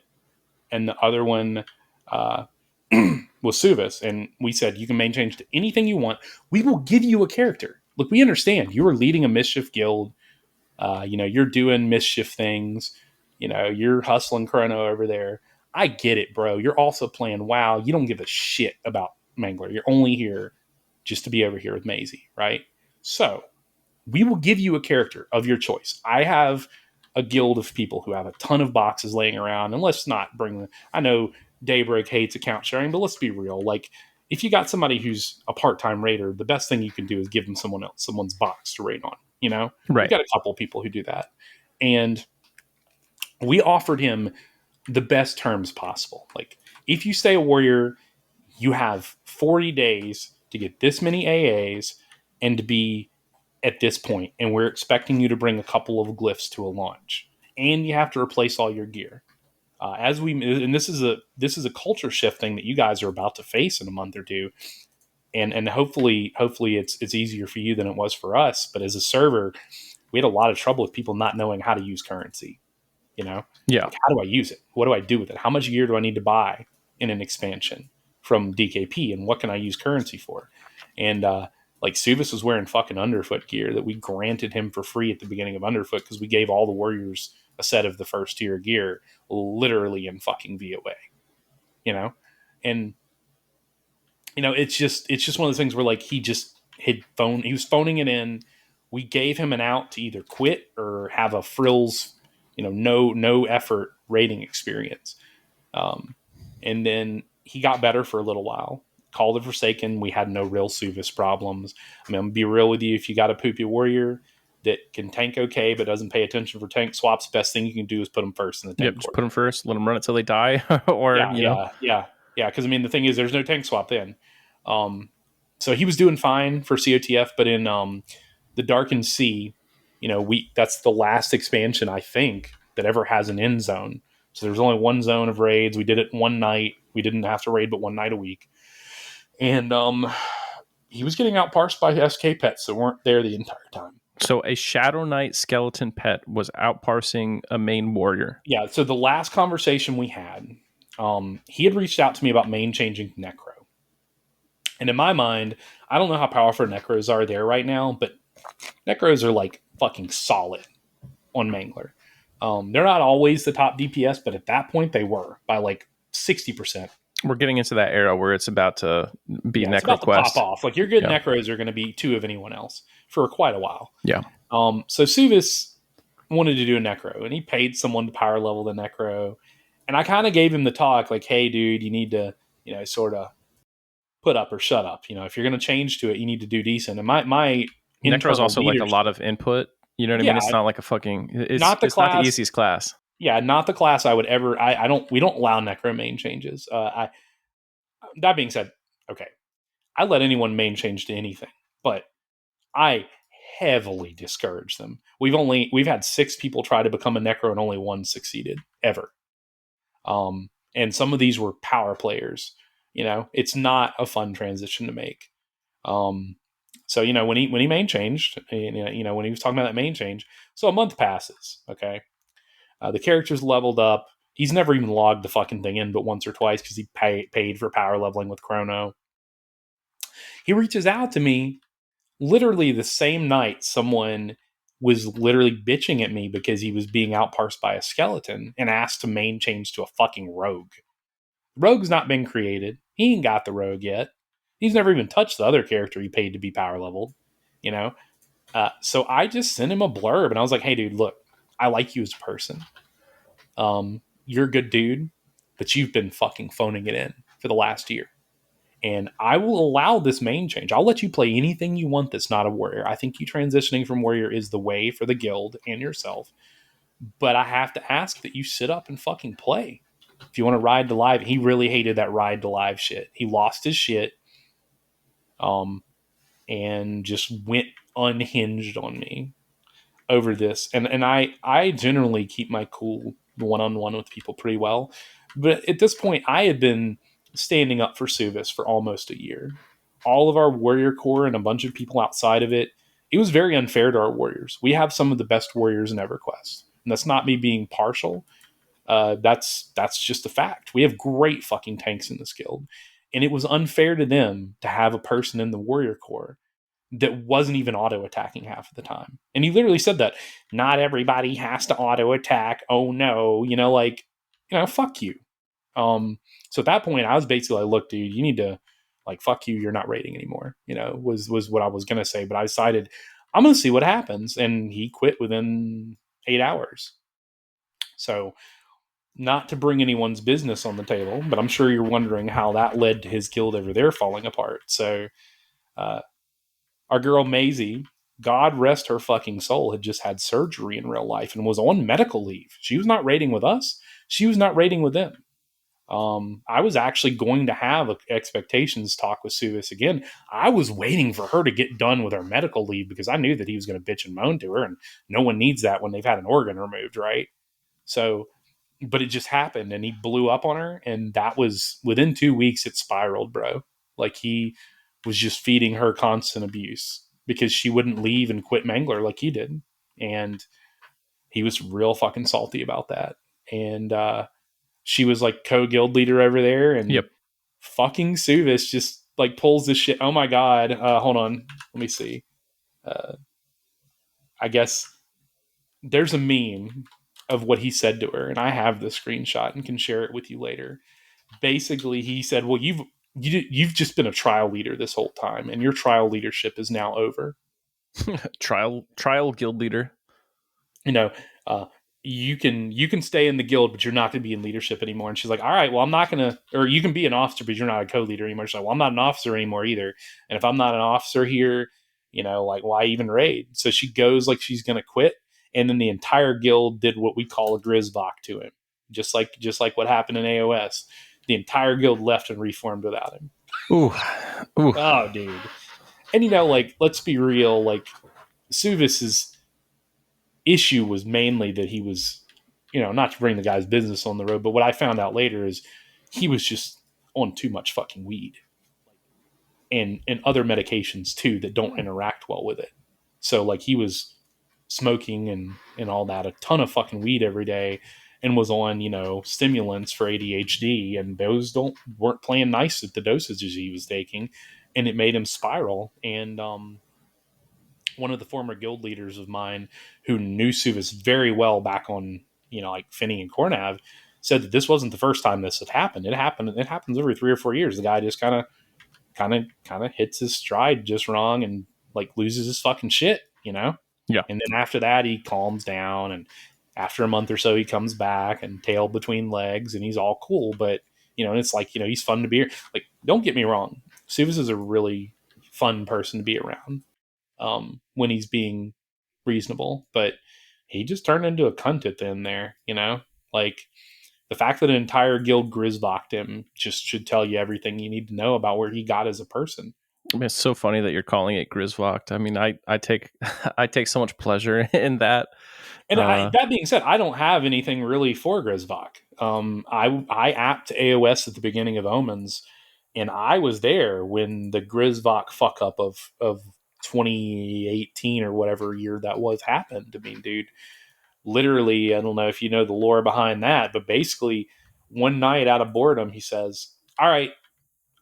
and the other one was Suvis. And we said, you can main change to anything you want. We will give you a character. Look, we understand you are leading a mischief guild. You know, you're doing mischief things. You know, you're hustling Chrono over there. I get it, bro. You're also playing WoW. You don't give a shit about Mangler. You're only here just to be over here with Maisie, right? So we will give you a character of your choice. I have a guild of people who have a ton of boxes laying around, and let's not bring them. I know Daybreak hates account sharing, but let's be real. Like, if you got somebody who's a part-time raider, the best thing you can do is give them someone's box to raid on. You know, Right. We got a couple people who do that, and we offered him the best terms possible. Like, if you stay a warrior, you have 40 days to get this many AAs and to be at this point, and we're expecting you to bring a couple of glyphs to a launch, and you have to replace all your gear. And this is a culture shift thing that you guys are about to face in a month or two, and hopefully it's easier for you than it was for us. But as a server, we had a lot of trouble with people not knowing how to use currency. You know, Yeah. like, how do I use it? What do I do with it? How much gear do I need to buy in an expansion from DKP, and what can I use currency for? And like Suvis was wearing fucking Underfoot gear that we granted him for free at the beginning of Underfoot because we gave all the warriors a set of the first tier gear literally in fucking VOA, you know? And, you know, it's just one of those things where like he was phoning it in. We gave him an out to either quit or have a frills, you know, no effort rating experience. And then he got better for a little while. Called it Forsaken. We had no real Suvis problems. I mean, I'm gonna be real with you. If you got a poopy warrior that can tank okay but doesn't pay attention for tank swaps, best thing you can do is put them first in the tank. Yep, just put them first. Let them run it till they die, or yeah. Because I mean, the thing is, there's no tank swap then. So he was doing fine for COTF, but in the Darkened Sea, you know, that's the last expansion I think that ever has an end zone. So there's only one zone of raids. We did it one night. We didn't have to raid but one night a week. And he was getting outparsed by SK pets that weren't there the entire time. So a Shadow Knight skeleton pet was outparsing a main warrior. Yeah, so the last conversation we had, he had reached out to me about main changing Necro. And in my mind, I don't know how powerful Necros are there right now, but Necros are like fucking solid on Mangler. They're not always the top DPS, but at that point they were by like 60%. We're getting into that era where it's about to be It's about to NecroQuest. pop off. Like your good Necros are going to be 2 of anyone else for quite a while. Yeah. So Suvis wanted to do a Necro, and he paid someone to power level the Necro. And I kind of gave him the talk, like, hey, dude, you need to, you know, sort of put up or shut up. You know, if you're going to change to it, you need to do decent. And my Necro is also like a lot of input. You know what I mean? It's not like a fucking. It's not the easiest class. Yeah, not the class I would ever. We don't allow Necro main changes. That being said, okay, I let anyone main change to anything, but I heavily discourage them. We've had 6 people try to become a Necro and only 1 succeeded ever. And some of these were power players. You know, it's not a fun transition to make. So, you know, when he main changed, you know, when he was talking about that main change, so a month passes. Okay. The character's leveled up. He's never even logged the fucking thing in but once or twice because he paid for power leveling with Chrono. He reaches out to me literally the same night someone was literally bitching at me because he was being outparsed by a skeleton and asked to main change to a fucking rogue. Rogue's not been created. He ain't got the rogue yet. He's never even touched the other character he paid to be power leveled, you know? So I just sent him a blurb and I was like, hey, dude, look, I like you as a person. You're a good dude, but you've been fucking phoning it in for the last year. And I will allow this main change. I'll let you play anything you want that's not a warrior. I think you transitioning from warrior is the way for the guild and yourself. But I have to ask that you sit up and fucking play. If you want to ride to live, he really hated that ride to live shit. He lost his shit, and just went unhinged on me over this. And I generally keep my cool one on one with people pretty well. But at this point, I had been standing up for Suvis for almost a year. All of our warrior core and a bunch of people outside of it, it was very unfair to our warriors. We have some of the best warriors in EverQuest. And that's not me being partial. That's just a fact. We have great fucking tanks in this guild. And it was unfair to them to have a person in the warrior core that wasn't even auto attacking half of the time. And he literally said that not everybody has to auto attack. Oh no, fuck you. So at that point, I was basically like, look, dude, you need to fuck you. You're not raiding anymore. Was what I was gonna say, but I decided I'm gonna see what happens, and he quit within 8 hours. So not to bring anyone's business on the table, but I'm sure you're wondering how that led to his guild over there falling apart. So, our girl Maisie, God rest her fucking soul, had just had surgery in real life and was on medical leave. She was not raiding with us. She was not raiding with them. I was actually going to have an expectations talk with Suvis again. I was waiting for her to get done with her medical leave because I knew that he was going to bitch and moan to her, and no one needs that when they've had an organ removed, right? So, but it just happened, and he blew up on her, and that was within 2 weeks. It spiraled, bro. He was just feeding her constant abuse because she wouldn't leave and quit Mangler like he did, and he was real fucking salty about that. And she was co-guild leader over there, and Yep. fucking Suvis just pulls this shit. Oh my god! Hold on, let me see. I guess there's a meme of what he said to her, and I have the screenshot and can share it with you later. Basically, he said, "Well, you've just been a trial leader this whole time, and your trial leadership is now over. trial guild leader. You know, uh, you can stay in the guild, but you're not going to be in leadership anymore." And she's like, "All right, well, I'm not going to, or you can be an officer, but you're not a co-leader anymore." She's like, "Well, I'm not an officer anymore either, and if I'm not an officer here, why even raid?" So she goes she's going to quit, and then the entire guild did what we call a Grisvok to him, just like what happened in AOS. The entire guild left and reformed without him. Ooh. Oh, dude. And let's be real, Suvis's issue was mainly that he was, not to bring the guy's business on the road, but what I found out later is he was just on too much fucking weed and other medications too that don't interact well with it. So he was smoking and all that, a ton of fucking weed every day, and was on, stimulants for ADHD, and those weren't playing nice at the dosages he was taking, and it made him spiral. And one of the former guild leaders of mine who knew Suvis very well back on, Phinny and Cornav, said that this wasn't the first time this had happened. It happens every 3 or 4 years. The guy just kind of hits his stride just wrong and loses his fucking shit, Yeah. And then after that, he calms down, and after a month or so, he comes back and tail between legs, and he's all cool. But and it's he's fun to be here. Don't get me wrong, Suvis is a really fun person to be around when he's being reasonable, but he just turned into a cunt at the end there. The fact that an entire guild Grisvocked him just should tell you everything you need to know about where he got as a person. I mean, it's so funny that you're calling it Grisvocked. I mean, I take I take so much pleasure in that. And that being said, I don't have anything really for Grisvock. I apped AOS at the beginning of Omens, and I was there when the Grisvock fuck up of 2018 or whatever year that was happened. I mean, dude, literally, I don't know if you know the lore behind that, but basically, one night out of boredom, he says, "All right,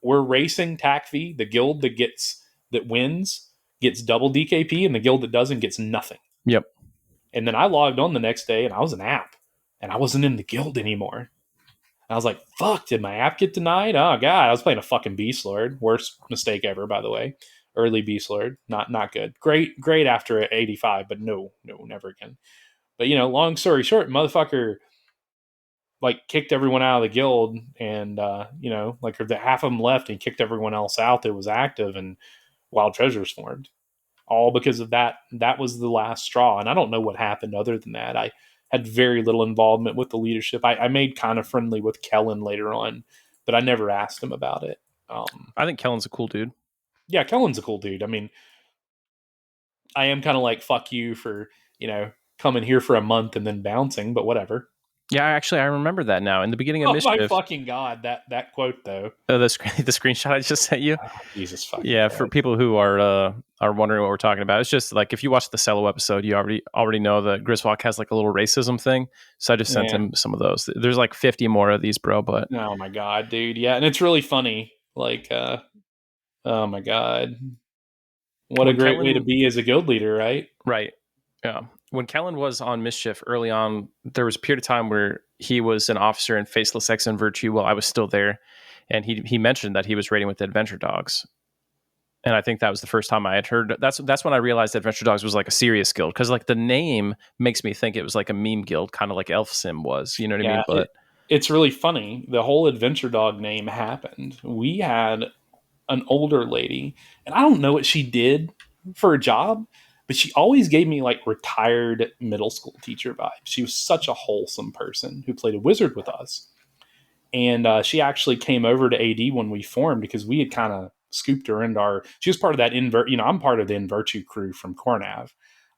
we're racing TACV. The guild that wins gets double DKP, and the guild that doesn't gets nothing." Yep. And then I logged on the next day, and I was an app, and I wasn't in the guild anymore. And I was like, fuck, did my app get denied? Oh god, I was playing a fucking Beast Lord. Worst mistake ever, by the way. Early Beast Lord, not good. Great after 85, but no, never again. But long story short, motherfucker like kicked everyone out of the guild, and like the half of them left and kicked everyone else out that was active, and Wild Treasures formed. All because of that. That was the last straw, and I don't know what happened other than that. I had very little involvement with the leadership. I made kind of friendly with Kellen later on, but I never asked him about it. I think Kellen's a cool dude. Yeah, Kellen's a cool dude. I mean, I am kind of like, fuck you for coming here for a month and then bouncing, but whatever. Yeah, actually, I remember that now. In the beginning of Oh my Mischief, fucking god, that quote though. the screenshot I just sent you. Oh, Jesus fucking Yeah, for Christ. people who are wondering what we're talking about, it's just like if you watch the Cello episode, you already know that Griswold has like a little racism thing. So I just sent Yeah. him some of those. There's like 50 more of these, bro. But Oh my god, dude. Yeah, and it's really funny. Like, oh my god, what a when great way to Kellen, be as a guild leader, right? right, yeah, when Kellen was on Mischief early on, there was a period of time where he was an officer in Faceless X and Virtue while I was still there, and he mentioned that he was raiding with the Adventure Dogs. And I think that was the first time I had heard. That's when I realized that Adventure Dogs was like a serious guild, because like the name makes me think it was like a meme guild, kind of like Elf Sim was. You know what I Yeah, mean? But it's really funny. The whole Adventure Dog name happened. We had an older lady, and I don't know what she did for a job, but she always gave me like retired middle school teacher vibes. She was such a wholesome person who played a wizard with us. And she actually came over to AD when we formed because we had kind of scooped her into our. She was part of that I'm part of the Invirtue crew from Cornav,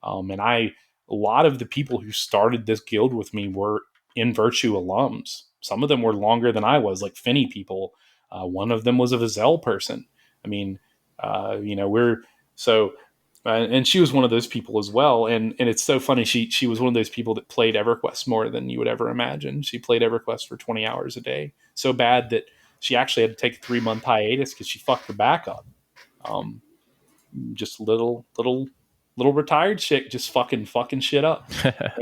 and a lot of the people who started this guild with me were Invirtue alums. Some of them were longer than I was, like Phinny people. One of them was a Vazaelle person. I mean, we're so and she was one of those people as well. And it's so funny. She was one of those people that played EverQuest more than you would ever imagine. She played EverQuest for 20 hours a day, so bad that she actually had to take a 3 month hiatus because she fucked her back up. Um, just little retired chick, just fucking shit up.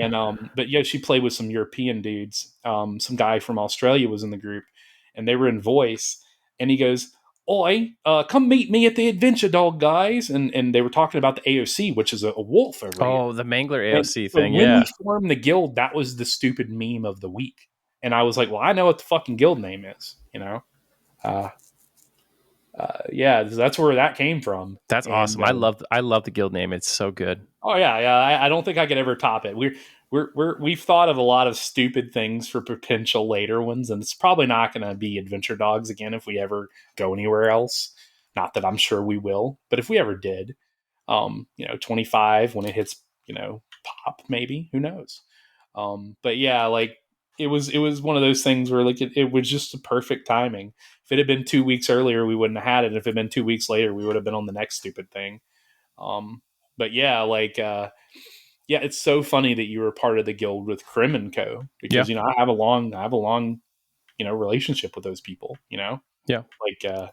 And but yeah, she played with some European dudes. Some guy from Australia was in the group, and they were in voice. And he goes, "Oi, come meet me at the Adventure Dog, guys." And they were talking about the AOC, which is a wolf over here. oh, the Mangler And AOC so thing, when we yeah, formed the guild, that was the stupid meme of the week. And I was like, "Well, I know what the fucking guild name is, you know." Uh, yeah, that's where that came from. that's And awesome. I love the guild name. It's so good. oh yeah. I don't think I could ever top it. We've thought of a lot of stupid things for potential later ones, and it's probably not going to be Adventure Dogs again if we ever go anywhere else. Not that I'm sure we will, but if we ever did, 25 when it hits, pop, maybe, who knows? But yeah, like it was one of those things where like it was just a perfect timing. If it had been 2 weeks earlier, we wouldn't have had it. If it had been 2 weeks later, we would have been on the next stupid thing. Um, but yeah, like yeah, it's so funny that you were part of the guild with Krim and Co. Yeah, Because I have a long relationship with those people. yeah. Like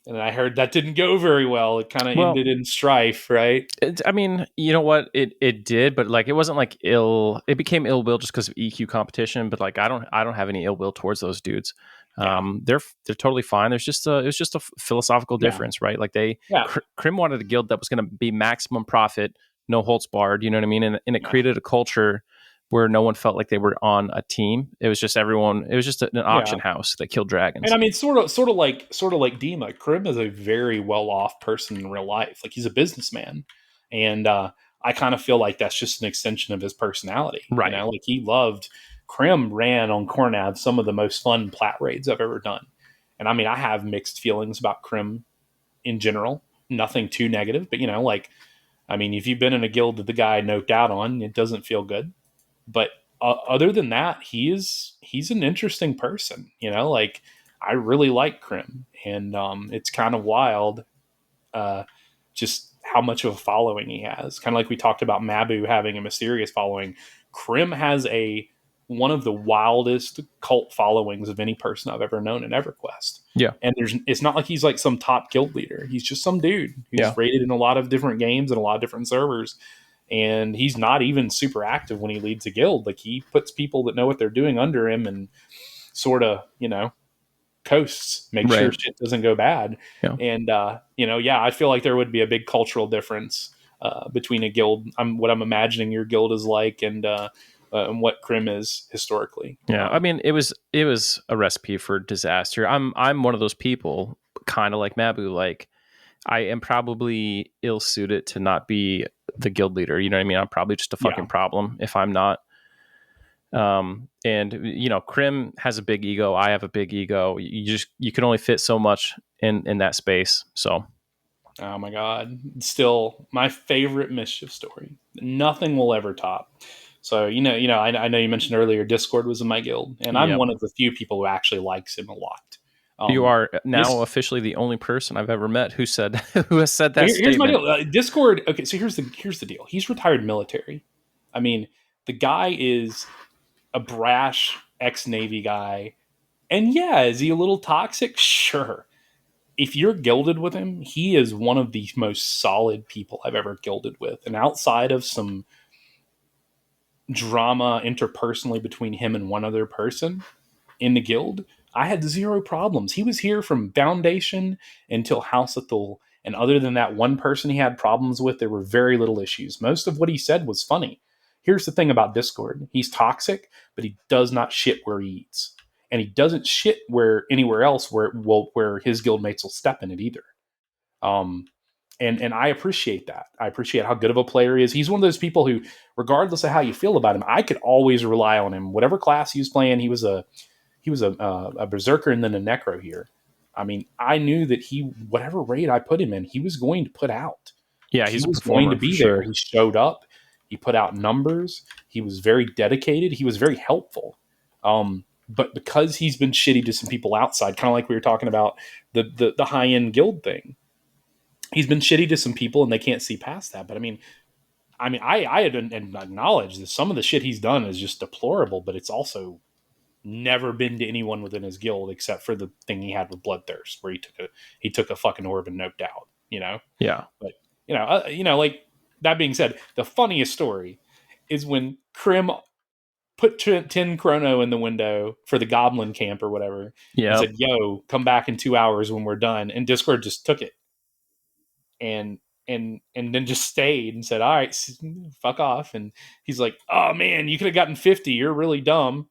and I heard that didn't go very well. It kind of Well, ended in strife, right? I mean, you know what? It did, but like it wasn't like ill. It became ill will just because of EQ competition. But like I don't have any ill will towards those dudes. Yeah, They're totally fine. There's just a it was just a philosophical yeah, difference, right? Like yeah, Krim wanted a guild that was going to be maximum profit, no holds barred. You know what I mean? And it yeah, created a culture where no one felt like they were on a team. It was just everyone. It was just an yeah. auction house that killed And dragons. I mean, sort of like Dima. Krim is a very well-off person in real life. Like he's a businessman, and I kind of feel like that's just an extension of his personality. Right. Like he loved. Krim ran on Cornav some of the most fun plat raids I've ever done, and I mean, I have mixed feelings about Krim in general. Nothing too negative, but like I mean, if you've been in a guild that the guy noped out on, it doesn't feel good. But other than that, he's an interesting person. Like I really like Krim, and it's kind of wild, uh, just how much of a following he has. Kind of like we talked about Mabu having a mysterious following. Krim has a one of the wildest cult followings of any person I've ever known in EverQuest. Yeah. And it's not like he's like some top guild leader. He's just some dude Yeah. who's rated in a lot of different games and a lot of different servers, and he's not even super active when he leads a guild. Like he puts people that know what they're doing under him, and sort of, coasts, make sure Right. shit doesn't go bad. Yeah. And yeah, I feel like there would be a big cultural difference between a guild. What I'm imagining your guild is like, and what Crim is historically. Yeah. I mean, it was a recipe for disaster. I'm one of those people, kind of like Mabu. Like, I am probably ill suited to not be the guild leader. You know what I mean? I'm probably just a Yeah. fucking problem if I'm not. And Crim has a big ego. I have a big ego. You can only fit so much in that space. So Oh my god! Still, my favorite mischief story. Nothing will ever top. So I know you mentioned earlier Discord was in my guild, and I'm yep. one of the few people who actually likes him a lot. You Um, are now this officially the only person I've ever met who said who has said that here's my statement. deal. Discord. Okay, so here's the deal. He's retired military. I mean, the guy is a brash ex Navy guy, and yeah, is he a little toxic? Sure. If you're gilded with him, he is one of the most solid people I've ever gilded with. And outside of some drama interpersonally between him and one other person in the guild, I had zero problems. He was here from Foundation until House of Thule. And other than that one person he had problems with, there were very little issues. Most of what he said was funny. Here's the thing about Discord. He's toxic, but he does not shit where he eats. And he doesn't shit where anywhere else where his guildmates will step in it either. Um, and I appreciate that. I appreciate how good of a player he is. He's one of those people who, regardless of how you feel about him, I could always rely on him. Whatever class he was playing, he was a berserker and then a necro here. I mean, I knew that whatever raid I put him in, he was going to put out. Yeah, He he's a was going to performer for be there. sure. He showed up. He put out numbers. He was very dedicated. He was very helpful. But because he's been shitty to some people outside, kind of like we were talking about the high end guild thing, he's been shitty to some people and they can't see past that. But I had acknowledged that some of the shit he's done is just deplorable, but it's also never been to anyone within his guild except for the thing he had with Bloodthirst, where he took a fucking orb and noped out. Yeah. But like that being said, the funniest story is when Crim put 10 chrono in the window for the goblin camp or whatever and Yep. said, "Yo, come back in 2 hours when we're done." And Discord just took it and and then just stayed and said, "All right, fuck off." And he's like, "Oh man, you could have gotten 50. You're really dumb."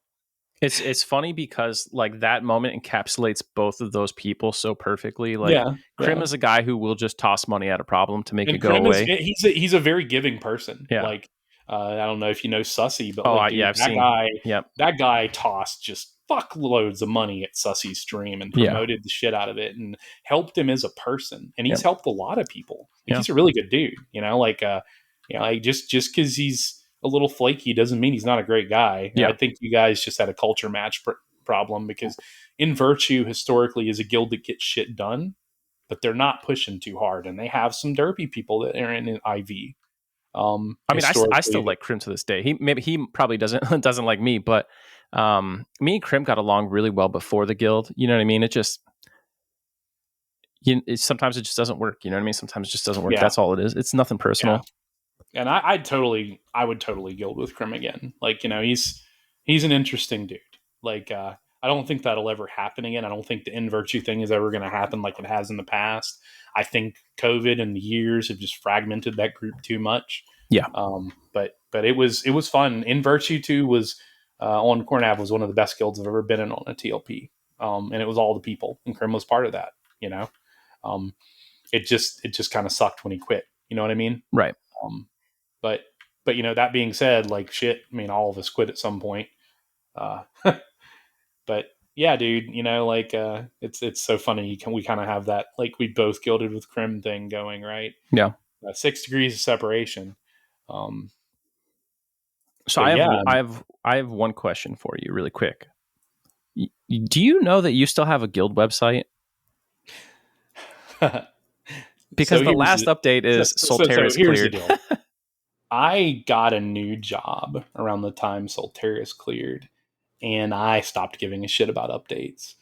It's funny because like that moment encapsulates both of those people so perfectly. Like Yeah, Krim yeah. is a guy who will just toss money at a problem to make it And go Krim is away. he's a very giving person. Yeah. Like I don't know if you know Sussy, but Oh, like, yeah, dude, I've seen. Yep. that guy tossed just fuckloads of money at Sussy's stream and Yeah. promoted the shit out of it and helped him as a person. And he's Yep. helped a lot of people. Like Yeah. he's a really good dude. Like just because he's a little flaky doesn't mean he's not a great guy. Yeah. I think you guys just had a culture match problem because in Virtue historically is a guild that gets shit done, but they're not pushing too hard, and they have some derpy people that are in an IV. I mean, I still Historically, like Krim to this day. He probably doesn't doesn't like me, but me and Krim got along really well before the guild. You know what I mean? It just sometimes it just doesn't work. You know what I mean? Sometimes it just doesn't work. yeah, That's all it is. It's nothing yeah. personal. And I would totally guild with Krim again. Like he's an interesting dude. Like I don't think that'll ever happen again. I don't think the in virtue thing is ever going to happen like it has in the past. I think COVID and the years have just fragmented that group too much. Yeah. But it was fun. In Virtue 2 was on Cornav was one of the best guilds I've ever been in on a TLP. And it was all the people, and Krim was part of that. Um, it just kind of sucked when he quit. You know what I mean? Right. Um, but that being said, like shit, I mean, all of us quit at some point. Uh, but yeah, dude, like it's so funny. We kind of have that, like, we both gilded with Krim thing going, right? Yeah. 6 degrees of separation. Um, So but yeah, I have one question for you, really quick. Do you know that you still have a guild website? Because so the last update is Solteris here's the cleared. deal. I got a new job around the time Solteris cleared, and I stopped giving a shit about updates.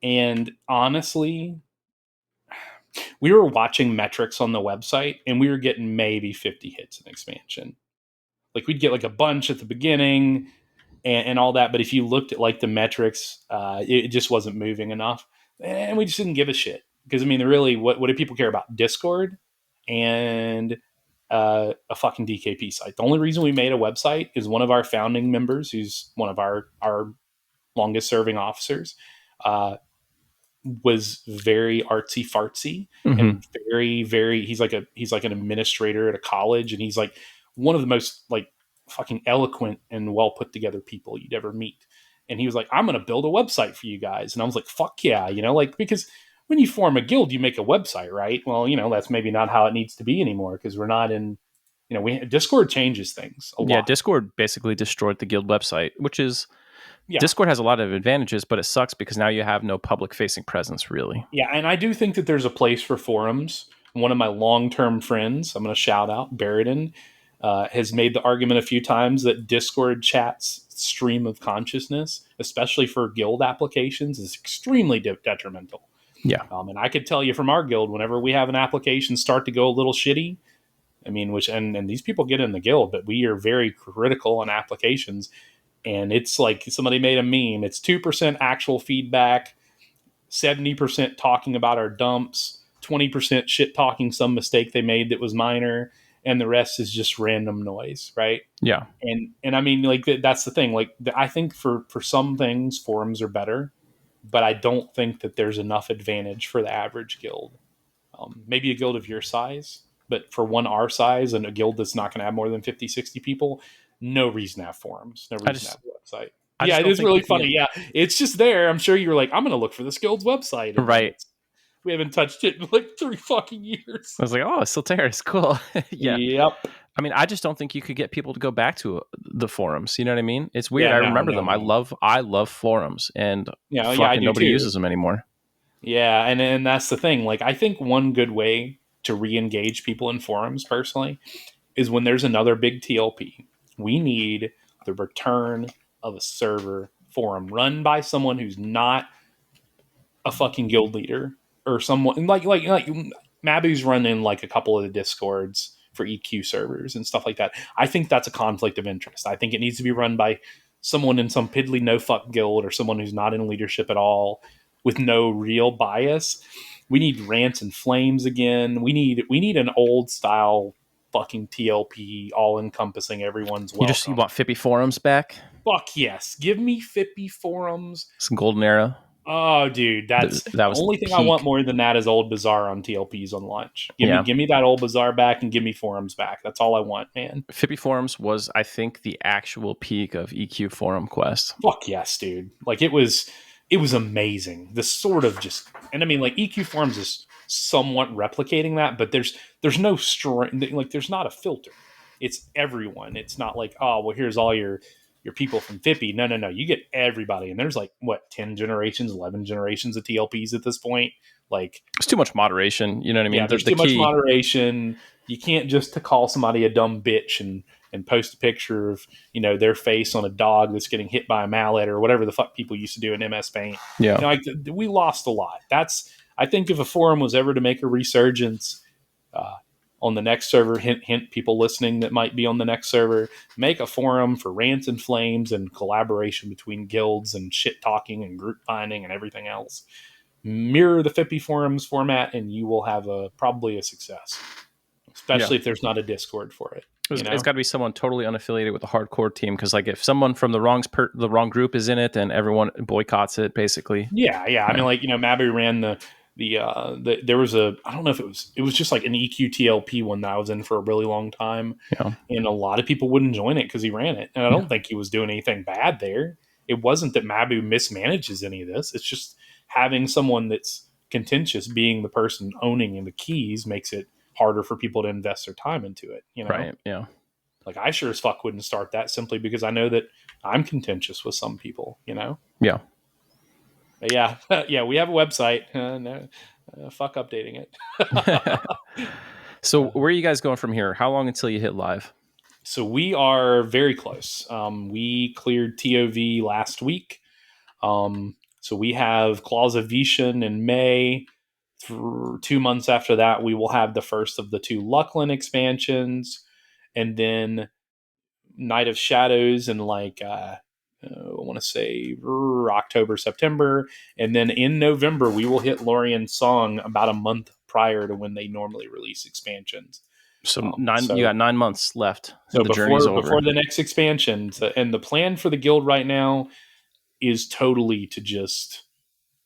And honestly, we were watching metrics on the website, and we were getting maybe 50 hits in expansion. Like we'd get like a bunch at the beginning, and all that. But if you looked at like the metrics, it just wasn't moving enough, and we just didn't give a shit because I mean, really, what do people care about? Discord and a fucking DKP site. The only reason we made a website is one of our founding members, who's one of our longest serving officers, uh, was very artsy fartsy Mm-hmm. and very he's like an administrator at a college, and he's like one of the most like fucking eloquent and well put together people you'd ever meet. And he was like, I'm gonna build a website for you guys. And I was like, fuck yeah, like because when you form a guild, you make a website, right? Well, that's maybe not how it needs to be anymore because we're not in we Discord changes things a Yeah, lot. Discord basically destroyed the guild website, which is Yeah. Discord has a lot of advantages, but it sucks because now you have no public facing presence, really. Yeah, and I do think that there's a place for forums. One of my long-term friends, I'm going to shout out, Barrington, has made the argument a few times that Discord chat's stream of consciousness, especially for guild applications, is extremely detrimental. Yeah. And I could tell you from our guild, whenever we have an application start to go a little shitty, I mean, and these people get in the guild, but we are very critical on applications. And it's like somebody made a meme. It's 2% actual feedback, 70% talking about our dumps, 20% shit talking some mistake they made that was minor, and the rest is just random noise, right? Yeah. And I mean, like that's the thing. Like I think for some things, forums are better, but I don't think that there's enough advantage for the average guild. Maybe a guild of your size, but for one our size and a guild that's not going to have more than 50, 60 people, no reason to have forums, no reason to have a website. I Yeah, just it don't is think really you can funny. Yeah, it's just there. I'm sure you were like, I'm going to look for this guild's website. And right. we haven't touched it in like 3 fucking years. I was like, oh, Silterra's cool. Yeah. Yep. I mean, I just don't think you could get people to go back to the forums. You know what I mean? It's weird. Yeah, I no, remember no, them. no. I love forums, and Yeah, I fucking do nobody too. uses them anymore. Yeah, and that's the thing. Like, I think one good way to re-engage people in forums, personally, is when there's another big TLP. We need the return of a server forum run by someone who's not a fucking guild leader or someone like Mabu's running like a couple of the discords for EQ servers and stuff like that. I think that's a conflict of interest. I think it needs to be run by someone in some piddly no fuck guild or someone who's not in leadership at all with no real bias. We need rants and flames again. We need an old style fucking TLP, all encompassing, everyone's welcome. You want Fippy forums back? Fuck yes. Give me Fippy forums. Some golden era. Oh, dude, that's That the was only thing peak. I want more than that is old Bazaar on TLPs on launch. Give Yeah. me that old Bazaar back and give me forums back. That's all I want, man. Fippy forums was, I think, the actual peak of EQ forum quest. Fuck yes, dude. Like it was amazing. The sort of just, and I mean, like EQ forums is somewhat replicating that, but there's no like there's not a filter. It's everyone. It's not like, oh well, here's all your people from Fippy. No. You get everybody. And there's like, what, 10 generations, 11 generations of TLPs at this point. Like, it's too much moderation. You know what I mean? Yeah, there's too much moderation. You can't just to call somebody a dumb bitch and post a picture of, their face on a dog that's getting hit by a mallet or whatever the fuck people used to do in MS Paint. Yeah. Like we lost a lot. I think if a forum was ever to make a resurgence, on the next server, hint, people listening that might be on the next server, make a forum for rants and flames and collaboration between guilds and shit talking and group finding and everything else. Mirror the Fippy forums format and you will have probably a success, especially if there's not a Discord for it. It's got to be someone totally unaffiliated with the hardcore team, because like if someone from the wrong group is in it, then everyone boycotts it basically. Yeah. I mean, like, Mabby ran there was I don't know if it was just like an EQ TLP one that I was in for a really long time. Yeah. And a lot of people wouldn't join it because he ran it. And I don't think he was doing anything bad there. It wasn't that Mabu mismanages any of this. It's just having someone that's contentious being the person owning the keys makes it harder for people to invest their time into it. Right. Yeah. Like I sure as fuck wouldn't start that simply because I know that I'm contentious with some people, Yeah. But yeah, we have a website. Fuck updating it. So where are you guys going from here? How long until you hit live? So we are very close. We cleared TOV last week. So we have Claws of Vishan in May. 2 months after that, we will have the first of the 2 Lucklin expansions. And then Night of Shadows in like I want to say October, September, and then in November we will hit Lorien's Song about a month prior to when they normally release expansions. So you So got 9 months left, so and the journey's before over. the next expansion, and the plan for the guild right now is totally to just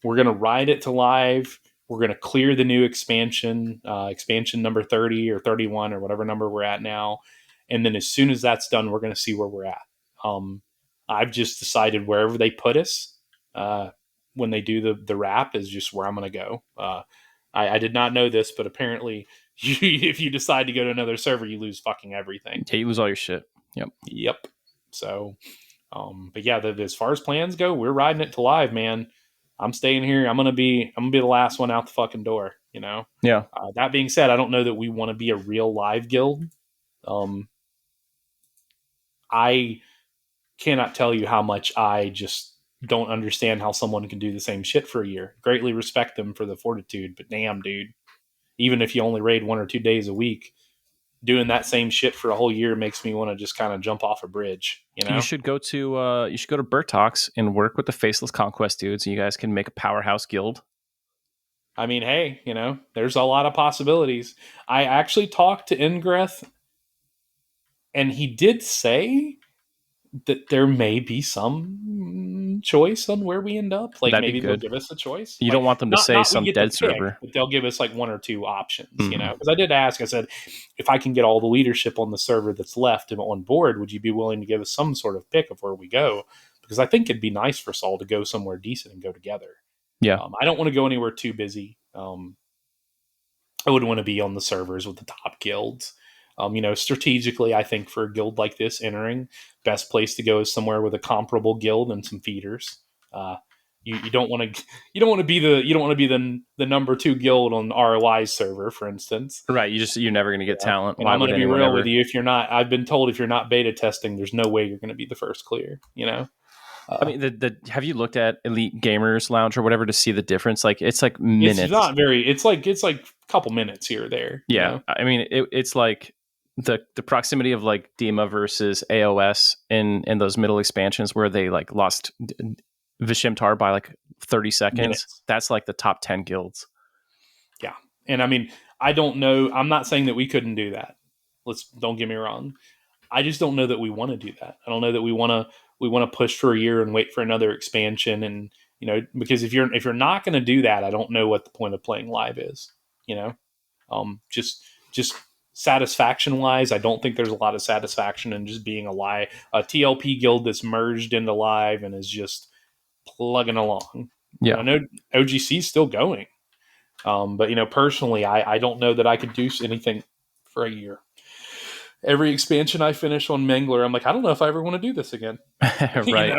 we're gonna ride it to live. We're gonna clear the new expansion, expansion number 30 or 31 or whatever number we're at now, and then as soon as that's done, we're gonna see where we're at. I've just decided wherever they put us when they do the wrap is just where I'm gonna go. I did not know this, but apparently, if you decide to go to another server, you lose fucking everything. Yeah, you lose all your shit. Yep. Yep. So, but yeah, as far as plans go, we're riding it to live, man. I'm staying here. I'm gonna be the last one out the fucking door. You know. Yeah. That being said, I don't know that we want to be a real live guild. I cannot tell you how much I just don't understand how someone can do the same shit for a year. Greatly respect them for the fortitude, but damn, dude, even if you only raid 1 or 2 days a week, doing that same shit for a whole year makes me want to just kind of jump off a bridge. You know, You should go to Burt Talks and work with the Faceless Conquest dudes, and you guys can make a powerhouse guild. I mean, hey, there's a lot of possibilities. I actually talked to Ingreth, and he did say that there may be some choice on where we end up. Like That'd be maybe they'll good. give us a choice. You Like don't want them to say not we some get to dead pick, server. but they'll give us like 1 or 2 options. Mm-hmm. Because I did ask. I said, if I can get all the leadership on the server that's left and on board, would you be willing to give us some sort of pick of where we go? Because I think it'd be nice for Saul to go somewhere decent and go together. Yeah. I don't want to go anywhere too busy. I wouldn't want to be on the servers with the top guilds. Strategically, I think for a guild like this entering, best place to go is somewhere with a comparable guild and some feeders. You don't want to be the number 2 guild on ROI's server, for instance. Right. You're never going to get talent. And Why I'm going would to be anyone real ever? with you. I've been told if you're not beta testing, there's no way you're going to be the first clear. I mean, have you looked at Elite Gamers Lounge or whatever to see the difference? Like, it's like minutes. It's not very. It's like a couple minutes here or there. Yeah, I mean, it's like the proximity of like Dima versus AOS in those middle expansions where they like lost Vishimtar by like 30 seconds. Minutes. That's like the top 10 guilds. Yeah, and I mean, I don't know. I'm not saying that we couldn't do that. Don't get me wrong. I just don't know that we want to do that. I don't know that we want to push for a year and wait for another expansion. And because if you're not going to do that, I don't know what the point of playing live is. Just satisfaction wise, I don't think there's a lot of satisfaction in just being a TLP guild that's merged into live and is just plugging along. Yeah, I know OGC is still going, but personally, I don't know that I could do anything for a year. Every expansion I finish on Mangler, I'm like, I don't know if I ever want to do this again. right.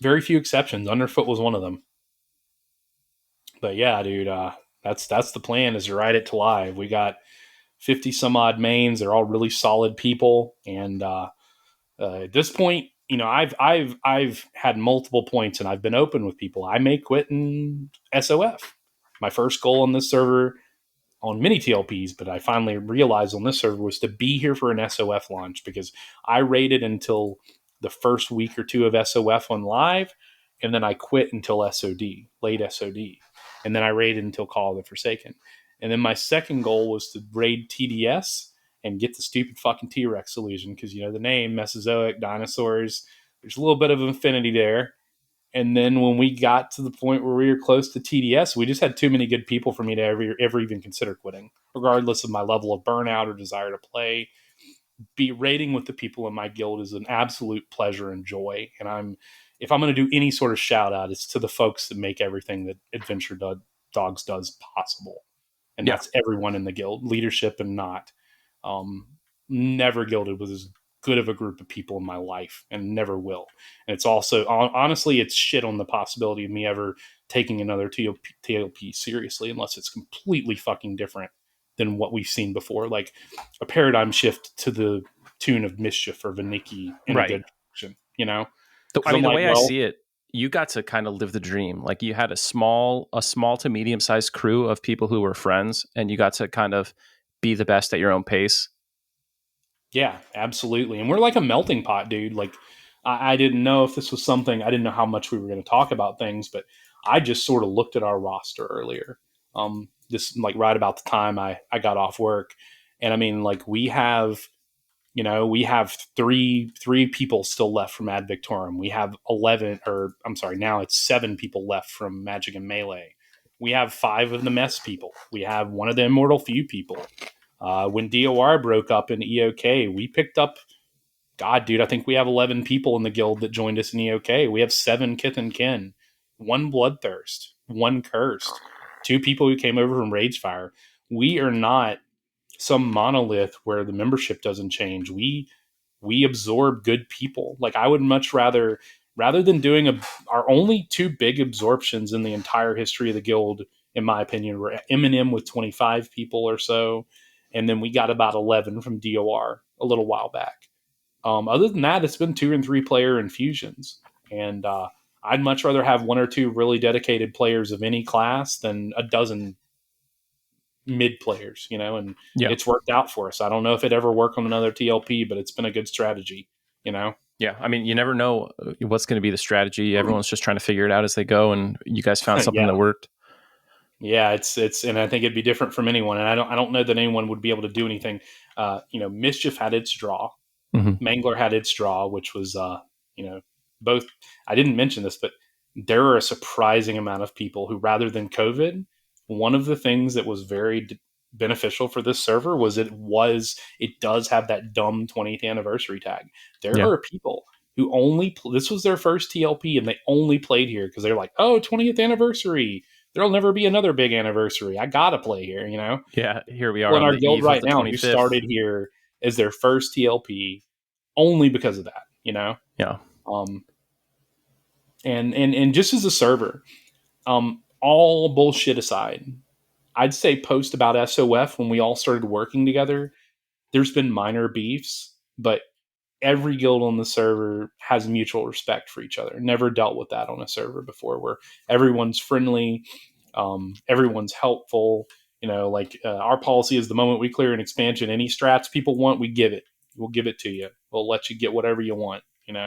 Very few exceptions. Underfoot was one of them. But yeah, dude, that's the plan is to ride it to live. We got 50 some odd mains. They're all really solid people. And at this point, I've had multiple points and I've been open with people. I may quit in SOF. My first goal on this server on mini TLPs, but I finally realized on this server was to be here for an SOF launch because I raided until the first week or 2 of SOF on live, and then I quit until SOD, late SOD. And then I raided until Call of the Forsaken. And then my second goal was to raid TDS and get the stupid fucking T-Rex illusion because, the name, Mesozoic, dinosaurs, there's a little bit of infinity there. And then when we got to the point where we were close to TDS, we just had too many good people for me to ever even consider quitting, regardless of my level of burnout or desire to play. Be raiding with the people in my guild is an absolute pleasure and joy. And if I'm going to do any sort of shout out, it's to the folks that make everything that Adventure Dogs does possible. And that's everyone in the guild, leadership and not. Never guilded with as good of a group of people in my life and never will. And it's also, honestly, it's shit on the possibility of me ever taking another TLP seriously unless it's completely fucking different than what we've seen before. Like a paradigm shift to the tune of Mischief or Vaniki in a good direction, The way I see it, you got to kind of live the dream. Like you had a small to medium sized crew of people who were friends and you got to kind of be the best at your own pace. Yeah, absolutely. And we're like a melting pot, dude. Like I didn't know if this was something. I didn't know how much we were going to talk about things, but I just sort of looked at our roster earlier. Just like right about the time I got off work, and I mean, like we have three people still left from Ad Victorum. We have 11, or I'm sorry, now it's 7 people left from Magic and Melee. We have 5 of the Mess people. We have one of the Immortal Few people. When DOR broke up in EOK, we picked up, God, dude, I think we have 11 people in the guild that joined us in EOK. We have 7 Kith and Kin, 1 Bloodthirst, 1 Cursed, 2 people who came over from Ragefire. We are not some monolith where the membership doesn't change. We absorb good people. Like I would much rather than doing our only 2 big absorptions in the entire history of the guild, in my opinion, were M&M with 25 people or so, and then we got about 11 from DOR a little while back. Other than that, it's been 2 and 3 player infusions, and I'd much rather have 1 or 2 really dedicated players of any class than a dozen mid players, and Yeah. it's worked out for us. I don't know if it ever work on another TLP, but it's been a good strategy. Yeah, I mean, you never know what's going to be the strategy. Everyone's just trying to figure it out as they go, and you guys found something Yeah. that worked. Yeah, it's and I think it'd be different from anyone, and I don't know that anyone would be able to do anything. Mischief had its draw. Mm-hmm. Mangler had its draw, which was both. I didn't mention this, but there are a surprising amount of people who, rather than COVID, one of the things that was very beneficial for this server was it does have that dumb 20th anniversary tag. There Yeah. are people who this was their first TLP and they only played here because they're like, oh, 20th anniversary. There'll never be another big anniversary. I gotta play here. Yeah, here we are Well, in on our the guild eve of right the now, who 25th. started here as their first TLP only because of that. Yeah. Um, and just as a server, all bullshit aside, I'd say post about SOF when we all started working together, there's been minor beefs, but every guild on the server has mutual respect for each other. Never dealt with that on a server before, where everyone's friendly, everyone's helpful. Our policy is the moment we clear an expansion, any strats people want, we give it. We'll give it to you. We'll let you get whatever you want. And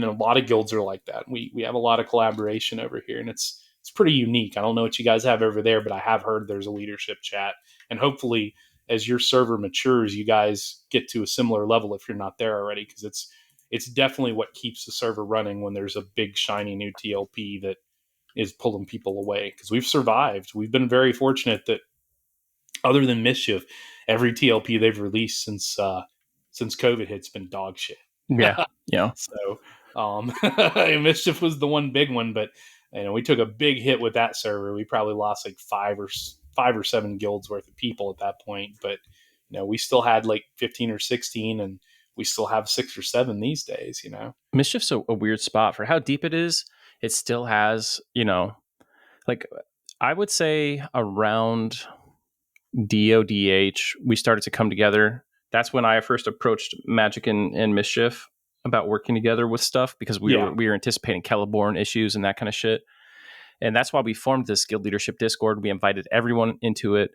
a lot of guilds are like that. We have a lot of collaboration over here, and it's pretty unique. I don't know what you guys have over there, but I have heard there's a leadership chat, and hopefully, as your server matures, you guys get to a similar level if you're not there already, because it's definitely what keeps the server running when there's a big shiny new TLP that is pulling people away. Because we've survived. We've been very fortunate that, other than Mischief, every TLP they've released since COVID hit's been dog shit. Yeah. Yeah. So Mischief was the one big one, but we took a big hit with that server. We probably lost like 5 or 7 guilds worth of people at that point, but we still had like 15 or 16, and we still have 6 or 7 these days. Mischief's a weird spot for how deep it is. It still has, like I would say around DODH, we started to come together. That's when I first approached Magic and Mischief about working together with stuff, because we were anticipating Celeborn issues and that kind of shit. And that's why we formed this guild leadership Discord. We invited everyone into it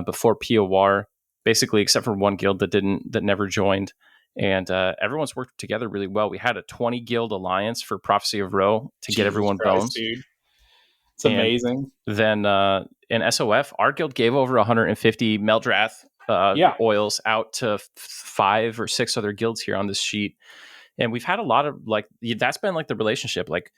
before POR, basically, except for one guild that never joined. And everyone's worked together really well. We had a 20 guild alliance for Prophecy of Ro to get everyone bones. Dude. It's amazing. Then in SOF, our guild gave over 150 Meldrath oils out to 5 or 6 other guilds here on this sheet. And we've had a lot of that's been like the relationship. Like,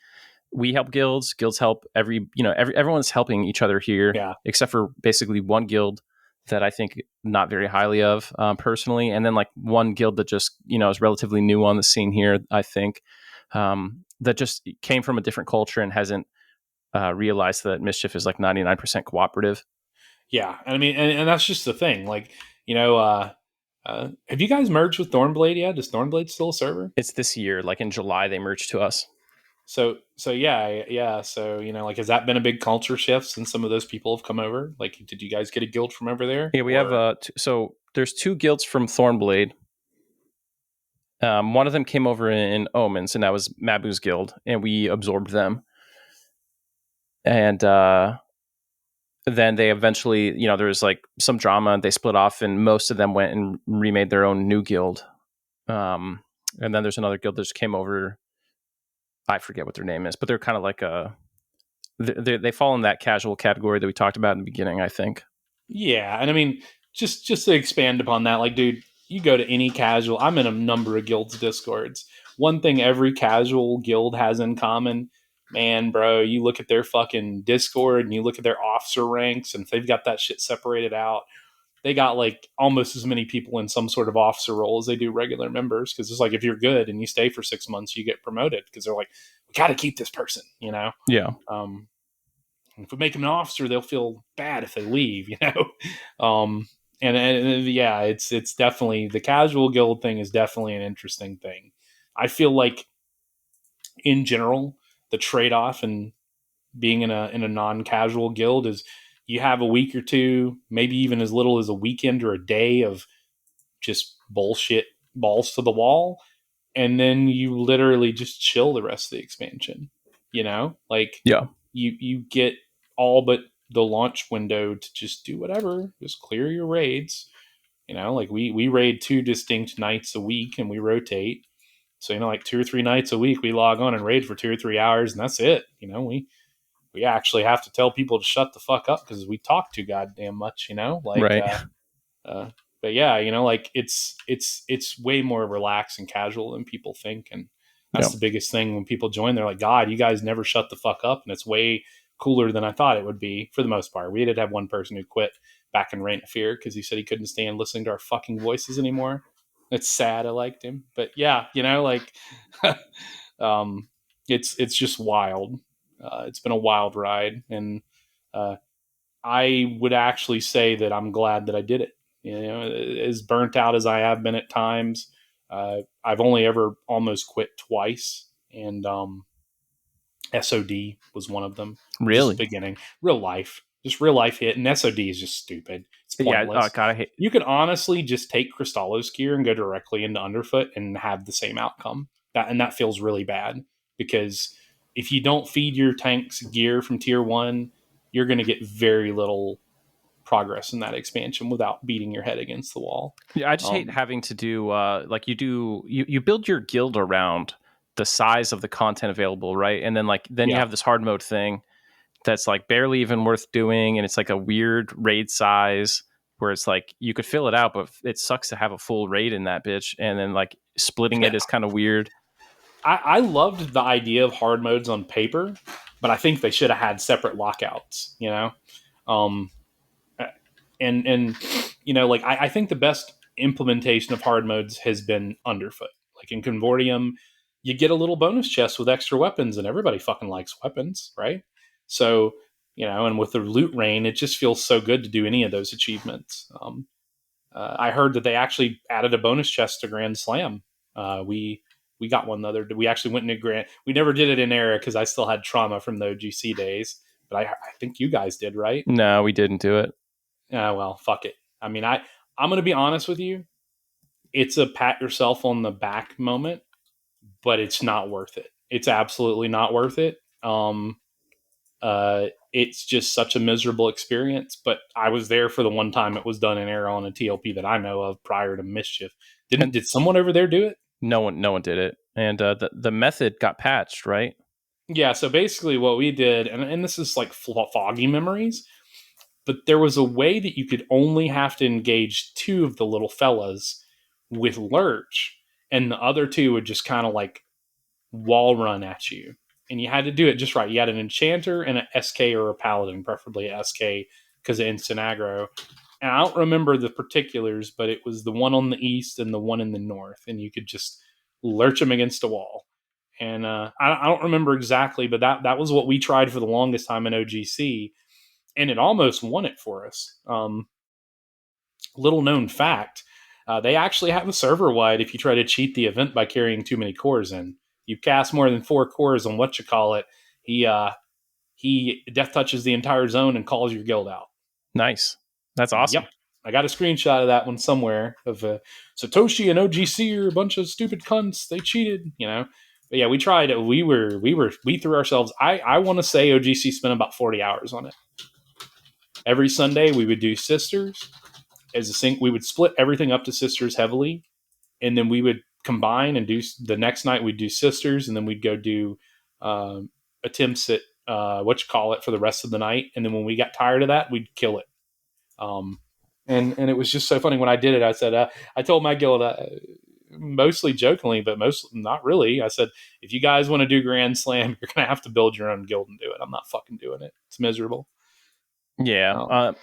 we help guilds help everyone's helping each other here, except for basically one guild that I think not very highly of personally. And then like one guild that just, is relatively new on the scene here, I think, that just came from a different culture and hasn't realized that Mischief is like 99% cooperative. Yeah. I mean, and that's just the thing. Like, have you guys merged with Thornblade yet? Is Thornblade still a server? It's this year. Like in July, they merged to us. So yeah. So, has that been a big culture shift since some of those people have come over? Like, did you guys get a guild from over there? Yeah, we have, so there's 2 guilds from Thornblade. One of them came over in Omens, and that was Mabu's guild, and we absorbed them. And then they eventually, there was like some drama, they split off, and most of them went and remade their own new guild. And then there's another guild that just came over. I forget what their name is, but they're kind of like they fall in that casual category that we talked about in the beginning, I think. Yeah, and I mean, just to expand upon that, like, dude, you go to any casual. I'm in a number of guilds discords. One thing every casual guild has in common, man, bro, you look at their fucking Discord and you look at their officer ranks, and if they've got that shit separated out, they got like almost as many people in some sort of officer role as they do regular members. Because it's like if you're good and you stay for 6 months, you get promoted because they're like, we got to keep this person, you know. Yeah. If we make them an officer, they'll feel bad if they leave, you know. And yeah, it's definitely, the casual guild thing is definitely an interesting thing. I feel like in general, the trade off in being in a non casual guild is you have a week or two, maybe even as little as a weekend or a day of just bullshit balls to the wall, and then you literally just chill the rest of the expansion. You know, like Yeah. you get all but the launch window to just do whatever, just clear your raids. You know, like we raid 2 distinct nights a week and we rotate. So, you know, like 2 or 3 nights a week we log on and raid for 2 or 3 hours, and that's it. You know, we actually have to tell people to shut the fuck up because we talk too goddamn much, you know? Like Right. uh but yeah, you know, like it's way more relaxed and casual than people think, and that's Yep. the biggest thing. When people join, they're like, God, you guys never shut the fuck up, and it's way cooler than I thought it would be for the most part. We did have one person who quit back in Reign of Fear because he said he couldn't stand listening to our fucking voices anymore. It's sad. I liked him, but yeah, you know, like um it's just wild. It's been a wild ride, and uh, I would actually say that I'm glad that I did it. You know, as burnt out as I have been at times, I've only ever almost quit twice, and SOD was one of them. Just Really? beginning, just real life hit, and SOD is just stupid. It's Yeah. Oh pointless. God, I hate. You could honestly just take Cristallo's gear and go directly into Underfoot and have the same outcome. That feels really bad because if you don't feed your tanks gear from tier 1, you're going to get very little progress in that expansion without beating your head against the wall. Yeah, I just hate having to do like you build your guild around the size of the content available, right? And then you Yeah. have this hard mode thing that's like barely even worth doing, and it's like a weird raid size where it's like you could fill it out, but it sucks to have a full raid in that bitch, and then like splitting it Yeah. is kind of weird. I loved the idea of hard modes on paper, but I think they should have had separate lockouts, you know? Um, and you know, like I think the best implementation of hard modes has been Underfoot. Like in Convortium, you get a little bonus chest with extra weapons, and everybody fucking likes weapons, right? So, you know, and with the loot rain, it just feels so good to do any of those achievements. I heard that they actually added a bonus chest to Grand Slam. We got one the other. We actually went into Grand. We never did it in Era because I still had trauma from the OGC days, but I think you guys did, right? No, we didn't do it. Well, fuck it. I mean, I'm going to be honest with you. It's a pat yourself on the back moment, but it's not worth it. It's absolutely not worth it. It's just such a miserable experience. But I was there for the one time it was done in Era on a TLP that I know of prior to Mischief. And Did someone over there do it? no one did it. And the method got patched, right? Yeah. So basically, what we did, and this is like foggy memories, but there was a way that you could only have to engage 2 of the little fellas with Lurch, and the other 2 would just kind of like wall run at you. And you had to do it just right. You had an enchanter and an SK or a paladin, preferably a SK because of instant aggro. And I don't remember the particulars, but it was the one on the east and the one in the north, and you could just lurch them against a wall. And I don't remember exactly, but that was what we tried for the longest time in OGC, and it almost won it for us. Little known fact, they actually have a server wide if you try to cheat the event by carrying too many cores in. You cast more than 4 cores on what you call it, he death touches the entire zone and calls your guild out. Nice. That's awesome. Yep. I got a screenshot of that one somewhere of Satoshi and OGC are a bunch of stupid cunts. They cheated, you know. But yeah, we tried it. We threw ourselves. I want to say OGC spent about 40 hours on it. Every Sunday we would do sisters as a sync. We would split everything up to sisters heavily, and then we would combine and do the next night. We'd do sisters, and then we'd go do attempts at for the rest of the night. And then when we got tired of that, we'd kill it. And it was just so funny when I did it. I said, I told my guild, mostly jokingly, but most not really. I said, if you guys want to do Grand Slam, you're gonna have to build your own guild and do it. I'm not fucking doing it. It's miserable. Yeah.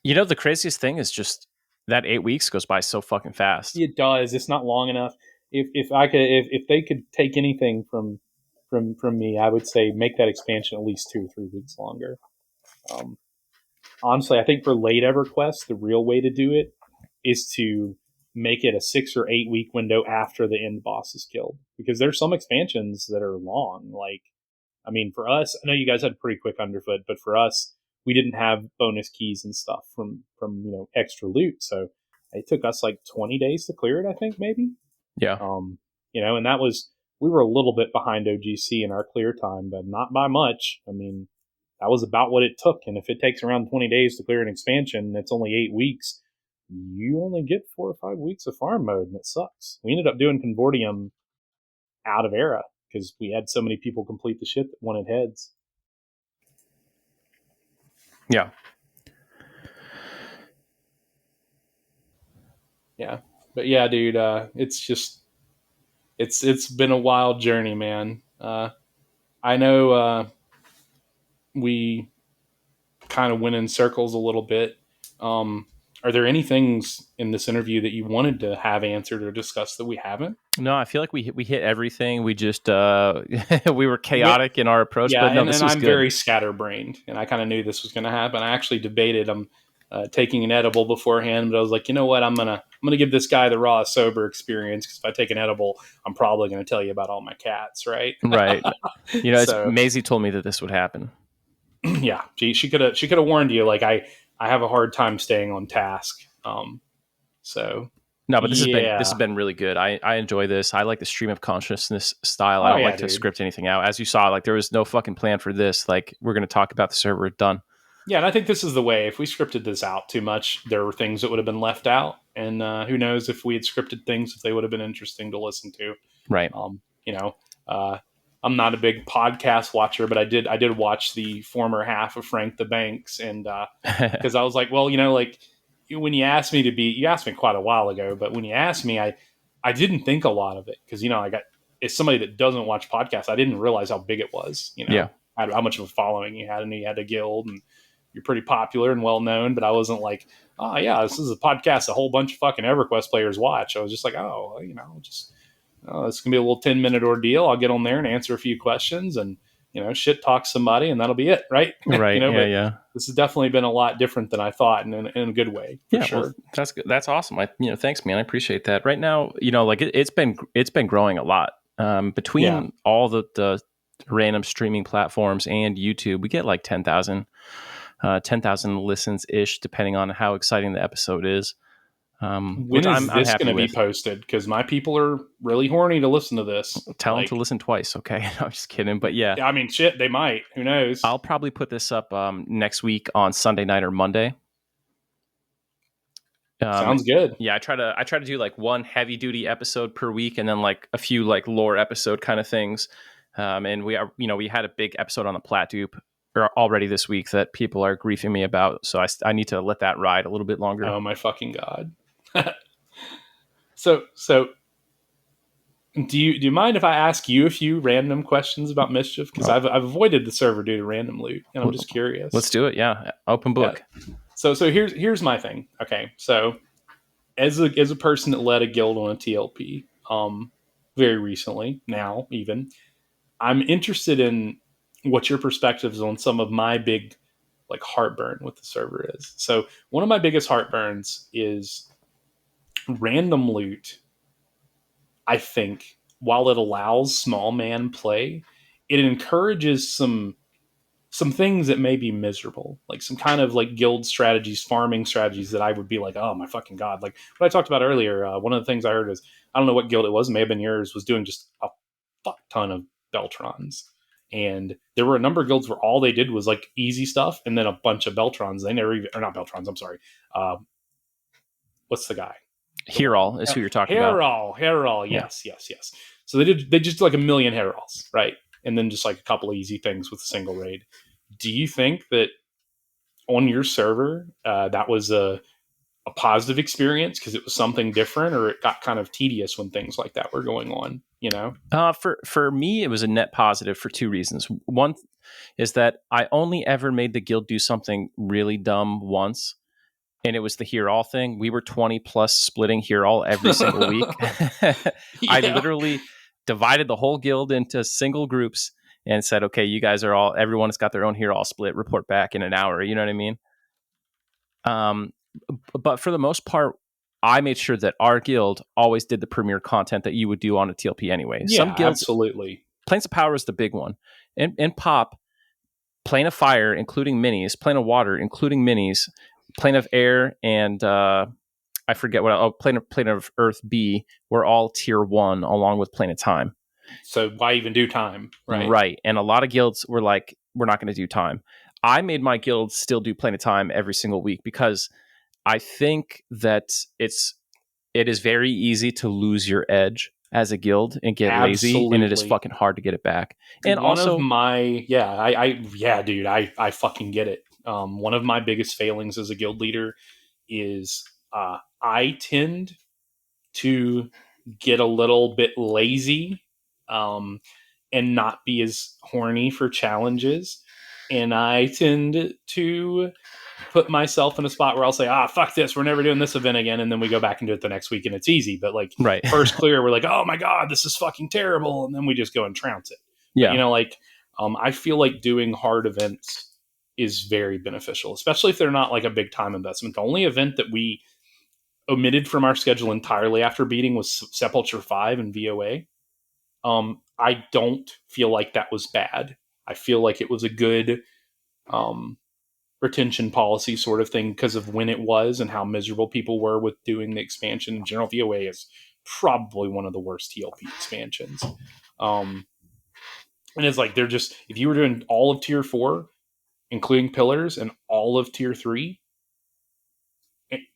The craziest thing is just that 8 weeks goes by so fucking fast. It does. It's not long enough. If they could take anything from me, I would say make that expansion at least 2 or 3 weeks longer. Honestly, I think for late EverQuest, the real way to do it is to make it a 6 or 8 week window after the end boss is killed, because there's some expansions that are long. Like, I mean, for us, I know you guys had pretty quick underfoot, but for us, we didn't have bonus keys and stuff from extra loot, so it took us like 20 days to clear it. I think maybe. Yeah. And that was, we were a little bit behind OGC in our clear time, but not by much. I mean, that was about what it took. And if it takes around 20 days to clear an expansion, and it's only 8 weeks, you only get 4 or 5 weeks of farm mode, and it sucks. We ended up doing Convortium out of era because we had so many people complete the shit that wanted heads. Yeah. Yeah. But yeah, dude, it's been a wild journey, man. I know we kind of went in circles a little bit. Are there any things in this interview that you wanted to have answered or discussed that we haven't? No, I feel like we hit everything. We just we were chaotic in our approach, but no, this was I'm good. very scatterbrained, and I kind of knew this was going to happen. I actually debated taking an edible beforehand, but I was like, you know what, I'm gonna give this guy the raw sober experience, because if I take an edible, I'm probably going to tell you about all my cats, right? Right. Maisie told me that this would happen. Yeah, she could have warned you. Like, I have a hard time staying on task. No, but this has been really good. I enjoy this. I like the stream of consciousness style. I don't like to script anything out. As you saw, like, there was no fucking plan for this. Like, we're going to talk about the server, done. Yeah, and I think this is the way. If we scripted this out too much, there were things that would have been left out, and who knows if we had scripted things, if they would have been interesting to listen to. Right. I'm not a big podcast watcher, but I did watch the former half of Frank the Banks, and because I was like, well, like, when you asked me you asked me quite a while ago, but when you asked me, I didn't think a lot of it, because as somebody that doesn't watch podcasts, I didn't realize how big it was. How much of a following you had, and you had a guild, and you're pretty popular and well known. But I wasn't like, oh yeah, this is a podcast a whole bunch of fucking EverQuest players watch. I was just like, it's gonna be a little 10-minute ordeal. I'll get on there and answer a few questions, and shit talk somebody, and that'll be it, right? Right. Yeah. This has definitely been a lot different than I thought, and in a good way. For sure. Well, that's good. That's awesome. Thanks, man. I appreciate that. Right now, it's been growing a lot. Between all the random streaming platforms and YouTube, we get like 10,000 listens ish, depending on how exciting the episode is. When is this going to be posted? Because my people are really horny to listen to this. Tell them to listen twice, okay? I'm just kidding, but yeah. I mean, shit, they might. Who knows? I'll probably put this up next week on Sunday night or Monday. Sounds good. Yeah, I try to do like one heavy duty episode per week, and then like a few like lore episode kind of things. And we had a big episode on the Plat Dupe already this week that people are griefing me about, so I need to let that ride a little bit longer. Oh my fucking god. So do you mind if I ask you a few random questions about Mischief? Because I've avoided the server due to random loot, and I'm just curious. Let's do it. Yeah, open book. Yeah. So here's my thing. Okay, so as a person that led a guild on a TLP, very recently, now even, I'm interested in what your perspectives on some of my big like heartburn with the server is. So one of my biggest heartburns is random loot. I think while it allows small man play, it encourages some things that may be miserable, like some kind of like guild strategies, farming strategies that I would be like, oh my fucking god. Like what I talked about earlier, one of the things I heard is, I don't know what guild it was, may have been yours, was doing just a fuck ton of Beltrons. And there were a number of guilds where all they did was like easy stuff, and then a bunch of Beltrons. They never even, or not Beltrons, I'm sorry. What's the guy? The one. Hero is who you're talking about. Herol. Yeah. Yes. So they just do like a million Herols, right? And then just like a couple of easy things with a single raid. Do you think that on your server that was a positive experience because it was something different, or it got kind of tedious when things like that were going on? For me, it was a net positive for two reasons. One is that I only ever made the guild do something really dumb once, and it was the hear all thing. We were 20 plus splitting hear all every single week. I literally divided the whole guild into single groups and said, okay, you guys are all, everyone has got their own hear all split, report back in an hour. You know what I mean? But for the most part, I made sure that our guild always did the premier content that you would do on a TLP anyway. Yeah, Some guilds, absolutely. Planes of Power is the big one. In Pop, Plane of Fire, including minis, Plane of Water, including minis, Plane of Air, and I forget what, Plane of Earth B were all tier 1 along with Plane of Time. So why even do time, right? Right. And a lot of guilds were like, we're not going to do time. I made my guild still do Plane of Time every single week because I think that it is very easy to lose your edge as a guild and get lazy, and it is fucking hard to get it back. And dude, I fucking get it. One of my biggest failings as a guild leader is I tend to get a little bit lazy and not be as horny for challenges, and I tend to put myself in a spot where I'll say, fuck this, we're never doing this event again, and then we go back and do it the next week and it's easy. But like right. First clear, we're like, oh my god, this is fucking terrible, and then we just go and trounce it. Yeah. But, I feel like doing hard events is very beneficial, especially if they're not like a big time investment. The only event that we omitted from our schedule entirely after beating was Sepulture 5 and VOA. I don't feel like that was bad. I feel like it was a good retention policy sort of thing because of when it was and how miserable people were with doing the expansion. In general, VOA is probably one of the worst TLP expansions. And it's like they're just, if you were doing all of tier 4, including pillars, and all of tier 3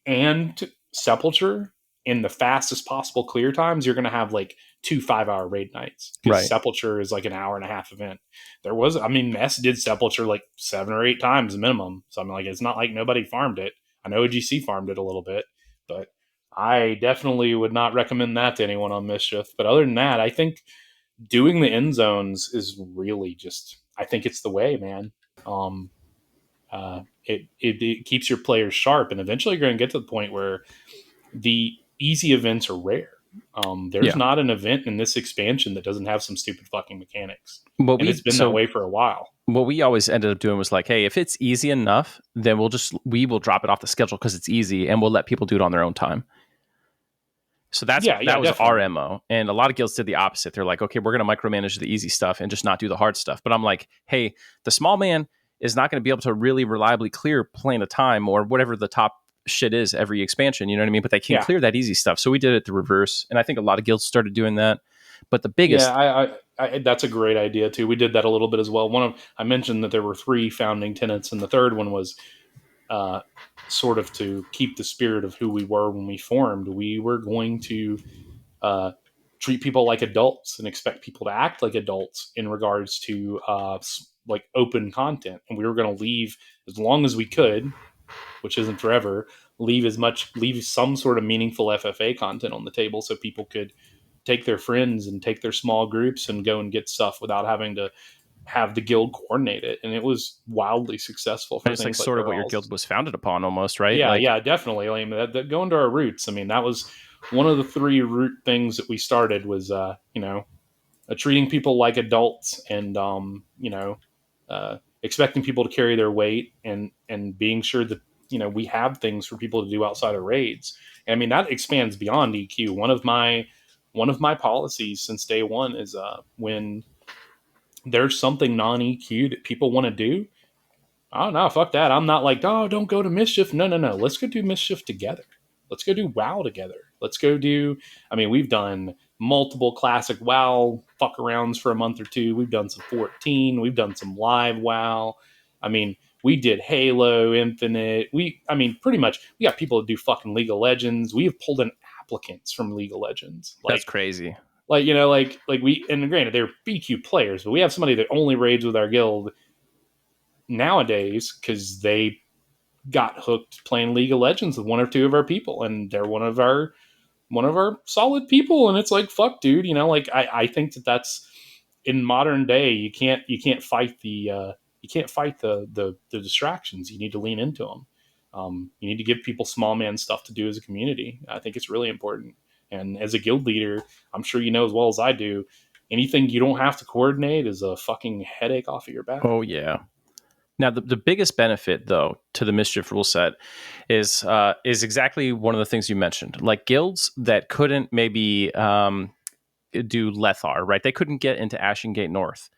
and Sepulture in the fastest possible clear times, you're going to have like 2 5-hour raid nights. Because right. Sepulture is like an hour and a half event. Mess did Sepulture like 7 or 8 times minimum. So I'm like, it's not like nobody farmed it. I know OGC farmed it a little bit, but I definitely would not recommend that to anyone on Mischief. But other than that, I think doing the end zones is really just, I think it's the way, man. It keeps your players sharp, and eventually you're going to get to the point where the easy events are rare. There's not an event in this expansion that doesn't have some stupid fucking mechanics. And it's been that way for a while. What we always ended up doing was like, hey, if it's easy enough, then we will drop it off the schedule because it's easy, and we'll let people do it on their own time. So that was definitely our MO. And a lot of guilds did the opposite. They're like, okay, we're going to micromanage the easy stuff and just not do the hard stuff. But I'm like, hey, the small man is not going to be able to really reliably clear Plane of Time or whatever the top shit is every expansion, you know what I mean? But they can clear that easy stuff. So we did it the reverse, and I think a lot of guilds started doing that. But the biggest, that's a great idea too. We did that a little bit as well. I mentioned that there were 3 founding tenets, and the third one was sort of to keep the spirit of who we were when we formed. We were going to treat people like adults and expect people to act like adults in regards to like open content, and we were going to leave as long as we could, which isn't forever, leave some sort of meaningful FFA content on the table so people could take their friends and take their small groups and go and get stuff without having to have the guild coordinate it. And it was wildly successful for it's things like sort of what your guild was founded upon almost, right? Yeah, definitely. I mean, that going to our roots. I mean, that was one of the 3 root things that we started was, treating people like adults and, expecting people to carry their weight and being sure that, we have things for people to do outside of raids. And, I mean, that expands beyond EQ. One of my policies since day one is when there's something non-EQ that people want to do, oh no, fuck that. I'm not like, oh, don't go to Mischief. No. Let's go do Mischief together. Let's go do WoW together. Let's go do, we've done multiple classic WoW fuck arounds for a month or 2. We've done some 14. We've done some live WoW. We did Halo Infinite. Pretty much we got people to do fucking League of Legends. We have pulled in applicants from League of Legends. That's crazy. Like, you know, like we, and granted, they're BQ players, but we have somebody that only raids with our guild nowadays because they got hooked playing League of Legends with one or two of our people, and they're one of our solid people. And it's like, fuck, dude, you know, like I think that that's in modern day, you can't fight the distractions. You need to lean into them. You need to give people small man stuff to do as a community. I think it's really important. And as a guild leader, I'm sure you know as well as I do, anything you don't have to coordinate is a fucking headache off of your back. Oh yeah. Now, the biggest benefit, though, to the Mischief rule set is exactly one of the things you mentioned. Like guilds that couldn't maybe do Lethar, right? They couldn't get into Ashen Gate North.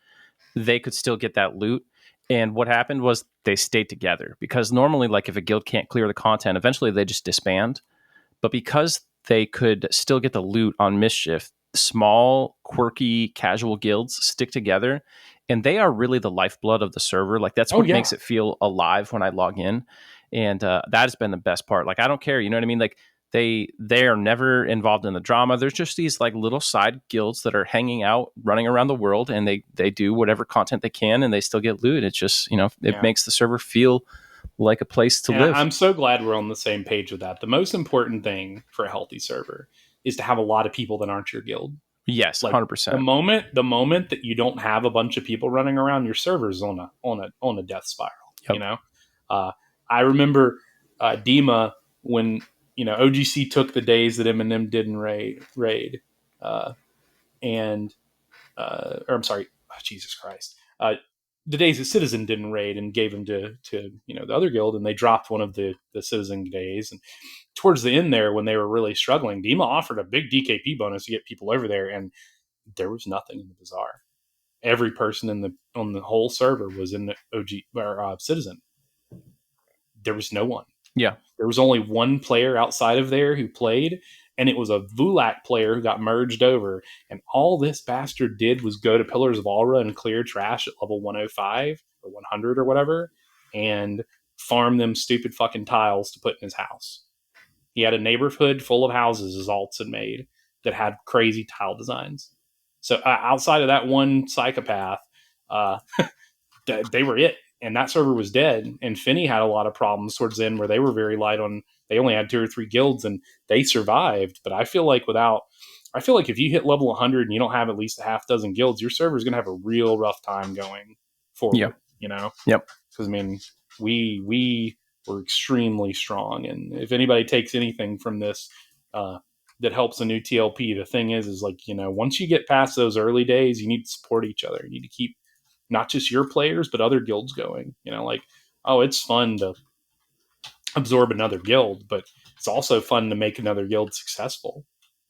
They could still get that loot. And what happened was they stayed together because normally, like if a guild can't clear the content, eventually they just disband. But because they could still get the loot on Mischief, small, quirky, casual guilds stick together, and they are really the lifeblood of the server. Like that's what makes it feel alive when I log in, and that has been the best part. Like I don't care, you know what I mean? Like they are never involved in the drama. There's just these like little side guilds that are hanging out, running around the world, and they do whatever content they can, and they still get loot. It's just it makes the server feel like a place to live. I'm so glad we're on the same page with that. The most important thing for a healthy server is to have a lot of people that aren't your guild. Yes, like 100%. The moment that you don't have a bunch of people running around, your server's on a death spiral. Yep. You know, I remember Dima when OGC took the days that Eminem didn't raid, and or I'm sorry, Jesus Christ. The days that Citizen didn't raid and gave them to the other guild, and they dropped one of the Citizen days. And towards the end there, when they were really struggling, Dima offered a big DKP bonus to get people over there, and there was nothing in the bazaar. Every person on the whole server was in the OG or Citizen. There was no one. Yeah. There was only one player outside of there who played, and it was a Vulak player who got merged over. And all this bastard did was go to Pillars of Aura and clear trash at level 105 or 100 or whatever, and farm them stupid fucking tiles to put in his house. He had a neighborhood full of houses his alts had made that had crazy tile designs. So outside of that one psychopath, they were it. And that server was dead. And Phinny had a lot of problems towards the end where they were very light on, they only had 2 or 3 guilds and they survived. But I feel like if you hit level 100 and you don't have at least a half dozen guilds, your server is going to have a real rough time going forward. Yep. You know? Yep. Because, I mean, we were extremely strong. And if anybody takes anything from this that helps a new TLP, the thing is like, once you get past those early days, you need to support each other. You need to keep not just your players, but other guilds going. It's fun to absorb another guild, but it's also fun to make another guild successful.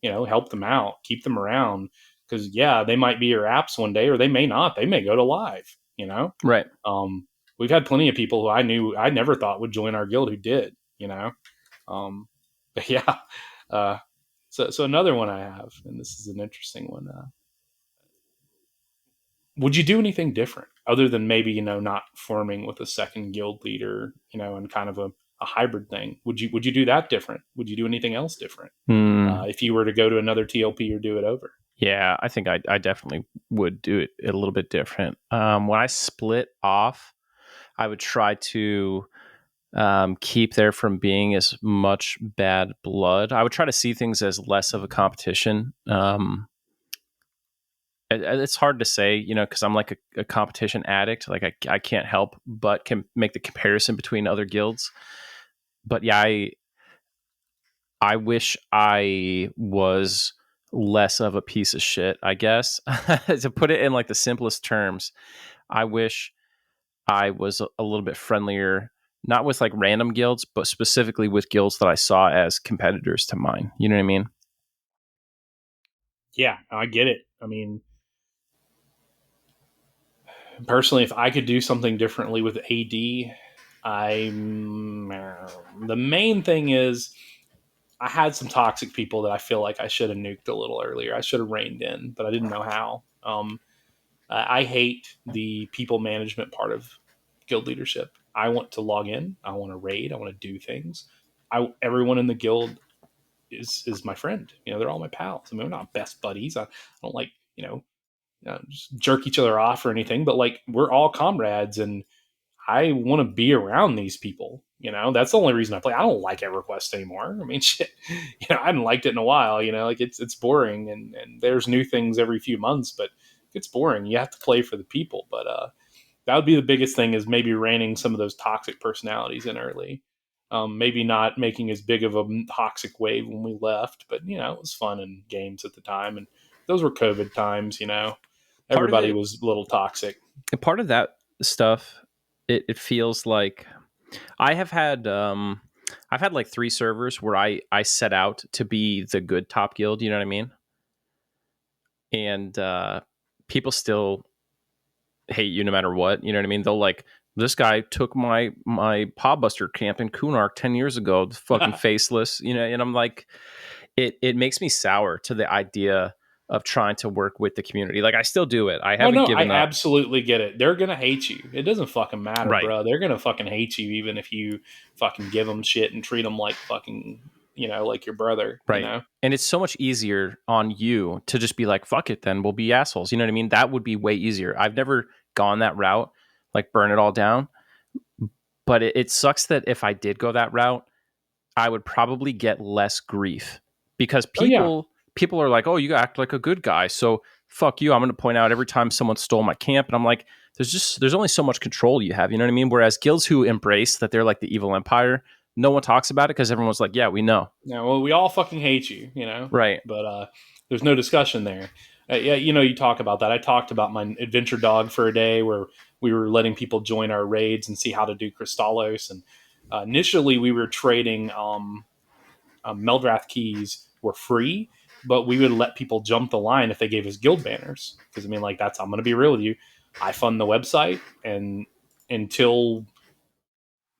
Help them out, keep them around, because they might be your apps one day, or they may not. They may go to live. Right. We've had plenty of people who I never thought would join our guild who did. But yeah. So another one I have, and this is an interesting one. Would you do anything different other than maybe, not forming with a second guild leader, and kind of a hybrid thing? Would you do that different? Would you do anything else different if you were to go to another TLP or do it over? Yeah, I think I definitely would do it a little bit different. When I split off, I would try to keep there from being as much bad blood. I would try to see things as less of a competition. It's hard to say, because I'm like a competition addict. Like I can't help but can make the comparison between other guilds. But yeah, I wish I was less of a piece of shit, I guess. To put it in like the simplest terms, I wish I was a little bit friendlier, not with like random guilds, but specifically with guilds that I saw as competitors to mine. You know what I mean? Yeah, I get it. I mean, personally, if I could do something differently with AD, the main thing is I had some toxic people that I feel like I should have nuked a little earlier. I should have reined in, but I didn't know how. I hate the people management part of guild leadership. I want to log in. I want to raid. I want to do things. Everyone in the guild is my friend. They're all my pals. I mean, we're not best buddies. I don't like, just jerk each other off or anything, but like we're all comrades, and I want to be around these people. That's the only reason I play. I don't like EverQuest anymore. I mean, shit, I haven't liked it in a while. Like it's boring, and there's new things every few months, but it's boring. You have to play for the people. But that would be the biggest thing, is maybe reining some of those toxic personalities in early. Maybe not making as big of a toxic wave when we left, but it was fun in games at the time, and those were COVID times. Part of Everybody it, was a little toxic. part of that stuff, it feels like I've had like 3 servers where I set out to be the good top guild, you know what I mean? And people still hate you no matter what, you know what I mean? They'll like, this guy took my Pawbuster camp in Kunark 10 years ago, fucking faceless, and I'm like, it makes me sour to the idea of trying to work with the community. Like I still do it. I Oh haven't no, I given up. absolutely get it. They're gonna hate you. It doesn't fucking matter, Right. bro. They're gonna fucking hate you, even if you fucking give them shit and treat them like fucking, like your brother. Right. And it's so much easier on you to just be like, fuck it, then we'll be assholes. You know what I mean? That would be way easier. I've never gone that route, like burn it all down. But it sucks that if I did go that route, I would probably get less grief because Oh yeah, people are like, oh, you act like a good guy, so fuck you. I'm going to point out every time someone stole my camp, and I'm like, there's only so much control you have. You know what I mean? Whereas guilds who embrace that they're like the evil empire, no one talks about it because everyone's like, yeah, we know. yeah. Well, we all fucking hate you, Right. But there's no discussion there. Yeah, you talk about that. I talked about my adventure dog for a day where we were letting people join our raids and see how to do Crystallos, and initially we were trading Meldrath keys were free, but we would let people jump the line if they gave us guild banners. Because I mean, like I'm going to be real with you. I fund the website, and until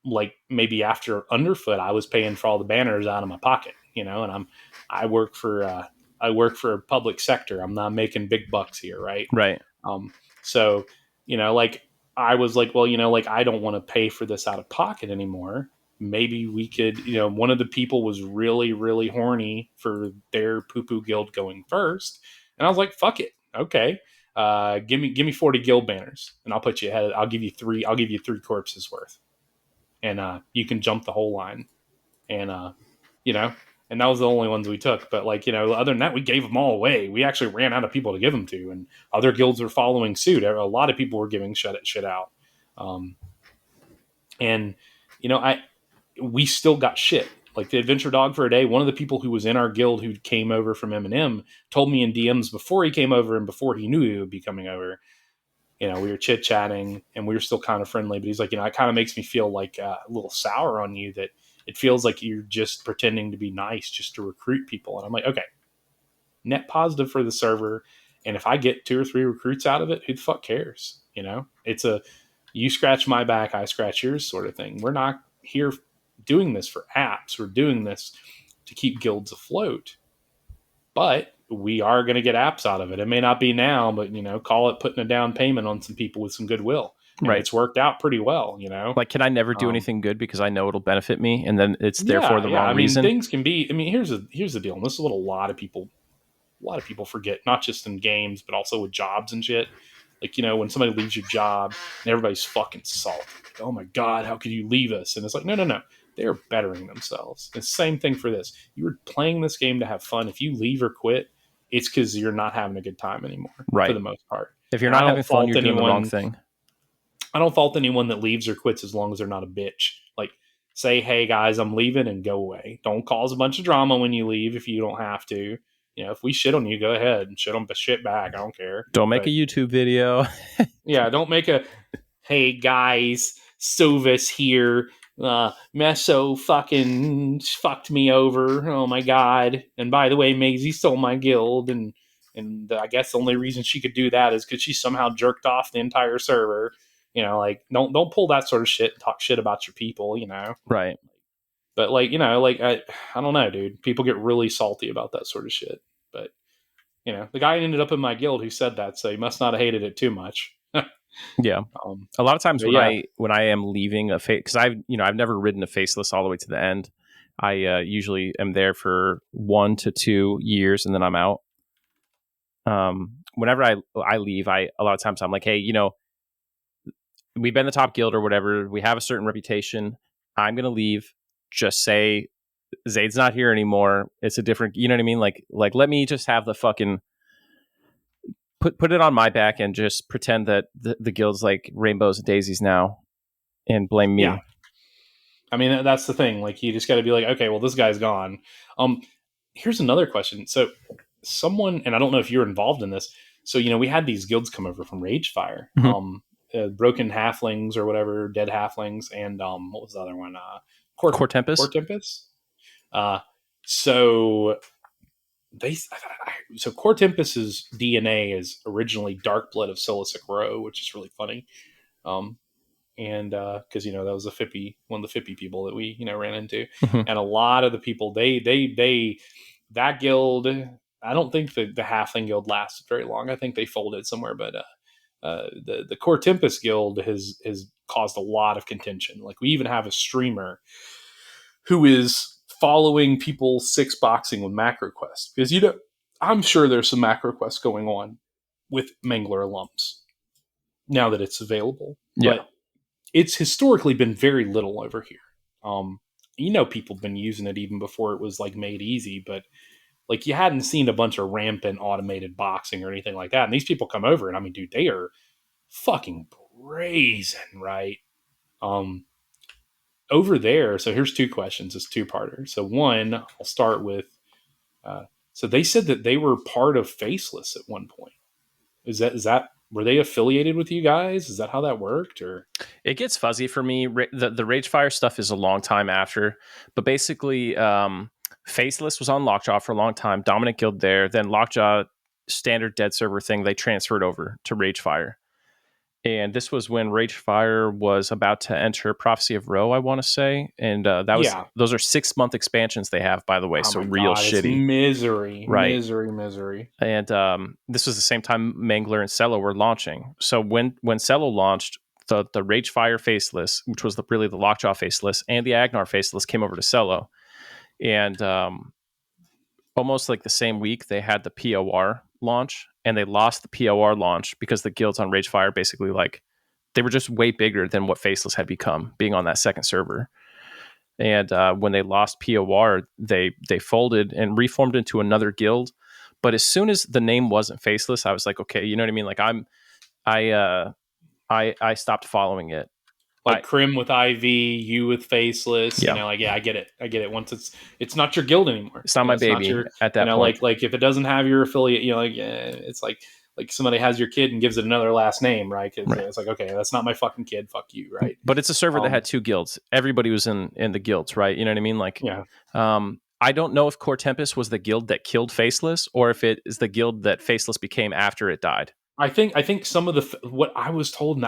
like maybe after Underfoot, I was paying for all the banners out of my pocket, and I work for public sector. I'm not making big bucks here, right? Right. So like I was like, well, like I don't want to pay for this out of pocket anymore. Maybe we could, one of the people was really, really horny for their poo poo guild going first. And I was like, fuck it. Okay. Give me 40 guild banners and I'll put you ahead. I'll give you 3 corpses worth. And you can jump the whole line. And you know, and that was the only ones we took. But like, other than that, we gave them all away. We actually ran out of people to give them to, and other guilds were following suit. A lot of people were giving shit out. And we still got shit. Like the adventure dog for a day, one of the people who was in our guild who came over from M&M told me in DMs before he came over and before he knew he would be coming over. We were chit chatting and we were still kind of friendly, but he's like, it kind of makes me feel like a little sour on you, that it feels like you're just pretending to be nice just to recruit people. And I'm like, okay, net positive for the server. And if I get 2 or 3 recruits out of it, who the fuck cares? It's a, you scratch my back, I scratch yours sort of thing. We're not here doing this for apps. We're doing this to keep guilds afloat. But we are going to get apps out of it. It may not be now, but call it putting a down payment on some people with some goodwill. And Right. it's worked out pretty well, Like, can I never do anything good because I know it'll benefit me, and then it's therefore the yeah. wrong I mean, reason? things can be. I mean, here's the deal, and this is what a lot of people forget, not just in games, but also with jobs and shit. Like, when somebody leaves your job and everybody's fucking salty. Like, oh my God, how could you leave us? And it's like, no. They're bettering themselves. It's the same thing for this. You were playing this game to have fun. If you leave or quit, it's because you're not having a good time anymore, Right. for the most part. If you're And not having fun, you're doing the wrong thing. I don't fault anyone that leaves or quits as long as they're not a bitch. Like, say, hey guys, I'm leaving, and go away. Don't cause a bunch of drama when you leave if you don't have to. If we shit on you, go ahead and shit back. I don't care. Don't make a YouTube video. Yeah, don't make a, hey guys, Sovis here. Meso fucking fucked me over. Oh my God. And by the way, Maisie stole my guild, and I guess the only reason she could do that is because she somehow jerked off the entire server. Like don't pull that sort of shit and talk shit about your people, Right. But like, I don't know, dude. People get really salty about that sort of shit. But the guy ended up in my guild who said that, so he must not have hated it too much. Yeah. A lot of times when yeah. I am leaving a face, because I've never ridden a faceless all the way to the end. I usually am there for 1 to 2 years, and then I'm out. Whenever I leave, a lot of times I'm like, hey, we've been the top guild or whatever. We have a certain reputation. I'm gonna leave. Just say Zaide's not here anymore. It's a different, you know what I mean? Like let me just have the fucking put it on my back and just pretend that the guild's like rainbows and daisies now, and blame me. Yeah. I mean, that's the thing. Like, you just got to be like, okay, well, this guy's gone. Here's another question. So, someone, and I don't know if you're involved in this. So, we had these guilds come over from Ragefire, Mm-hmm. broken halflings or whatever, dead halflings, and what was the other one? Core Tempest. Core Tempest. So they, so Core Tempest's DNA is originally Dark Blood of Silicic Row, which is really funny. And because that was one of the Fippy people that we ran into, Mm-hmm. and a lot of the people that guild. I don't think the Halfling Guild lasted very long. I think they folded somewhere, but the Core Tempest Guild has caused a lot of contention. Like, we even have a streamer who is following people six boxing with MacroQuest, because I'm sure there's some MacroQuest going on with Mangler alums now that it's available, Yeah. but it's historically been very little over here. People have been using it even before it was like made easy, but like, you hadn't seen a bunch of rampant automated boxing or anything like that. And these people come over, and I mean, dude, they are fucking brazen, right? Over there. So here's two questions. It's two-parter. So one, I'll start with. So they said that they were part of Faceless at one point. Is that were they affiliated with you guys? Is that how that worked? Or it gets fuzzy for me. The Ragefire stuff is a long time after, but basically, Faceless was on Lockjaw for a long time. Dominant Guild there, then Lockjaw standard dead server thing. They transferred over to Ragefire, and this was when Ragefire was about to enter Prophecy of Roe, I want to say, and those are 6-month expansions they have, by the way. Oh so my real God, shitty, it's misery, right? misery. And this was the same time Mangler and Cello were launching. So when Cello launched, the Ragefire Faceless, which was really the Lockjaw Faceless, and the Agnar Faceless came over to Cello. And almost like the same week, they had the POR launch, and they lost the POR launch because the guilds on Ragefire basically, like, they were just way bigger than what Faceless had become, being on that second server. And when they lost POR, they folded and reformed into another guild. But as soon as the name wasn't Faceless, I was like, okay, you know what I mean? Like, I stopped following it. Like Crim with IV, you with Faceless. Yeah. Like, yeah, I get it. Once it's not your guild anymore. It's not my baby at that point. Like if it doesn't have your affiliate, it's like somebody has your kid and gives it another last name, right? Right. It's like, okay, that's not my fucking kid. Fuck you, right? But it's a server that had two guilds. Everybody was in the guilds, right? You know what I mean? Like, yeah. I don't know if Core Tempest was the guild that killed Faceless, or if it is the guild that Faceless became after it died. I think some of what I was told,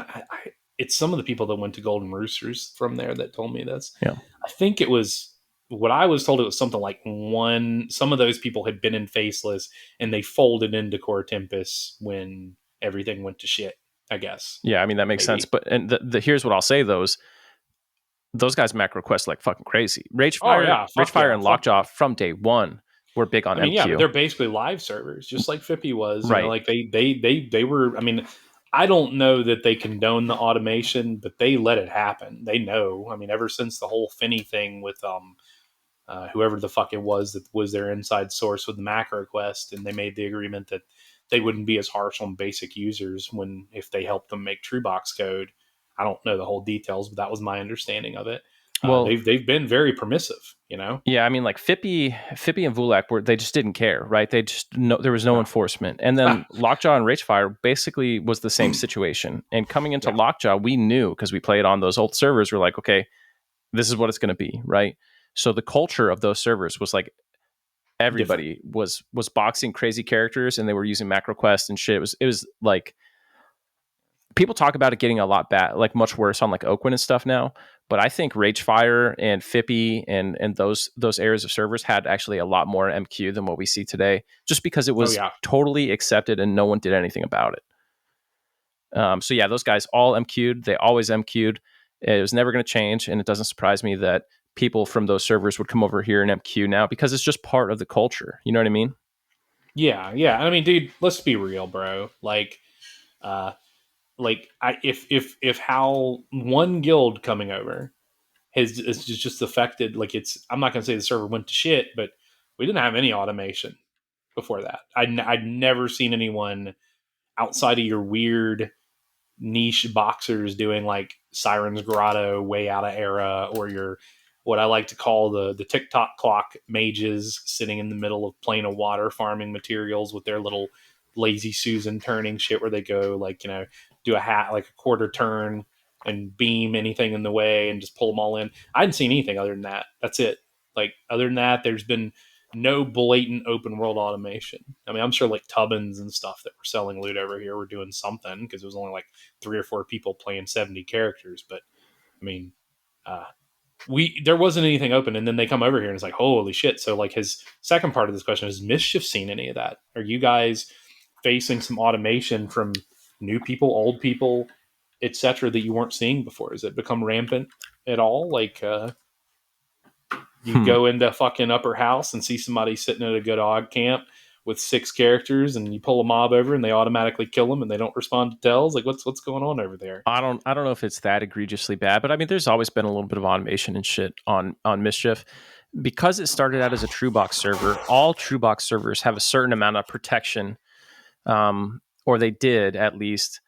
it's some of the people that went to Golden Roosters from there that told me this. Yeah. I think it was what I was told. It was something like some of those people had been in Faceless and they folded into Core Tempest when everything went to shit, I guess. Yeah, I mean, that makes sense. But and here's what I'll say, those guys MacroQuest like fucking crazy. Ragefire and Lockjaw from day one were big on MQ. Yeah, they're basically live servers, just like Fippy was. Right. Like they were. I mean, I don't know that they condone the automation, but they let it happen. They know. I mean, ever since the whole Phinny thing with whoever the fuck it was that was their inside source with the MacroQuest, and they made the agreement that they wouldn't be as harsh on basic users if they helped them make TrueBox code. I don't know the whole details, but that was my understanding of it. Well, they've been very permissive, Yeah, I mean, like Fippy and Vulak they just didn't care, right? They just there was no enforcement. And then Lockjaw and Ragefire basically was the same situation. And coming into Lockjaw, we knew, because we played on those old servers, we're like, okay, this is what it's going to be, right? So the culture of those servers was like everybody was boxing crazy characters, and they were using MacroQuest and shit. It was like, people talk about it getting a lot bad, like much worse on like Oakwind and stuff now. But I think Ragefire and Fippy and those areas of servers had actually a lot more MQ than what we see today, just because it was totally accepted and no one did anything about it. So yeah, those guys all MQ'd. They always MQ'd. It was never going to change, and it doesn't surprise me that people from those servers would come over here in MQ now because it's just part of the culture. You know what I mean? Yeah, yeah. I mean, dude, let's be real, bro. Uh, if how one guild coming over has is just affected, like it's. I'm not gonna say the server went to shit, but we didn't have any automation before that. I'd never seen anyone outside of your weird niche boxers doing like Siren's Grotto way out of era, or your what I like to call the TikTok clock mages sitting in the middle of plain of water farming materials with their little lazy Susan turning shit where they go like, do a hat like a quarter turn and beam anything in the way and just pull them all in. I hadn't seen anything other than that. That's it. Like other than that, there's been no blatant open world automation. I mean, I'm sure like Tubbins and stuff that were selling loot over here were doing something because it was only like 3 or 4 people playing 70 characters. But I mean, uh, there wasn't anything open, and then they come over here and it's like, holy shit. So like his second part of this question is, Mischief seen any of that? Are you guys facing some automation from new people, old people, etc., that you weren't seeing before? Has it become rampant at all? Like, you go into fucking upper house and see somebody sitting at a good odd camp with 6 characters, and you pull a mob over and they automatically kill them and they don't respond to tells. Like, what's going on over there? I don't know if it's that egregiously bad, but I mean, there's always been a little bit of automation and shit on Mischief because it started out as a true box server. All true box servers have a certain amount of protection, or they did at least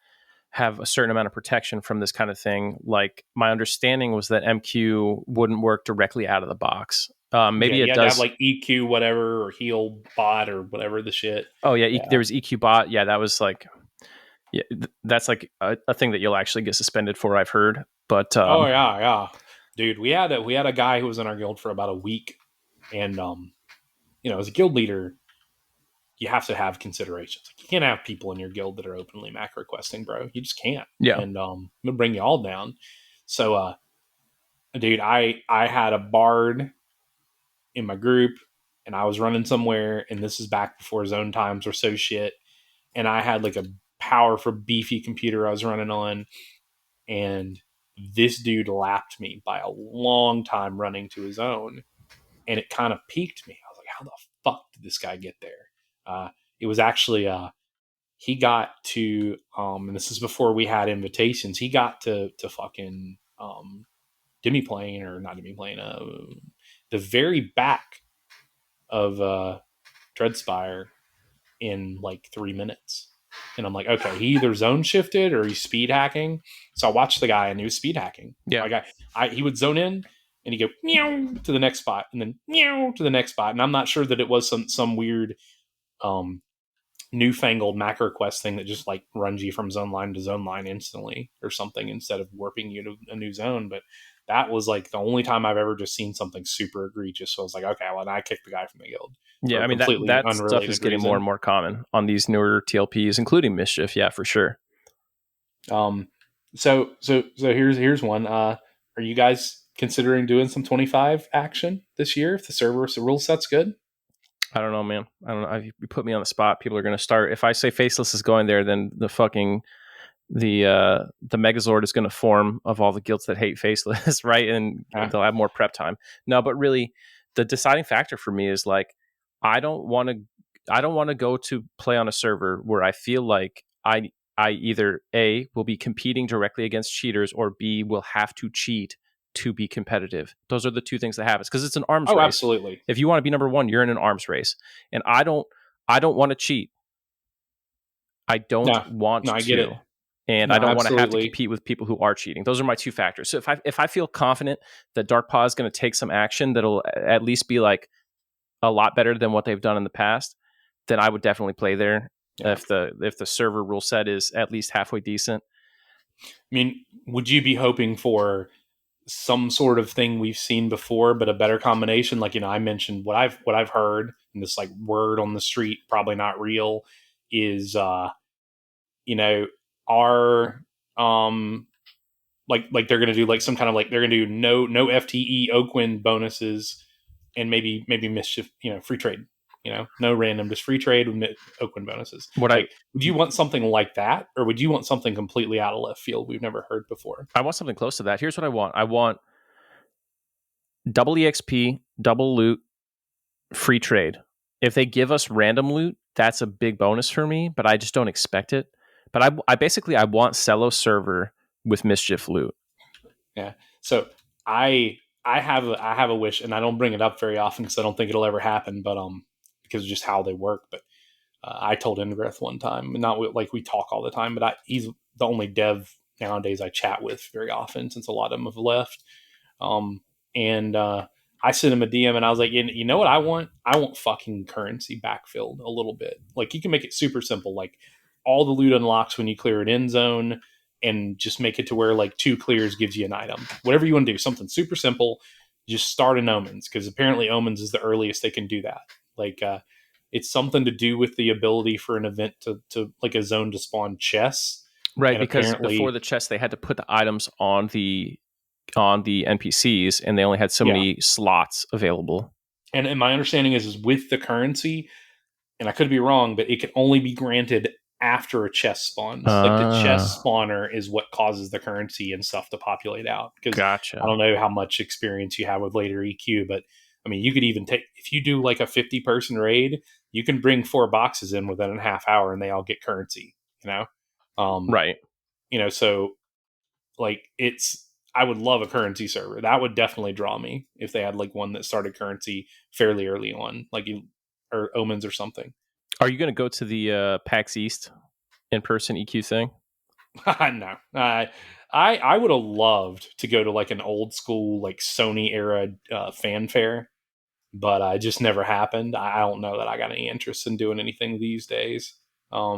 have a certain amount of protection from this kind of thing. Like my understanding was that MQ wouldn't work directly out of the box. Yeah, Maybe you it had to have does. like EQ whatever or heal bot or whatever the shit. Oh yeah, Yeah. there was EQ bot. Yeah, that was like, yeah, that's like a thing that you'll actually get suspended for. I've heard, but Oh yeah, yeah. Dude, we had a guy who was in our guild for about a week, and as a guild leader, you have to have considerations. Like, you can't have people in your guild that are openly macro questing, bro. You just can't. yeah, And I'm gonna bring you all down. So dude, I had a bard in my group, and I was running somewhere, and this is back before zone times were so shit. And I had like a powerful beefy computer I was running on, and this dude lapped me by a long time running to his own, and it kind of piqued me. I was like, how the fuck did this guy get there? It was actually he got to and this is before we had invitations. He got to fucking demi plane, or not demi plane, the very back of Dreadspire in like 3 minutes. And I'm like, okay, he either zone shifted or he's speed hacking. So I watched the guy, and he was speed hacking. yeah. Like he would zone in and he'd go meow to the next spot and then meow to the next spot. And I'm not sure that it was some weird um, newfangled macro quest thing that just like runs you from zone line to zone line instantly or something instead of warping you to a new zone. But that was like the only time I've ever just seen something super egregious. So I was like, okay, well, and I kicked the guy from the guild Yeah, for a I mean completely that stuff is unrelated getting more reason. and more common on these newer TLPs, including Mischief. Yeah, for sure. Um, so here's one. Are you guys considering doing some 25 action this year if the server rule set's good? I don't know, man. I don't know. You put me on the spot. People are going to start. If I say Faceless is going there, then the Megazord is going to form of all the guilds that hate Faceless, right? And Uh, they'll have more prep time. No, but really, the deciding factor for me is like I don't want to. I don't want to go to play on a server where I feel like I either A will be competing directly against cheaters, or B will have to cheat to be competitive. Those are the two things that happen, because it's an arms oh, race. absolutely. If you want to be number one, you're in an arms race, and I don't want to cheat. I don't No, want no, I get it. to, and No, I don't want to have to absolutely. compete with people who are cheating. Those are my two factors. So if I feel confident that Dark Paw is going to take some action that'll at least be like a lot better than what they've done in the past, then I would definitely play there. Yeah. If the server rule set is at least halfway decent. I mean, would you be hoping for some sort of thing we've seen before, but a better combination? Like, I mentioned what I've heard, and this like word on the street, probably not real, is you know, our like they're gonna do like some kind of like they're gonna do no FTE Oakwin bonuses, and maybe mischief, free trade. no random, just free trade with Oakland bonuses. What Like, would you want something like that, or would you want something completely out of left field we've never heard before? I want something close to that. Here's what I want. I want double EXP, double loot, free trade. If they give us random loot, that's a big bonus for me, but I just don't expect it. But I basically I want Cello server with mischief loot. Yeah. So I have a wish, and I don't bring it up very often because I don't think it'll ever happen, but because of just how they work. But I told Ingrith one time, not like we talk all the time, but he's the only dev nowadays I chat with very often since a lot of them have left. And I sent him a DM and I was like, you know what I want? I want fucking currency backfilled a little bit. Like, you can make it super simple. Like, all the loot unlocks when you clear an end zone, and just make it to where like 2 clears gives you an item. Whatever you want to do, something super simple. Just start in Omens, because apparently Omens is the earliest they can do that. Like, it's something to do with the ability for an event to like a zone to spawn chests. Right, And because apparently, before the chest, they had to put the items on the NPCs, and they only had so many slots available. And my understanding is with the currency, and I could be wrong, but it can only be granted after a chest spawns. Like, the chest spawner is what causes the currency and stuff to populate out. Because Gotcha. I don't know how much experience you have with later EQ, but I mean, you could even take, if you do like a 50-person raid, you can bring 4 boxes in within a half hour and they all get currency, Right. So like, I would love a currency server. That would definitely draw me if they had like one that started currency fairly early on, like or Omens or something. Are you going to go to the PAX East in-person EQ thing? No, I would have loved to go to like an old school like Sony era fanfare, but it just never happened. I don't know that I got any interest in doing anything these days. I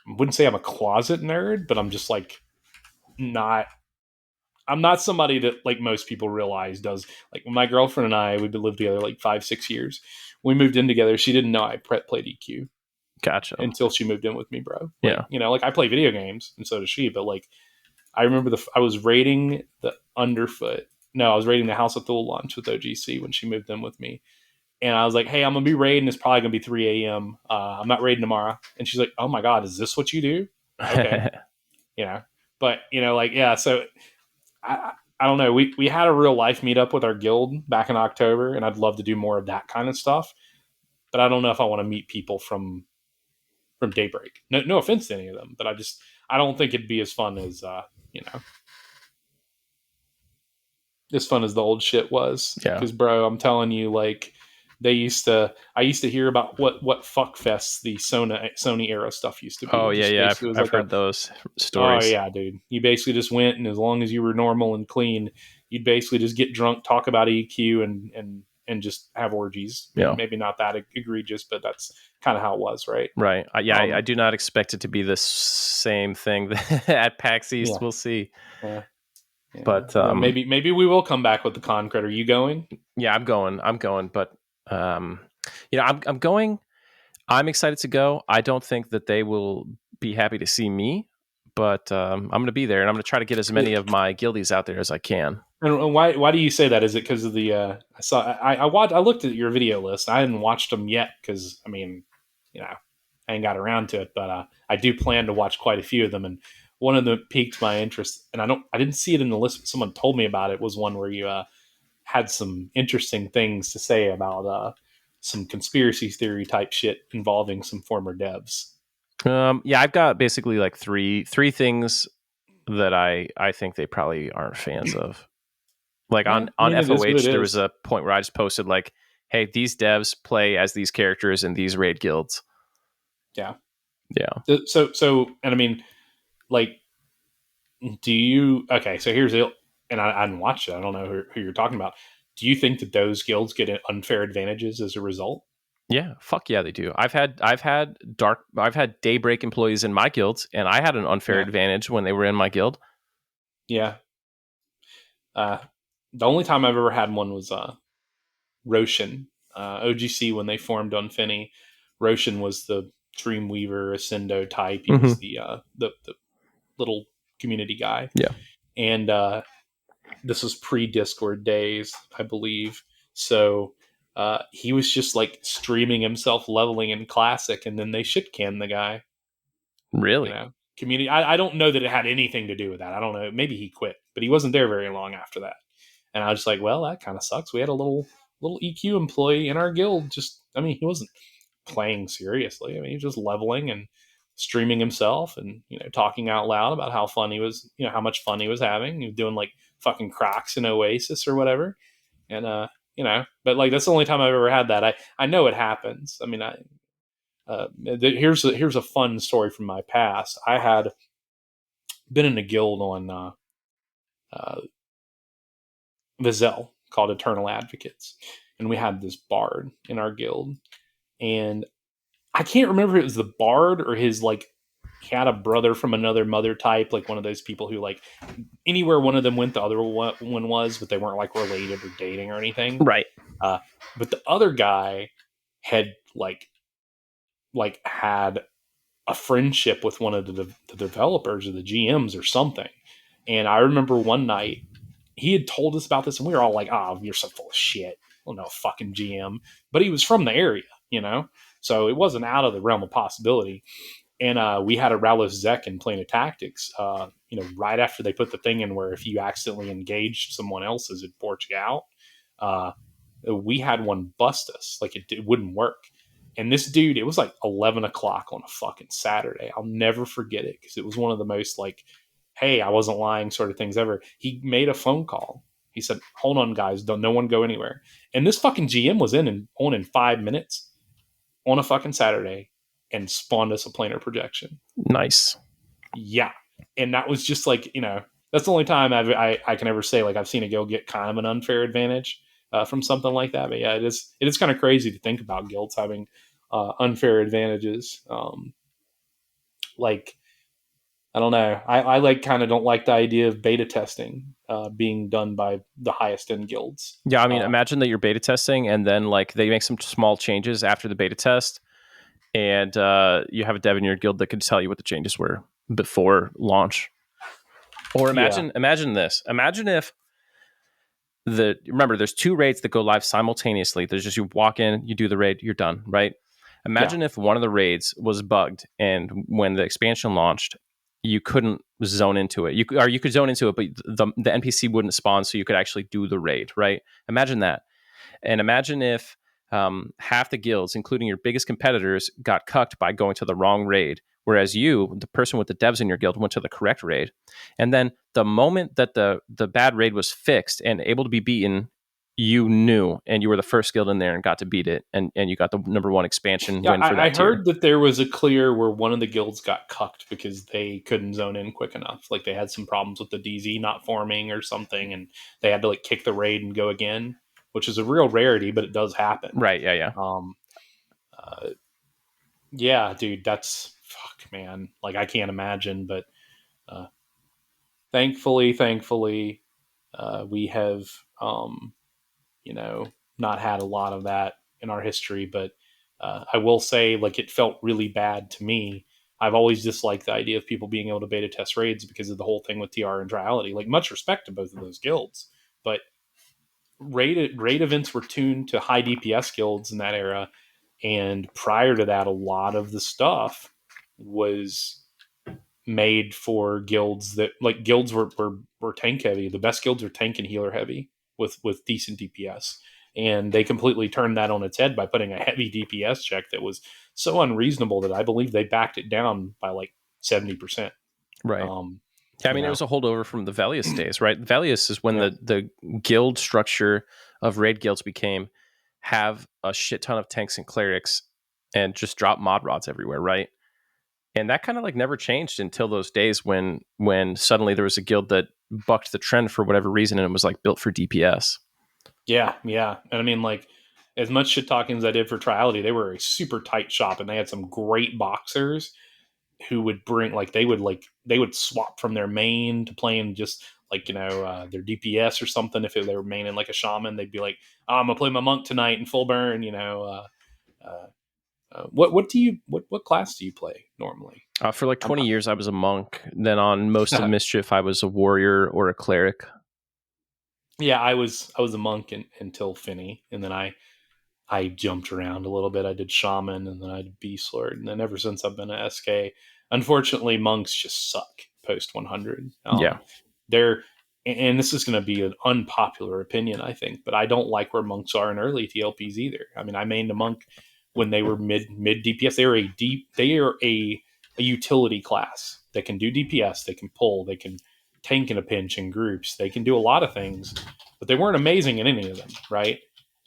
wouldn't say I'm a closet nerd, but I'm just like not. I'm not somebody that like most people realize does. Like, when my girlfriend and I, we've lived together like 5-6 years. When we moved in together, she didn't know I played EQ. Gotcha. Until she moved in with me, bro. Like, Yeah. Like, I play video games, and so does she. But like, I remember I was raiding the Underfoot. No, I was raiding the House of Thule launch with OGC when she moved in with me. And I was like, hey, I'm going to be raiding. It's probably going to be 3 a.m. I'm not raiding tomorrow. And she's like, oh my God, is this what you do? Okay. But, like, yeah. So I don't know. We had a real life meetup with our guild back in October, and I'd love to do more of that kind of stuff. But I don't know if I want to meet people from Daybreak. No offense to any of them, but I don't think it'd be as fun as as fun as the old shit was. Yeah. Because, bro, I'm telling you, like, I used to hear about what fuck fests the Sony era stuff used to be. Oh yeah. I've heard those stories. Oh yeah, dude. You basically just went, and as long as you were normal and clean, you'd basically just get drunk, talk about EQ, and just have orgies. Yeah. Maybe not that egregious, but that's kind of how it was, right? Right. I do not expect it to be the same thing at PAX East. Yeah. We'll see. Yeah. But maybe we will come back with the con cred. Are you going? Yeah, I'm going. But I'm going. I'm excited to go. I don't think that they will be happy to see me, but I'm going to be there, and I'm going to try to get as many of my guildies out there as I can. And why do you say that? Is it because of the? I looked at your video list. I hadn't watched them yet because I mean, I ain't got around to it, but I do plan to watch quite a few of them. And one of them piqued my interest, and I didn't see it in the list, but someone told me about it. Was one where you had some interesting things to say about some conspiracy theory type shit involving some former devs. Yeah, I've got basically like three things that I think they probably aren't fans of. Like on FOH, there was a point where I just posted like, "Hey, these devs play as these characters in these raid guilds." Yeah. So, and I mean, like, do you? Okay, so here's it. And I hadn't watched it. I don't know who you're talking about. Do you think that those guilds get unfair advantages as a result? Yeah, fuck yeah, they do. I've had Daybreak employees in my guilds, and I had an unfair advantage when they were in my guild. Yeah. The only time I've ever had one was Roshan. OGC, when they formed on Phinny, Roshan was the Dreamweaver Ascendo type. He was the little community guy. Yeah. And this was pre-Discord days, I believe. So he was just like streaming himself leveling in classic, and then they shit canned the guy. You Really? know, community. I don't know that it had anything to do with that. I don't know. Maybe he quit, but he wasn't there very long after that. And I was just like, well, that kind of sucks. We had a little EQ employee in our guild. Just, I mean, he wasn't playing seriously. I mean, he was just leveling and streaming himself, and talking out loud about how fun he was. How much fun he was having. He was doing like fucking Crocs in Oasis or whatever. And but like that's the only time I've ever had that. I know it happens. I mean, here's a fun story from my past. I had been in a guild on uh, Vazaelle called Eternal Advocates, and we had this bard in our guild, and I can't remember if it was the bard or his like he had a brother from another mother type, like one of those people who like anywhere one of them went, the other one was, but they weren't like related or dating or anything. Right. But the other guy had had a friendship with one of the developers or the GMs or something. And I remember one night he had told us about this, and we were all like, "Oh, you're so full of shit. Well, no fucking GM." But he was from the area, so it wasn't out of the realm of possibility. And we had a Rallis Zek in Plane of Tactics, right after they put the thing in where if you accidentally engaged someone else's, it'd port you out. We had one bust us. Like it wouldn't work. And this dude, it was like 11 o'clock on a fucking Saturday. I'll never forget it because it was one of the most like, hey, I wasn't lying sort of things ever. He made a phone call. He said, hold on, guys. Don't no one go anywhere. And this fucking GM was on in 5 minutes on a fucking Saturday and spawned us a planar projection. Nice. Yeah. And that was just like, that's the only time I can ever say like I've seen a guild get kind of an unfair advantage from something like that. But yeah, it is kind of crazy to think about guilds having unfair advantages. Like, I don't know. I like kind of don't like the idea of beta testing being done by the highest end guilds. Yeah, I mean, imagine that you're beta testing and then like they make some small changes after the beta test, and you have a dev in your guild that could tell you what the changes were before launch. Or imagine this. Imagine if remember there's 2 raids that go live simultaneously. There's just you walk in, you do the raid, you're done, right? Imagine if one of the raids was bugged, and when the expansion launched, you couldn't zone into it. You could zone into it, but the NPC wouldn't spawn, so you could actually do the raid, right? Imagine that. And imagine if half the guilds, including your biggest competitors, got cucked by going to the wrong raid, whereas you, the person with the devs in your guild, went to the correct raid. And then the moment that the bad raid was fixed and able to be beaten, you knew, and you were the first guild in there and got to beat it, and you got the #1 expansion win for that I tier. heard that there was a clear where one of the guilds got cucked because they couldn't zone in quick enough. Like they had some problems with the DZ not forming or something, and they had to like kick the raid and go again, which is a real rarity, but it does happen. Right, yeah. Yeah, dude, that's fuck, man. Like I can't imagine, but thankfully, we have not had a lot of that in our history, but I will say, like, it felt really bad to me. I've always disliked the idea of people being able to beta test raids because of the whole thing with TR and Triality. Like, much respect to both of those guilds, but raid events were tuned to high DPS guilds in that era, and prior to that, a lot of the stuff was made for guilds that like guilds were tank heavy. The best guilds are tank and healer heavy with decent DPS. And they completely turned that on its head by putting a heavy DPS check that was so unreasonable that I believe they backed it down by like 70%. Right. I mean, it was a holdover from the Velius days, right? Velius is when the guild structure of raid guilds became have a shit ton of tanks and clerics and just drop mod rods everywhere, right? And that kind of like never changed until those days when suddenly there was a guild that bucked the trend for whatever reason, and it was like built for DPS. Yeah. And I mean, like, as much shit talking as I did for Triality, they were a super tight shop, and they had some great boxers who would bring they would swap from their main to playing just like their DPS or something. If they were maining like a shaman, they'd be like, oh, I'm gonna play my monk tonight in full burn. What class do you play normally? For like 20 years, I was a monk. Then on most of Mischief, I was a warrior or a cleric. Yeah, I was a monk until Phinny, and then I I jumped around a little bit. I did Shaman, and then I did Beast Lord, and then ever since I've been a SK, unfortunately, monks just suck post 100. Yeah. They're and this is going to be an unpopular opinion, I think, but I don't like where monks are in early TLPs either. I mean, I mained a monk when they were mid DPS. They are a utility class that can do DPS, they can pull, they can tank in a pinch in groups, they can do a lot of things, but they weren't amazing in any of them, right?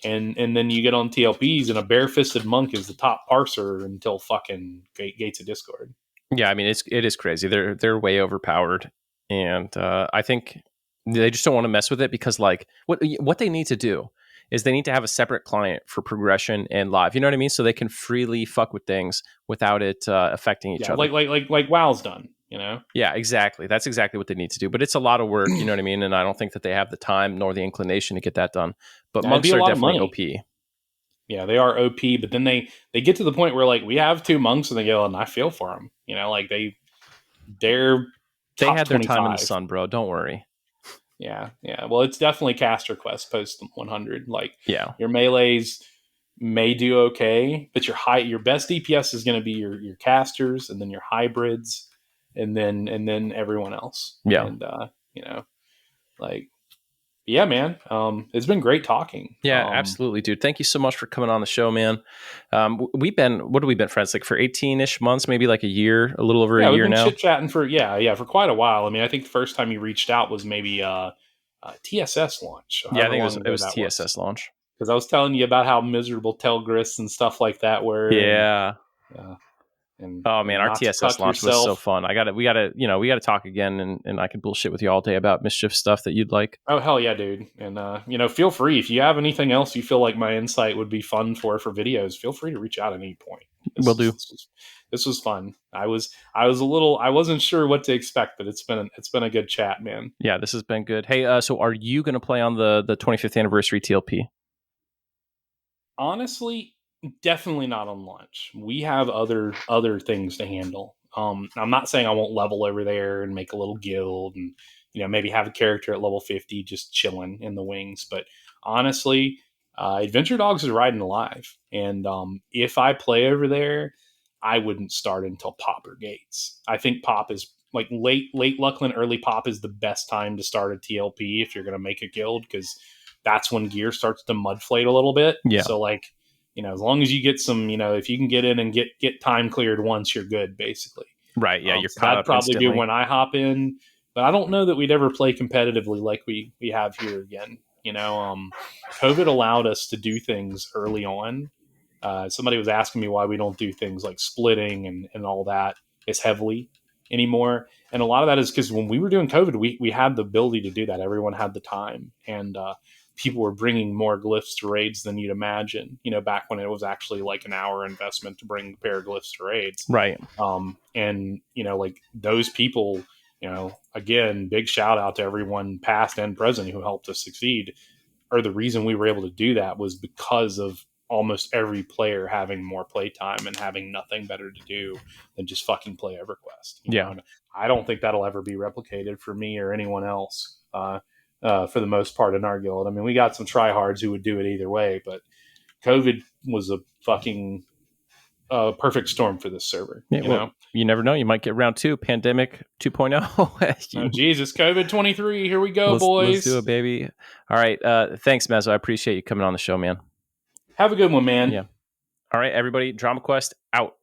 And then you get on TLPs and a barefisted monk is the top parser until fucking Gates of Discord. Yeah, I mean it is crazy. They're way overpowered, and I think they just don't want to mess with it because like what they need to do is they need to have a separate client for progression and live. You know what I mean? So they can freely fuck with things without it affecting each other. Like WoW's done. You know? Yeah, exactly. That's exactly what they need to do. But it's a lot of work. You know what I mean? And I don't think that they have the time nor the inclination to get that done. But monks are definitely OP. Yeah, they are OP, but then they get to the point where like we have 2 monks and they go, and I feel for them. You know, like they had their time in the sun, bro. Don't worry. Yeah. Well, it's definitely caster quest post 100. Like, yeah, your melees may do okay, but your best DPS is going to be your casters, and then your hybrids, and then everyone else. Yeah, and you know, like. Yeah, man. It's been great talking. Yeah, absolutely, dude. Thank you so much for coming on the show, man. We've been friends like for 18-ish months, maybe like a year, a little over a year now. Chit chatting for quite a while. I mean, I think the first time you reached out was maybe TSS launch. Yeah, I think it was TSS launch. Because I was telling you about how miserable Telgris and stuff like that were. Yeah. Oh man, our TSS launch was so fun. We gotta talk again, and I can bullshit with you all day about mischief stuff that you'd like. Oh hell yeah, dude! And feel free if you have anything else you feel like my insight would be fun for videos. Feel free to reach out at any point. Will do. This was fun. I wasn't sure what to expect, but it's been a good chat, man. Yeah, this has been good. Hey, so are you going to play on the 25th anniversary TLP? Honestly, definitely not on launch. We have other things to handle. I'm not saying I won't level over there and make a little guild and maybe have a character at level 50 just chilling in the wings. But honestly, Adventure Dogs is riding alive, and if I play over there, I wouldn't start until Pop or Gates. I think Pop is like late Luckland, early Pop is the best time to start a TLP if you're going to make a guild, because that's when gear starts to mudflate a little bit. Yeah. So like, as long as you get some, if you can get in and get time cleared once, you're good, basically. Right. Yeah. You're so I'd probably instantly do when I hop in, but I don't know that we'd ever play competitively like we have here again. COVID allowed us to do things early on. Somebody was asking me why we don't do things like splitting and all that as heavily anymore. And a lot of that is because when we were doing COVID, we had the ability to do that. Everyone had the time, and people were bringing more glyphs to raids than you'd imagine, back when it was actually like an hour investment to bring a pair of glyphs to raids. Right. And, like those people, again, big shout out to everyone past and present who helped us succeed. Or the reason we were able to do that was because of almost every player having more playtime and having nothing better to do than just fucking play EverQuest. Yeah. I don't think that'll ever be replicated for me or anyone else. For the most part in our guild. I mean, we got some tryhards who would do it either way, but COVID was a fucking perfect storm for this server. Yeah, you never know. You might get round 2, pandemic 2.0. Oh, Jesus, COVID 23. Here we go, boys. Let's do it, baby. All right. Thanks, Meso. I appreciate you coming on the show, man. Have a good one, man. Yeah. All right, everybody. DramaQuest out.